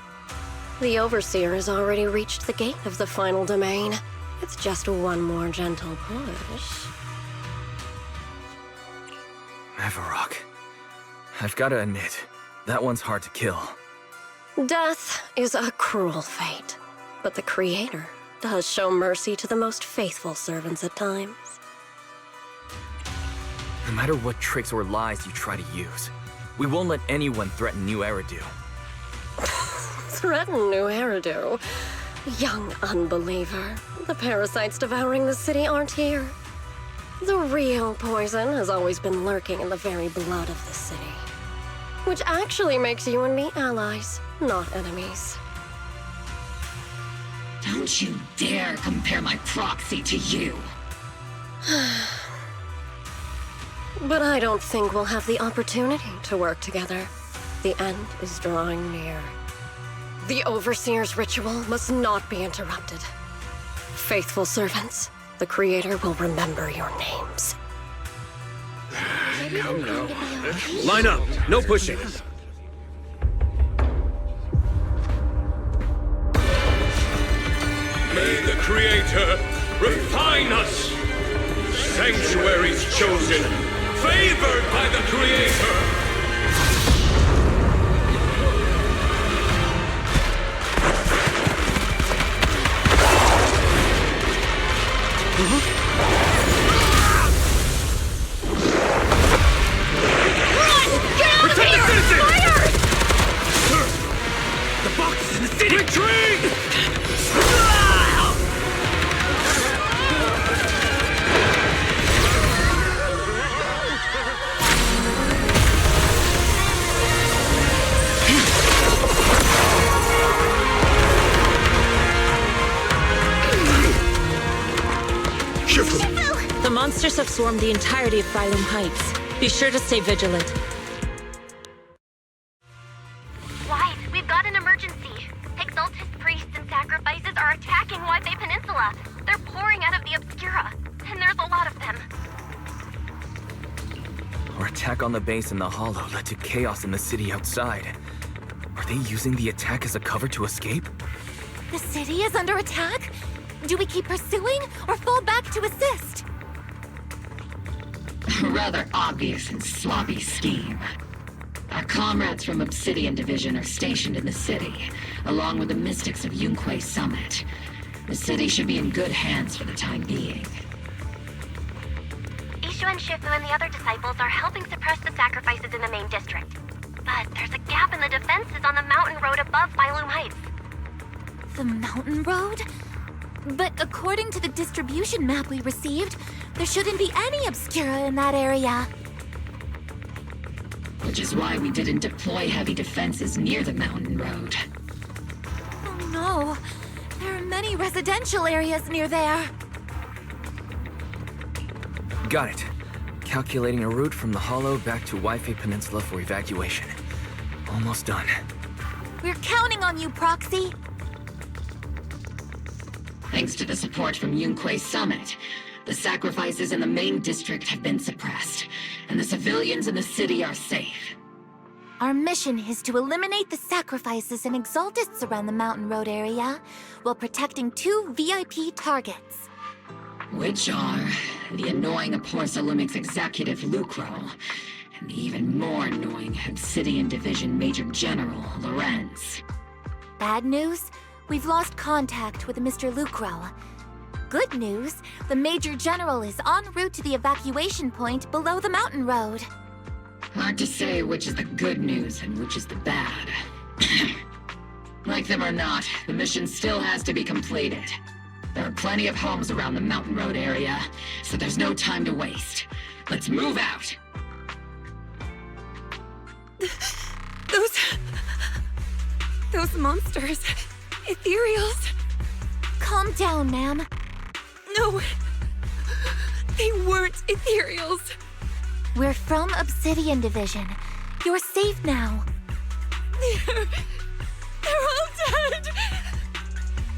The Overseer has already reached the gate of the final domain. It's just one more gentle push. Mavarok. I've gotta admit, that one's hard to kill. Death is a cruel fate, but the Creator does show mercy to the most faithful servants at times. No matter what tricks or lies you try to use, we won't let anyone threaten New Eridu. Threaten New Eridu? Young unbeliever. The parasites devouring the city aren't here. The real poison has always been lurking in the very blood of the city. Which actually makes you and me allies, not enemies. Don't you dare compare my Proxy to you! But I don't think we'll have the opportunity to work together. The end is drawing near. The Overseer's ritual must not be interrupted. Faithful servants, the Creator will remember your names. Come now. Line up! No pushing! May the Creator refine us! Sanctuaries chosen, favored by the Creator! Protect the citizens! Fire! Sir! The box is in the city! Retreat! The monsters have swarmed the entirety of Phylum Heights. Be sure to stay vigilant. Wyatt, we've got an emergency. Exaltist priests and sacrifices are attacking Waifei Peninsula. They're pouring out of the Obscura, and there's a lot of them. Our attack on the base in the Hollow led to chaos in the city outside. Are they using the attack as a cover to escape? The city is under attack? Do we keep pursuing, or fall back to assist? A rather obvious and sloppy scheme. Our comrades from Obsidian Division are stationed in the city, along with the mystics of Yunque Summit. The city should be in good hands for the time being. Ishu and Shifu and the other disciples are helping suppress the sacrifices in the main district. But there's a gap in the defenses on the mountain road above Phylum Heights. The mountain road? But according to the distribution map we received, there shouldn't be any Obscura in that area. Which is why we didn't deploy heavy defenses near the mountain road. Oh no! There are many residential areas near there. Got it. Calculating a route from the Hollow back to Waifei Peninsula for evacuation. Almost done. We're counting on you, Proxy. Thanks to the support from Yunque's summit, the sacrifices in the main district have been suppressed, and the civilians in the city are safe. Our mission is to eliminate the sacrifices and exaltists around the Mountain Road area, while protecting 2 VIP targets. Which are the annoying Porcelumix executive Lucro, and the even more annoying Obsidian Division Major General Lorenz. Bad news? We've lost contact with Mr. Lucro. Good news, the Major General is en route to the evacuation point below the mountain road. Hard to say which is the good news and which is the bad. Like them or not, the mission still has to be completed. There are plenty of homes around the mountain road area, so there's no time to waste. Let's move out! Those monsters. Ethereals. Calm down, ma'am. No. They weren't Ethereals. We're from Obsidian Division. You're safe now. They're all dead.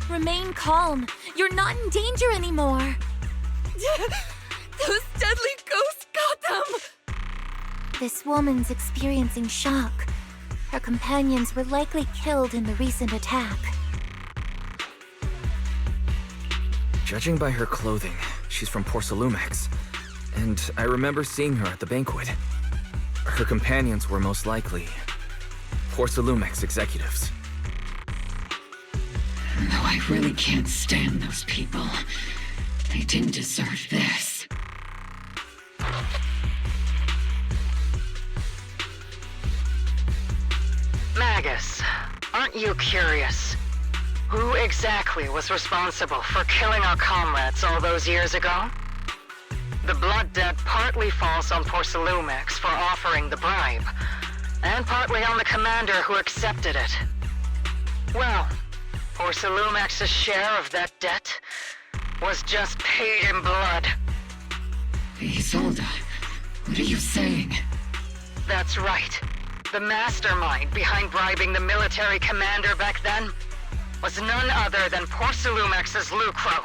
Remain calm. You're not in danger anymore. Those deadly ghosts got them. This woman's experiencing shock. Her companions were likely killed in the recent attack. Judging by her clothing, she's from Porcelumix. And I remember seeing her at the banquet. Her companions were most likely Porcelumix executives. Though I really can't stand those people. They didn't deserve this. Magus, aren't you curious? Who exactly was responsible for killing our comrades all those years ago? The blood debt partly falls on Porcelumix for offering the bribe, and partly on the commander who accepted it. Well, Porcelumix's share of that debt was just paid in blood. Isolde, what are you saying? That's right. The mastermind behind bribing the military commander back then was none other than Porcelumix's Lucro.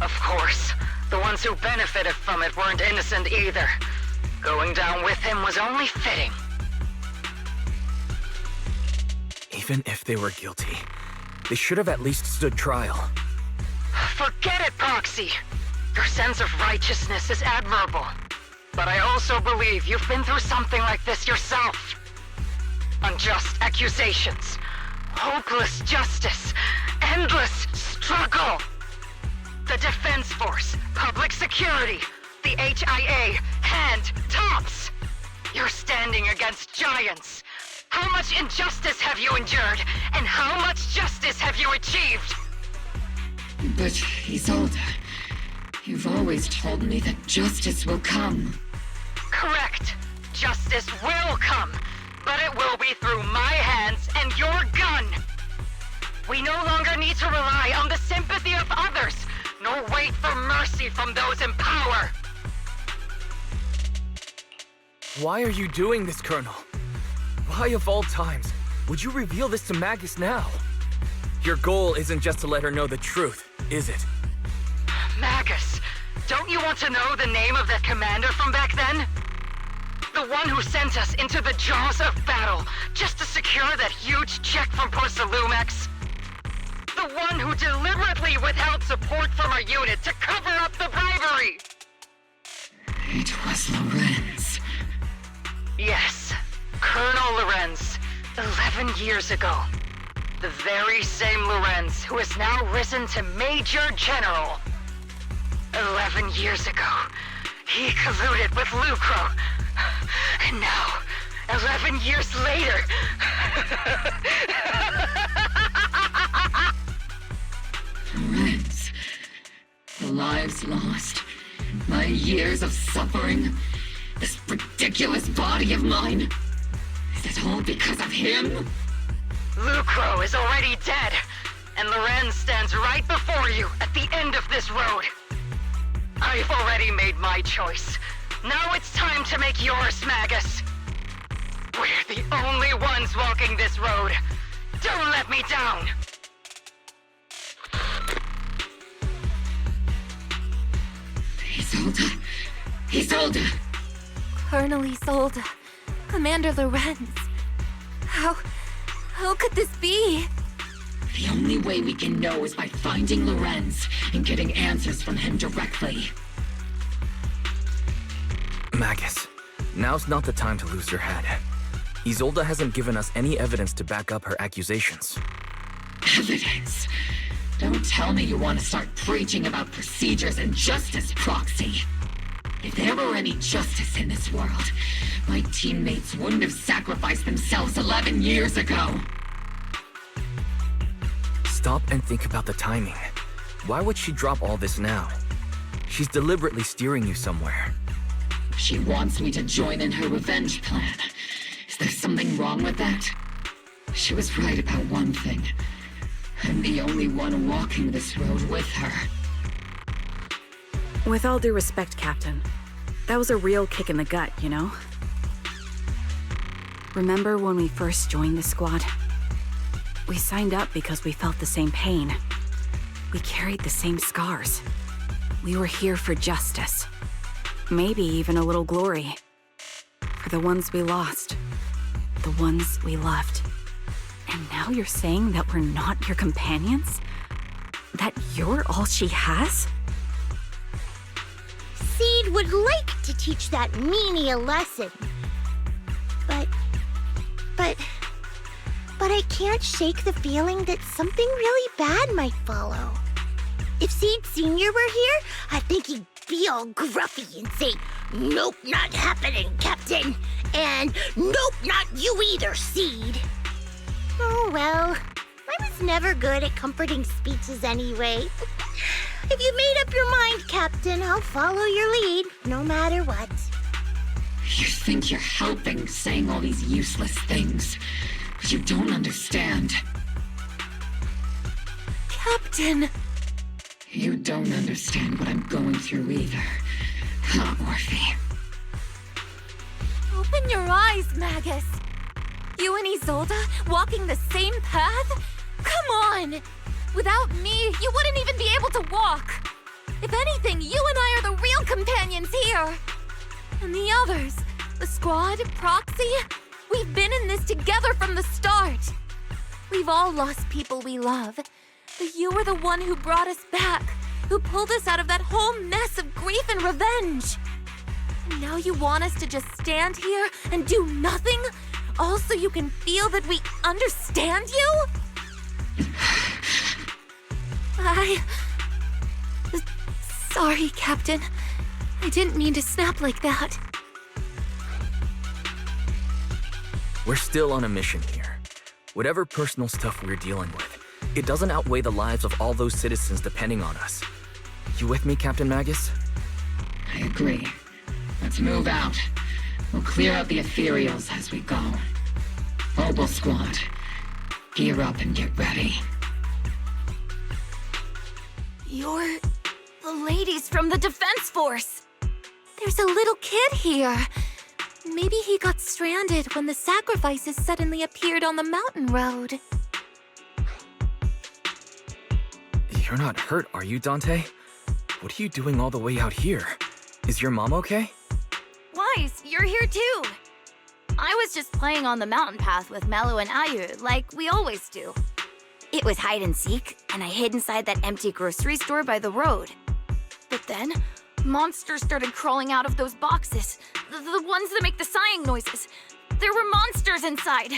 Of course, the ones who benefited from it weren't innocent either. Going down with him was only fitting. Even if they were guilty, they should have at least stood trial. Forget it, Proxy! Your sense of righteousness is admirable. But I also believe you've been through something like this yourself. Unjust accusations, hopeless justice, endless struggle. The Defense Force, public security, the HIA, and tops. You're standing against giants. How much injustice have you endured, and how much justice have you achieved? But, Isolde, you've always told me that justice will come. Correct. Justice will come, but it will be through my hands and your gun. We no longer need to rely on the sympathy of others, nor wait for mercy from those in power. Why are you doing this, Colonel? Why of all times would you reveal this to Magus now? Your goal isn't just to let her know the truth, is it? Magus, don't you want to know the name of that commander from back then? The one who sent us into the jaws of battle just to secure that huge check from Porcelumix? The one who deliberately withheld support from our unit to cover up the bribery! It was Lorenz. Yes, Colonel Lorenz, 11 years ago. The very same Lorenz who has now risen to Major General. 11 years ago, he colluded with Lucro. And now, 11 years later... Lorenz, the lives lost, my years of suffering, This ridiculous body of mine? Is it all because of him? Lucro is already dead, and Lorenz stands right before you at the end of this road. I've already made my choice. Now it's time to make yours, Magus. We're the only ones walking this road. Don't let me down! Isolde! Colonel Isolde. Commander Lorenz. How could this be? The only way we can know is by finding Lorenz and getting answers from him directly. Magus, now's not the time to lose your head. Isolde hasn't given us any evidence to back up her accusations. Evidence? Don't tell me you want to start preaching about procedures and justice, Proxy. If there were any justice in this world, my teammates wouldn't have sacrificed themselves 11 years ago. Stop and think about the timing. Why would she drop all this now? She's deliberately steering you somewhere. She wants me to join in her revenge plan. Is there something wrong with that? She was right about one thing. I'm the only one walking this road with her. With all due respect, Captain, that was a real kick in the gut, you know? Remember when we first joined the squad? We signed up because we felt the same pain. We carried the same scars. We were here for justice. Maybe even a little glory. For the ones we lost. The ones we loved. And now you're saying that we're not your companions? That you're all she has? Seed would like to teach that meanie a lesson. But I can't shake the feeling that something really bad might follow. If Seed Sr. were here, I think he'd be all gruffy and say, "Nope, not happening, Captain." And "Nope, not you either, Seed." Oh well, I was never good at comforting speeches anyway. If you made up your mind, Captain, I'll follow your lead, no matter what. You think you're helping saying all these useless things, but you don't understand. Captain! You don't understand what I'm going through either, huh, Waifei? Open your eyes, Magus! You and Isolde walking the same path? Come on! Without me, you wouldn't even be able to walk! If anything, you and I are the real companions here! And the others, the squad, Proxy, we've been in this together from the start! We've all lost people we love, but you were the one who brought us back, who pulled us out of that whole mess of grief and revenge! And now you want us to just stand here and do nothing? All so you can feel that we understand you? Sorry, Captain. I didn't mean to snap like that. We're still on a mission here. Whatever personal stuff we're dealing with, it doesn't outweigh the lives of all those citizens depending on us. You with me, Captain Magus? I agree. Let's move out. We'll clear out the ethereals as we go. Obol squad, gear up and get ready. You're the ladies from the Defense Force. There's a little kid here. Maybe he got stranded when the sacrifices suddenly appeared on the mountain road. You're not hurt, are you, Dante? What are you doing all the way out here? Is your mom okay? Wise, you're here too. I was just playing on the mountain path with Melo and Ayu, like we always do. It was hide and seek, and I hid inside that empty grocery store by the road. But then, monsters started crawling out of those boxes. The ones that make the sighing noises. There were monsters inside.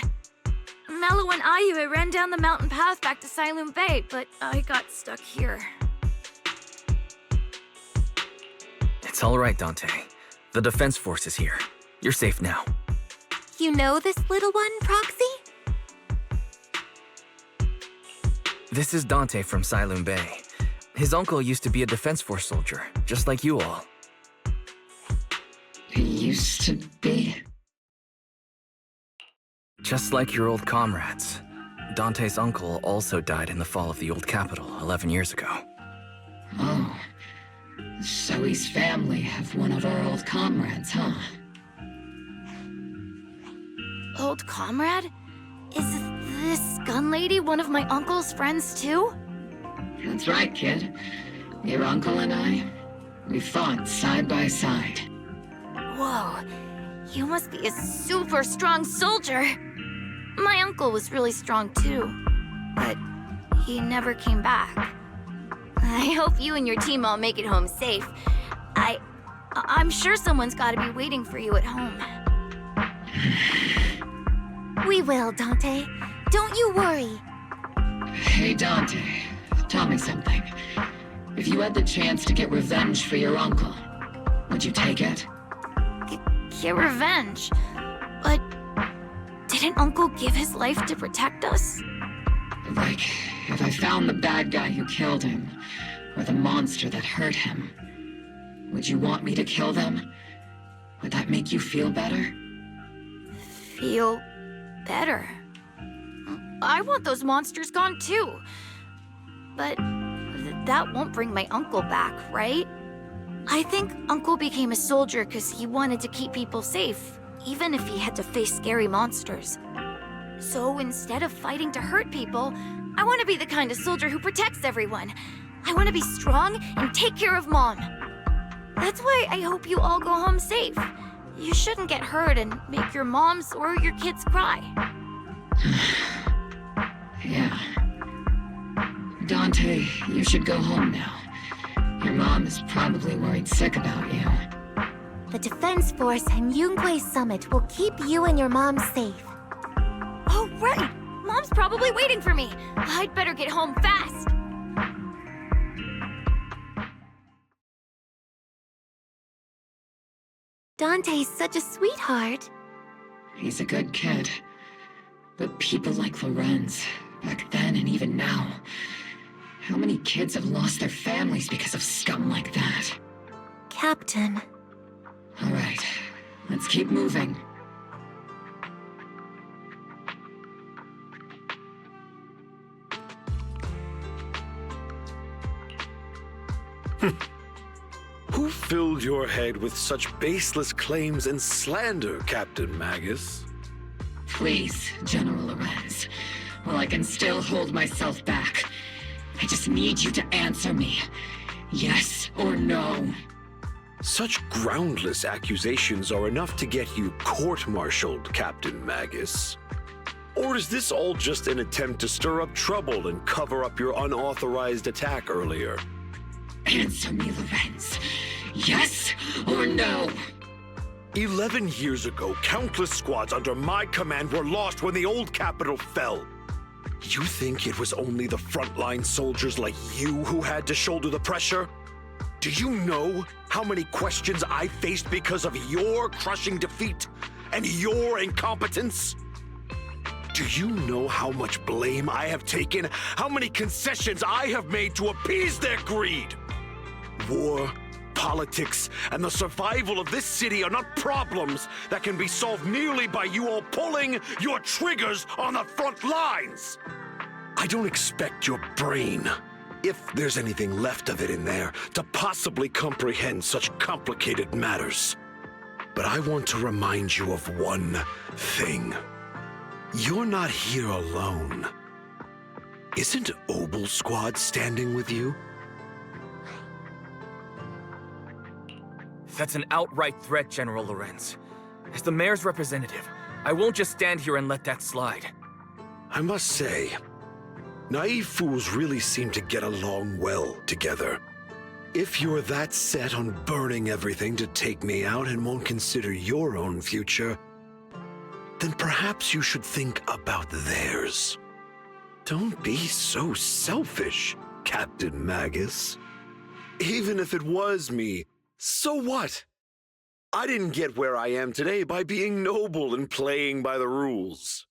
Melo and Ayu ran down the mountain path back to Silent Bay, but I got stuck here. It's all right, Dante. The Defense Force is here. You're safe now. You know this little one, Proxy? This is Dante from Silent Bay. His uncle used to be a Defense Force soldier, just like you all. You used to be. Just like your old comrades, Dante's uncle also died in the fall of the old capital 11 years ago. Oh. So his family have one of our old comrades, huh? Old comrade? Is this gun lady one of my uncle's friends too? That's right, kid. Your uncle and I, we fought side by side. Whoa, you must be a super strong soldier. My uncle was really strong too, but he never came back. I hope you and your team all make it home safe. I'm sure someone's gotta be waiting for you at home. We will, Dante. Don't you worry. Hey, Dante, tell me something. If you had the chance to get revenge for your uncle, would you take it? Get revenge? But didn't Uncle give his life to protect us? Like, if I found the bad guy who killed him, or the monster that hurt him, would you want me to kill them? Would that make you feel better? Feel better? I want those monsters gone too. But that won't bring my uncle back, right? I think Uncle became a soldier because he wanted to keep people safe, even if he had to face scary monsters. So instead of fighting to hurt people, I want to be the kind of soldier who protects everyone. I want to be strong and take care of Mom. That's why I hope you all go home safe. You shouldn't get hurt and make your moms or your kids cry. Yeah. Dante, you should go home now. Your mom is probably worried sick about you. The Defense Force and Yunque Summit will keep you and your mom safe. Oh, right! Mom's probably waiting for me. I'd better get home fast. Dante's such a sweetheart. He's a good kid. But people like Lorenz, back then and even now, how many kids have lost their families because of scum like that? Captain. All right, let's keep moving. Who filled your head with such baseless claims and slander, Captain Magus? Please, General Lorenz. While I can still hold myself back, I just need you to answer me. Yes or no? Such groundless accusations are enough to get you court-martialed, Captain Magus. Or is this all just an attempt to stir up trouble and cover up your unauthorized attack earlier? Answer me, Lorenz. Yes or no? 11 years ago, countless squads under my command were lost when the old capital fell. You think it was only the frontline soldiers like you who had to shoulder the pressure? Do you know how many questions I faced because of your crushing defeat and your incompetence? Do you know how much blame I have taken? How many concessions I have made to appease their greed? War, politics, and the survival of this city are not problems that can be solved merely by you all pulling your triggers on the front lines. I don't expect your brain, if there's anything left of it in there, to possibly comprehend such complicated matters. But I want to remind you of one thing. You're not here alone. Isn't Obol Squad standing with you? That's an outright threat, General Lorenz. As the mayor's representative, I won't just stand here and let that slide. I must say, naive fools really seem to get along well together. If you're that set on burning everything to take me out and won't consider your own future, then perhaps you should think about theirs. Don't be so selfish, Captain Magus. Even if it was me, so what? I didn't get where I am today by being noble and playing by the rules.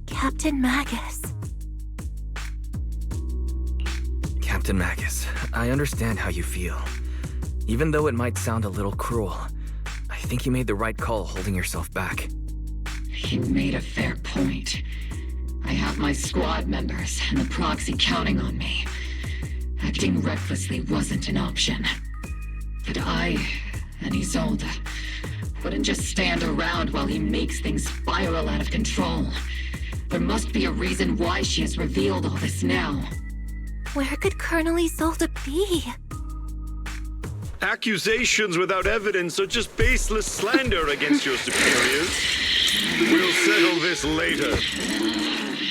Captain Magus. Captain Magus, I understand how you feel. Even though it might sound a little cruel, I think you made the right call holding yourself back. You made a fair point. I have my squad members and the Proxy counting on me. Acting recklessly wasn't an option. But I and Isolde wouldn't just stand around while he makes things spiral out of control. There must be a reason why she has revealed all this now. Where could Colonel Isolde be? Accusations without evidence are just baseless slander against your superiors. We'll settle this later.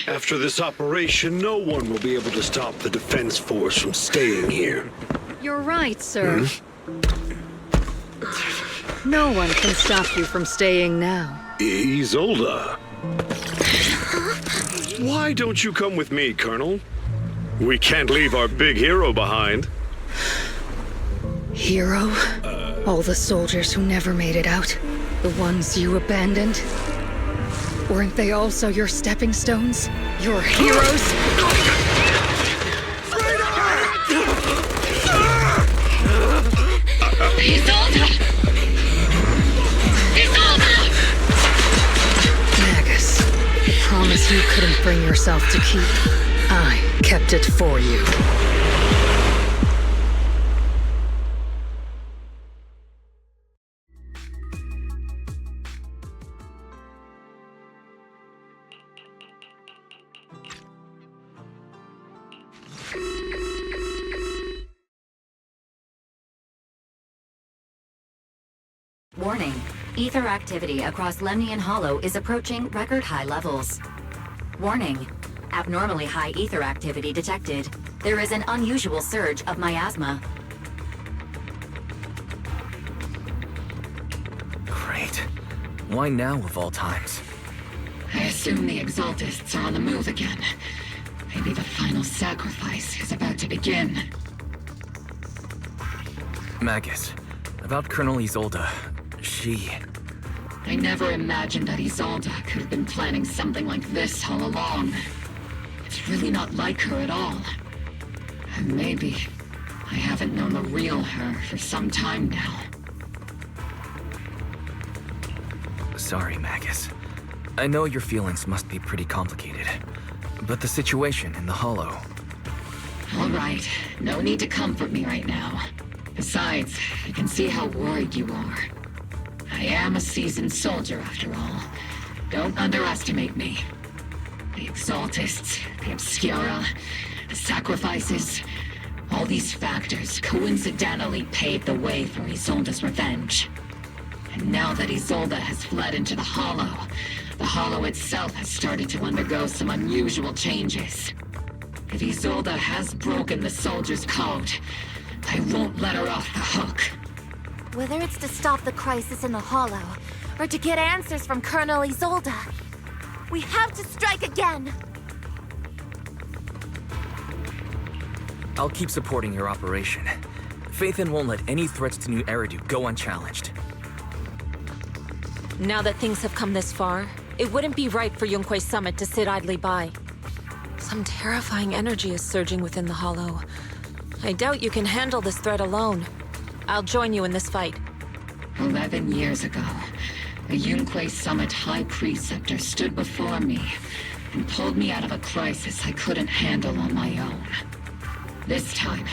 After this operation, no one will be able to stop the Defense Force from staying here. You're right, sir. No one can stop you from staying now. Isolde. Why don't you come with me, Colonel? We can't leave our big hero behind. Hero? All the soldiers who never made it out? The ones you abandoned? Weren't they also your stepping stones? Your heroes? Magus, the promise you couldn't bring yourself to keep. I kept it for you. Warning. Ether activity across Lemnian Hollow is approaching record-high levels. Warning. Abnormally high ether activity detected. There is an unusual surge of miasma. Great. Why now of all times? I assume the Exaltists are on the move again. Maybe the final sacrifice is about to begin. Magus, about Colonel Isolde, I never imagined that Isolde could have been planning something like this all along. It's really not like her at all. And maybe I haven't known the real her for some time now. Sorry, Magus. I know your feelings must be pretty complicated, but the situation in the Hollow... All right, no need to comfort me right now. Besides, I can see how worried you are. I am a seasoned soldier, after all. Don't underestimate me. The Exaltists, the Obscura, the sacrifices, all these factors coincidentally paved the way for Isolde's revenge. And now that Isolde has fled into the Hollow itself has started to undergo some unusual changes. If Isolde has broken the soldier's code, I won't let her off the hook. Whether it's to stop the crisis in the Hollow, or to get answers from Colonel Isolde, we have to strike again! I'll keep supporting your operation. Phaethon won't let any threats to New Eridu go unchallenged. Now that things have come this far, it wouldn't be right for Yunque's summit to sit idly by. Some terrifying energy is surging within the Hollow. I doubt you can handle this threat alone. I'll join you in this fight. 11 years ago, a Yunque Summit High Preceptor stood before me and pulled me out of a crisis I couldn't handle on my own. This time,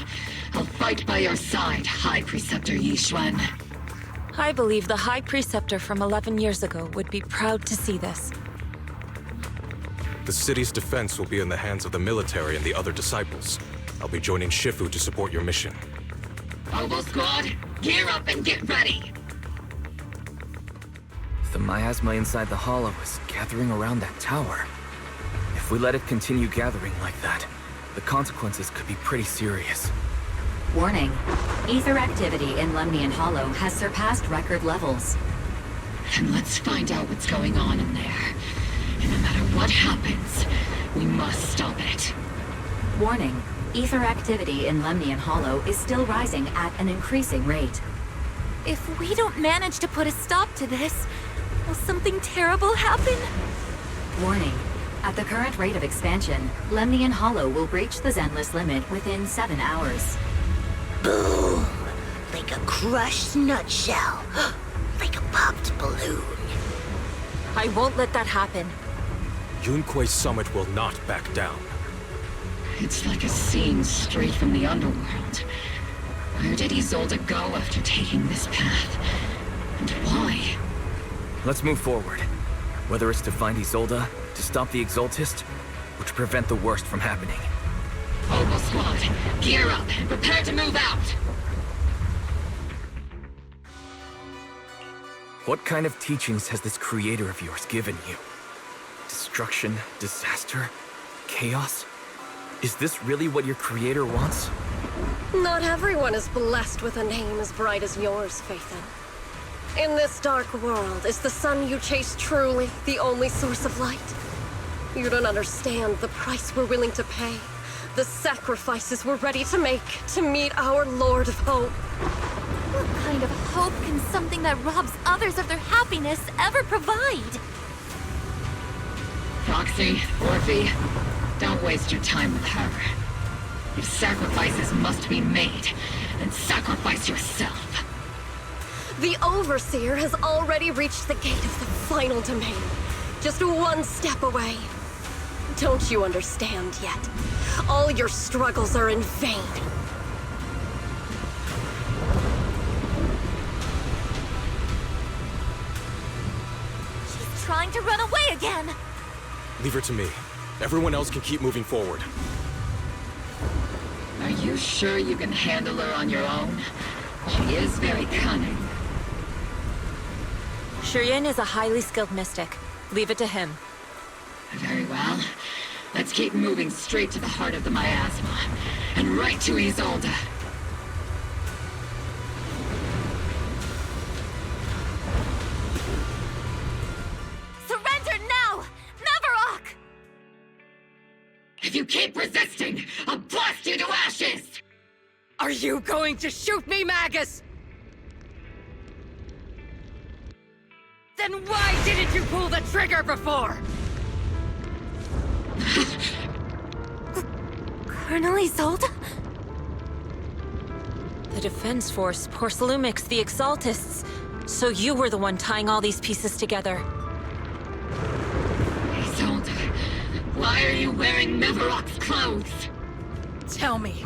I'll fight by your side, High Preceptor Yixuan. I believe the High Preceptor from 11 years ago would be proud to see this. The city's defense will be in the hands of the military and the other disciples. I'll be joining Shifu to support your mission. Obol Squad, gear up and get ready! The miasma inside the Hollow is gathering around that tower. If we let it continue gathering like that, the consequences could be pretty serious. Warning. Ether activity in Lemnian Hollow has surpassed record levels. Then let's find out what's going on in there. And no matter what happens, we must stop it. Warning. Ether activity in Lemnian Hollow is still rising at an increasing rate. If we don't manage to put a stop to this, will something terrible happen? Warning. At the current rate of expansion, Lemnian Hollow will breach the Zenless limit within 7 hours. Boom! Like a crushed nutshell. Like a popped balloon. I won't let that happen. Yunque's summit will not back down. It's like a scene straight from the Underworld. Where did Isolde go after taking this path? And why? Let's move forward. Whether it's to find Isolde, to stop the Exaltist, or to prevent the worst from happening. Obol Squad, gear up and prepare to move out! What kind of teachings has this creator of yours given you? Destruction, disaster, chaos? Is this really what your creator wants? Not everyone is blessed with a name as bright as yours, Phaethon. In this dark world, is the sun you chase truly the only source of light? You don't understand the price we're willing to pay, the sacrifices we're ready to make to meet our Lord of Hope. What kind of hope can something that robs others of their happiness ever provide? Proxy, Waifei, don't waste your time with her. If sacrifices must be made, then sacrifice yourself. The Overseer has already reached the gate of the final domain. Just one step away. Don't you understand yet? All your struggles are in vain. She's trying to run away again! Leave her to me. Everyone else can keep moving forward. Are you sure you can handle her on your own? She is very cunning. Shiryen is a highly skilled mystic. Leave it to him. Very well. Let's keep moving straight to the heart of the miasma, and right to Isolde. Surrender now! Mavarok! If you keep resisting, I'll blast you to ashes! Are you going to shoot me, Magus? Then why didn't you pull the trigger before? Colonel Isolde? The Defense Force, Porcelumix, the Exaltists. So you were the one tying all these pieces together. Isolde, why are you wearing Mavarok's clothes? Tell me,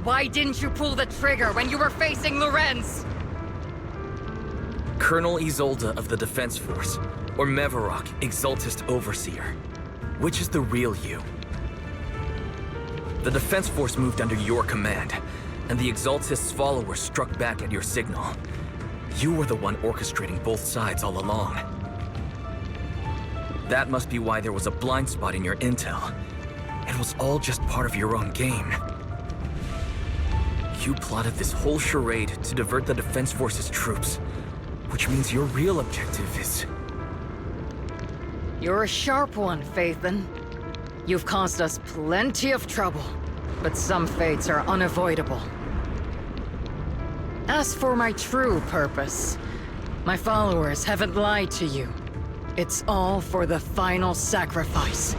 why didn't you pull the trigger when you were facing Lorenz? Colonel Isolde of the Defense Force, or Mavarok, Exaltist Overseer. Which is the real you? The Defense Force moved under your command, and the Exaltist's followers struck back at your signal. You were the one orchestrating both sides all along. That must be why there was a blind spot in your intel. It was all just part of your own game. You plotted this whole charade to divert the Defense Force's troops. Which means your real objective is... You're a sharp one, Phaethon. You've caused us plenty of trouble, but some fates are unavoidable. As for my true purpose, my followers haven't lied to you. It's all for the final sacrifice.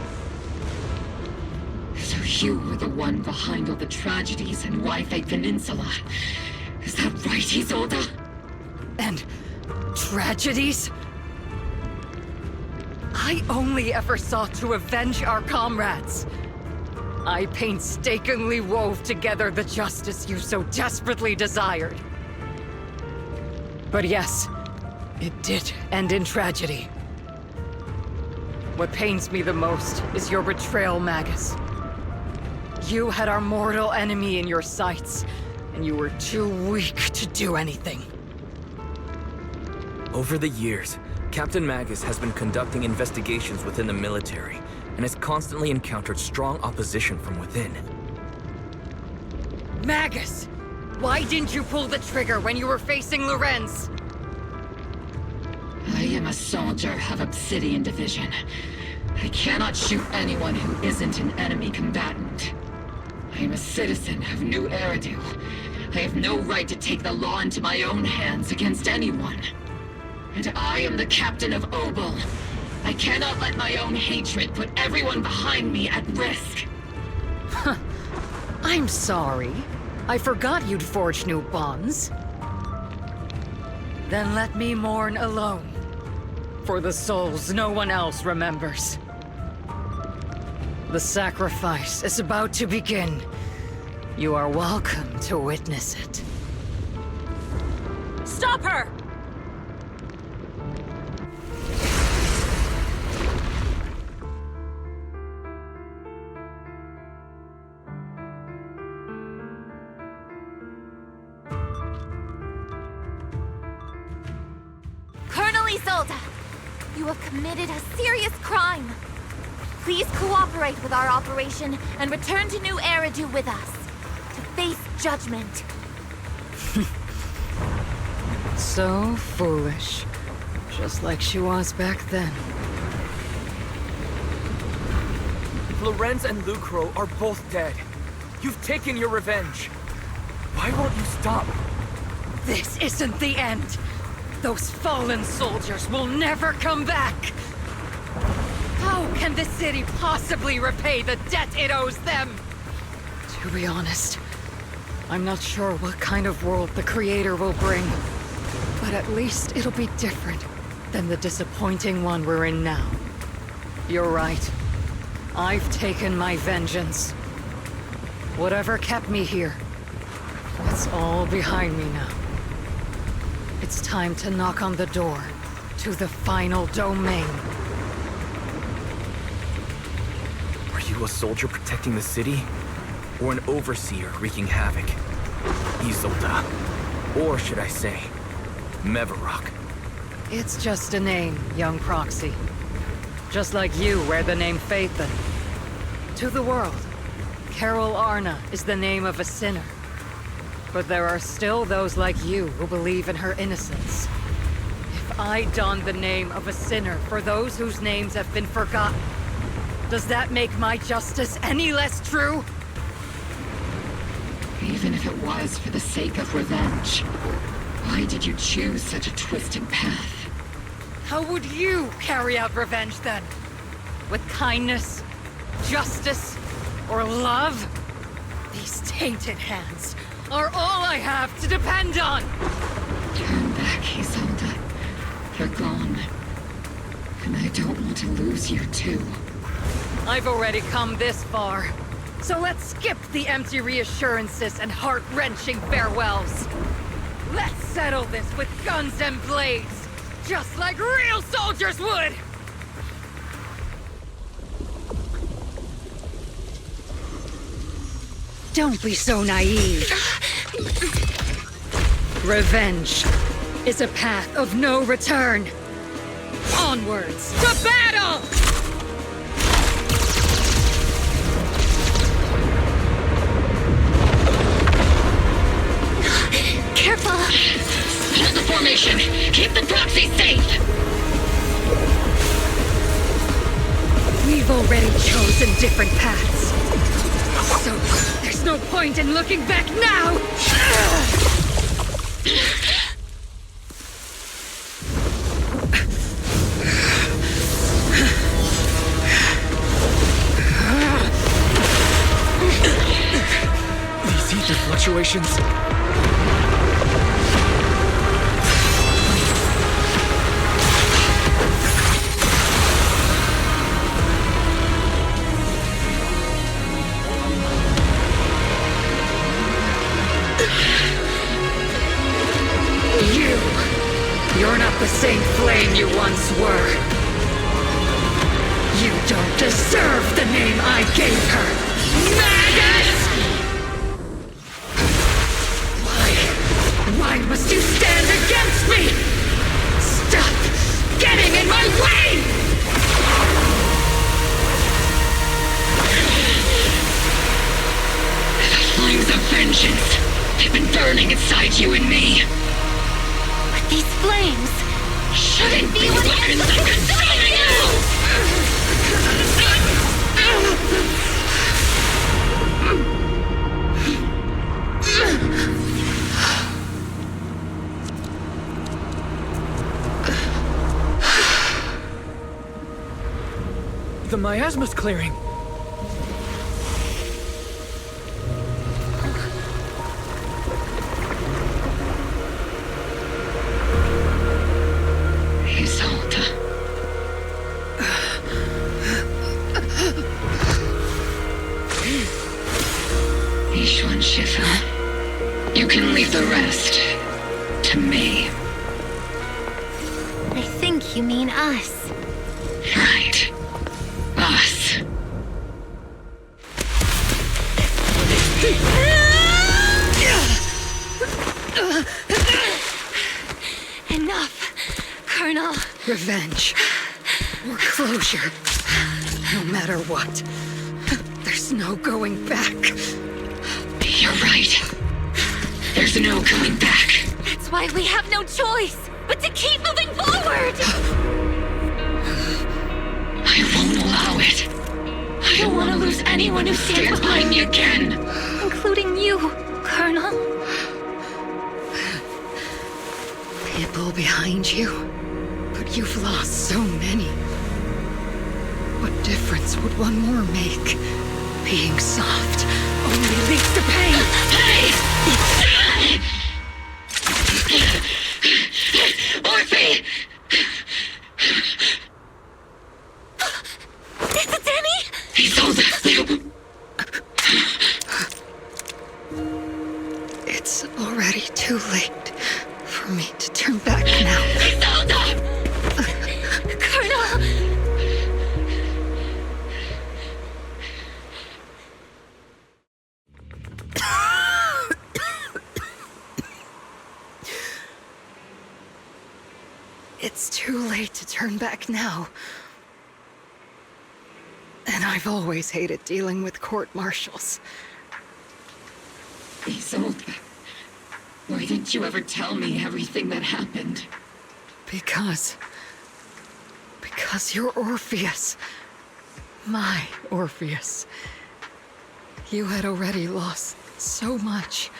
So you were the one behind all the tragedies in Waifei Peninsula. Is that right, Isolde? And... tragedies? I only ever sought to avenge our comrades. I painstakingly wove together the justice you so desperately desired. But yes, it did end in tragedy. What pains me the most is your betrayal, Magus. You had our mortal enemy in your sights, and you were too weak to do anything. Over the years, Captain Magus has been conducting investigations within the military, and has constantly encountered strong opposition from within. Magus! Why didn't you pull the trigger when you were facing Lorenz? I am a soldier of Obsidian Division. I cannot shoot anyone who isn't an enemy combatant. I am a citizen of New Eridu. I have no right to take the law into my own hands against anyone. And I am the captain of Obol. I cannot let my own hatred put everyone behind me at risk. I'm sorry. I forgot you'd forged new bonds. Then let me mourn alone. For the souls no one else remembers. The sacrifice is about to begin. You are welcome to witness it. Stop her! Colonel Isolde, you have committed a serious crime. Please cooperate with our operation and return to New Eridu with us to face judgment. So foolish. Just like she was back then. Lorenz and Lucro are both dead. You've taken your revenge. Why won't you stop? This isn't the end. Those fallen soldiers will never come back. How can the city possibly repay the debt it owes them? To be honest, I'm not sure what kind of world the Creator will bring. But at least it'll be different than the disappointing one we're in now. You're right. I've taken my vengeance. Whatever kept me here, it's all behind me now. It's time to knock on the door to the final domain. Are you a soldier protecting the city? Or an overseer wreaking havoc? Isolde. Or should I say, Mevarok. It's just a name, young Proxy. Just like you wear the name Phaethon. To the world, Carol Arna is the name of a sinner. But there are still those like you who believe in her innocence. If I don the name of a sinner for those whose names have been forgotten, does that make my justice any less true? Even if it was for the sake of revenge, why did you choose such a twisted path? How would you carry out revenge then? With kindness, justice, or love? These tainted hands are all I have to depend on! Turn back, Isolde. They're gone. And I don't want to lose you too. I've already come this far. So let's skip the empty reassurances and heart-wrenching farewells. Let's settle this with guns and blades, just like real soldiers would! Don't be so naive. Revenge is a path of no return. Onwards to battle! Careful! Hold the formation! Keep the proxy safe! We've already chosen different paths. So, there's no point in looking back now! These ether fluctuations... You're not the same flame you once were. You don't deserve the name I gave her. Magus! Why must you stand against me? Stop getting in my way! The flames of vengeance have been burning inside you and me. These flames shouldn't be weapons that consume you! some miasma's clearing. Isolde. Ishwan Shifu. You can leave the rest to me. I think you mean us. Right. Us. Enough, Colonel. Revenge. Or closure. No matter what. There's no going back. You're right. There's no going back. That's why we have no choice but to keep moving forward! I won't allow it. I don't want to lose anyone who stands behind me again. Including you, Colonel. People behind you. But you've lost so many. What difference would one more make? Being soft only leads to pain. Hey! Orphe! Is it Danny? Isolde! It's already too late for me to turn back now. Isolde! Colonel! It's too late to turn back now. And I've always hated dealing with court-martials. Isolde, why didn't you ever tell me everything that happened? Because you're Orpheus. My Orpheus. You had already lost so much.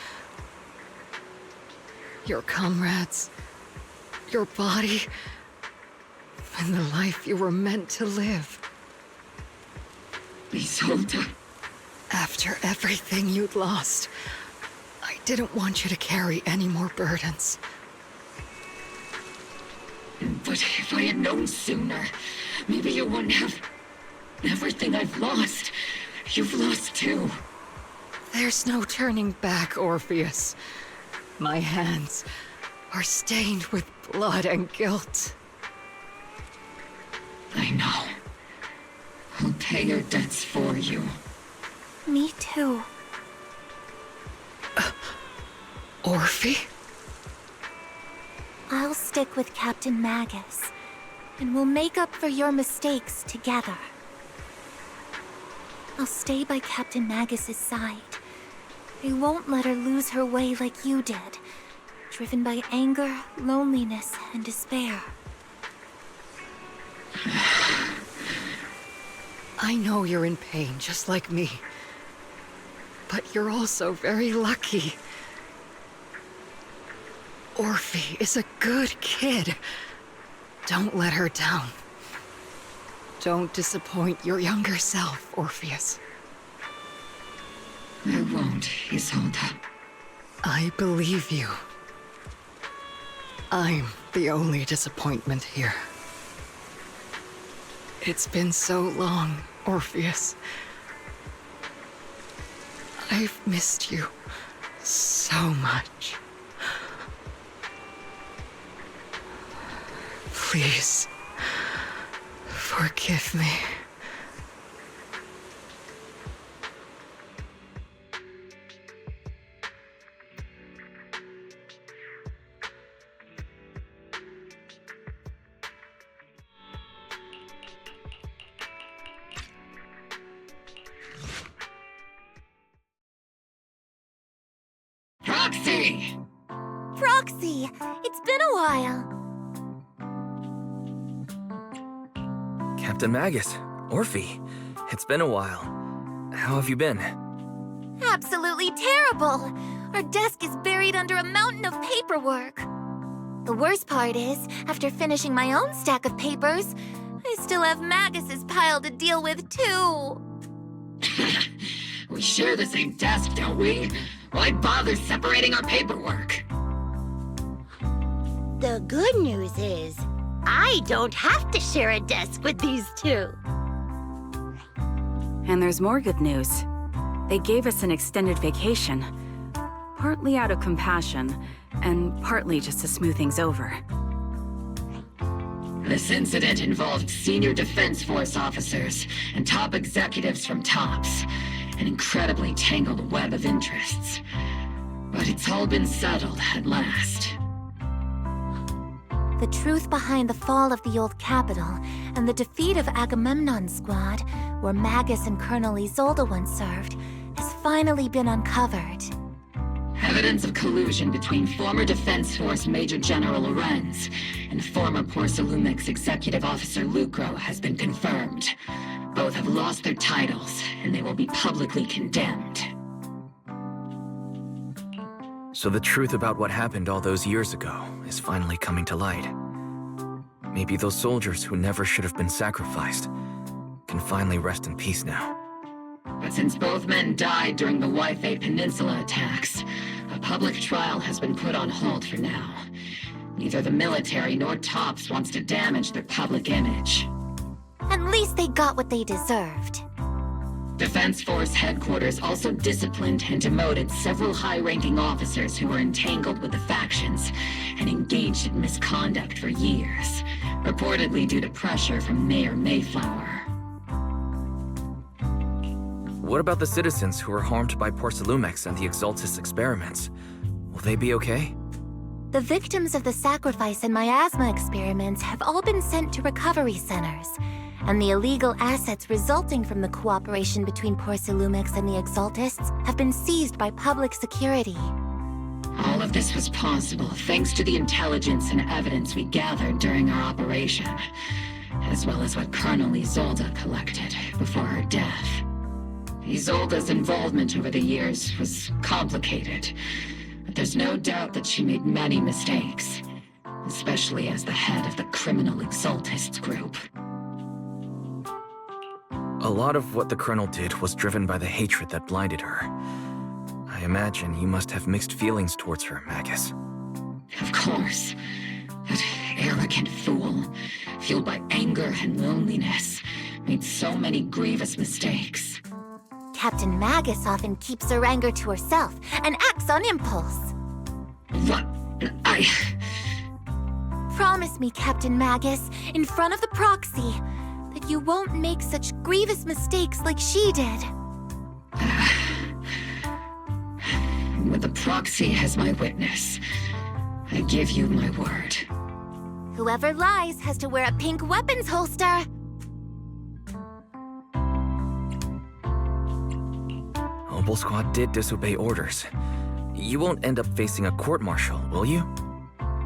Your comrades, your body, and the life you were meant to live. Isolde. After everything you'd lost, I didn't want you to carry any more burdens. But if I had known sooner, maybe you wouldn't have... Everything I've lost, you've lost too. There's no turning back, Orpheus. My hands are stained with blood and guilt. I know. I'll pay your debts for you. Me too. Orphe? I'll stick with Captain Magus, and we'll make up for your mistakes together. I'll stay by Captain Magus's side. I won't let her lose her way like you did, driven by anger, loneliness, and despair. I know you're in pain, just like me. But you're also very lucky. Orphe is a good kid. Don't let her down. Don't disappoint your younger self, Orpheus. I won't, Isolde. I believe you. I'm the only disappointment here. It's been so long, Orpheus. I've missed you so much. Please, forgive me. Proxy! Proxy! It's been a while. Captain Magus, Orphe, it's been a while. How have you been? Absolutely terrible! Our desk is buried under a mountain of paperwork. The worst part is, after finishing my own stack of papers, I still have Magus's pile to deal with, too. We share the same desk, don't we? Why bother separating our paperwork? The good news is, I don't have to share a desk with these two. And there's more good news. They gave us an extended vacation. Partly out of compassion, and partly just to smooth things over. This incident involved senior Defense Force officers and top executives from TOPS. An incredibly tangled web of interests. But it's all been settled at last. The truth behind the fall of the old capital and the defeat of Agamemnon's squad, where Magus and Colonel Isolde once served, has finally been uncovered. Evidence of collusion between former Defense Force Major General Lorenz and former Porcelumix Executive Officer Lucro has been confirmed. Both have lost their titles, and they will be publicly condemned. So the truth about what happened all those years ago is finally coming to light. Maybe those soldiers who never should have been sacrificed can finally rest in peace now. But since both men died during the Waifei Peninsula attacks, a public trial has been put on hold for now. Neither the military nor TOPS wants to damage their public image. At least they got what they deserved. Defense Force headquarters also disciplined and demoted several high-ranking officers who were entangled with the factions and engaged in misconduct for years, reportedly due to pressure from Mayor Mayflower. What about the citizens who were harmed by Porcelumix and the Exaltis experiments? Will they be okay? The victims of the sacrifice and miasma experiments have all been sent to recovery centers, and the illegal assets resulting from the cooperation between Porcelumix and the Exaltists have been seized by public security. All of this was possible thanks to the intelligence and evidence we gathered during our operation, as well as what Colonel Isolde collected before her death. Isolde's involvement over the years was complicated, but there's no doubt that she made many mistakes, especially as the head of the criminal Exaltists group. A lot of what the Colonel did was driven by the hatred that blinded her. I imagine you must have mixed feelings towards her, Magus. Of course. That arrogant fool, fueled by anger and loneliness, made so many grievous mistakes. Captain Magus often keeps her anger to herself and acts on impulse. What? Promise me, Captain Magus, in front of the Proxy, that you won't make such grievous mistakes like she did. With the Proxy as my witness, I give you my word. Whoever lies has to wear a pink weapons holster. Obol Squad did disobey orders. You won't end up facing a court-martial, will you?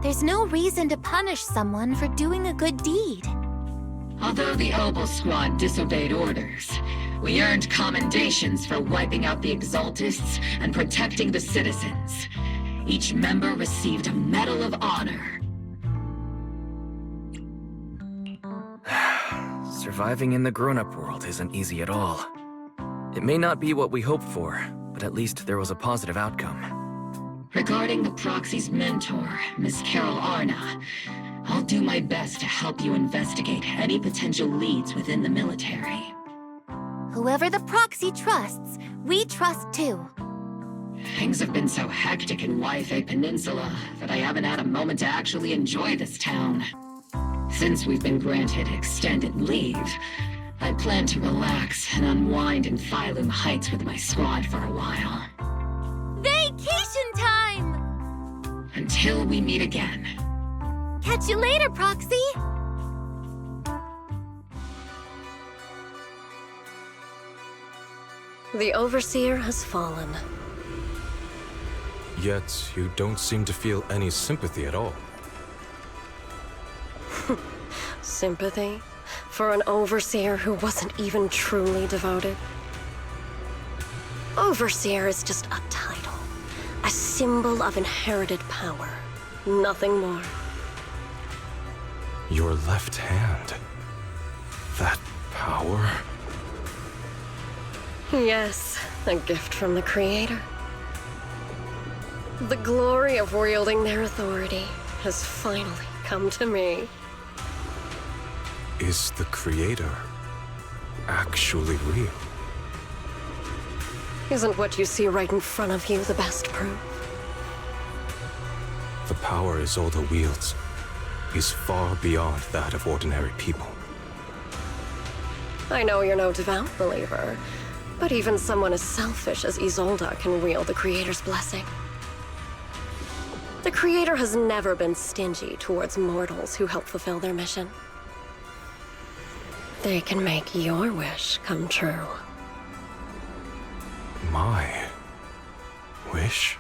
There's no reason to punish someone for doing a good deed. Although the Obol Squad disobeyed orders, we earned commendations for wiping out the Exaltists and protecting the citizens. Each member received a Medal of Honor. Surviving in the grown-up world isn't easy at all. It may not be what we hoped for, but at least there was a positive outcome. Regarding the Proxy's mentor, Miss Carol Arna, I'll do my best to help you investigate any potential leads within the military. Whoever the Proxy trusts, we trust too. Things have been so hectic in Waifei Peninsula that I haven't had a moment to actually enjoy this town. Since we've been granted extended leave, I plan to relax and unwind in Phylum Heights with my squad for a while. Vacation time! Until we meet again. Catch you later, Proxy! The Overseer has fallen. Yet, you don't seem to feel any sympathy at all. Sympathy? For an Overseer who wasn't even truly devoted? Overseer is just a title. A symbol of inherited power. Nothing more. Your left hand. That power? Yes, a gift from the Creator. The glory of wielding their authority has finally come to me. Is the Creator actually real? Isn't what you see right in front of you the best proof? The power Isolde wields is far beyond that of ordinary people. I know you're no devout believer, but even someone as selfish as Isolde can wield the Creator's blessing. The Creator has never been stingy towards mortals who help fulfill their mission. They can make your wish come true. My wish?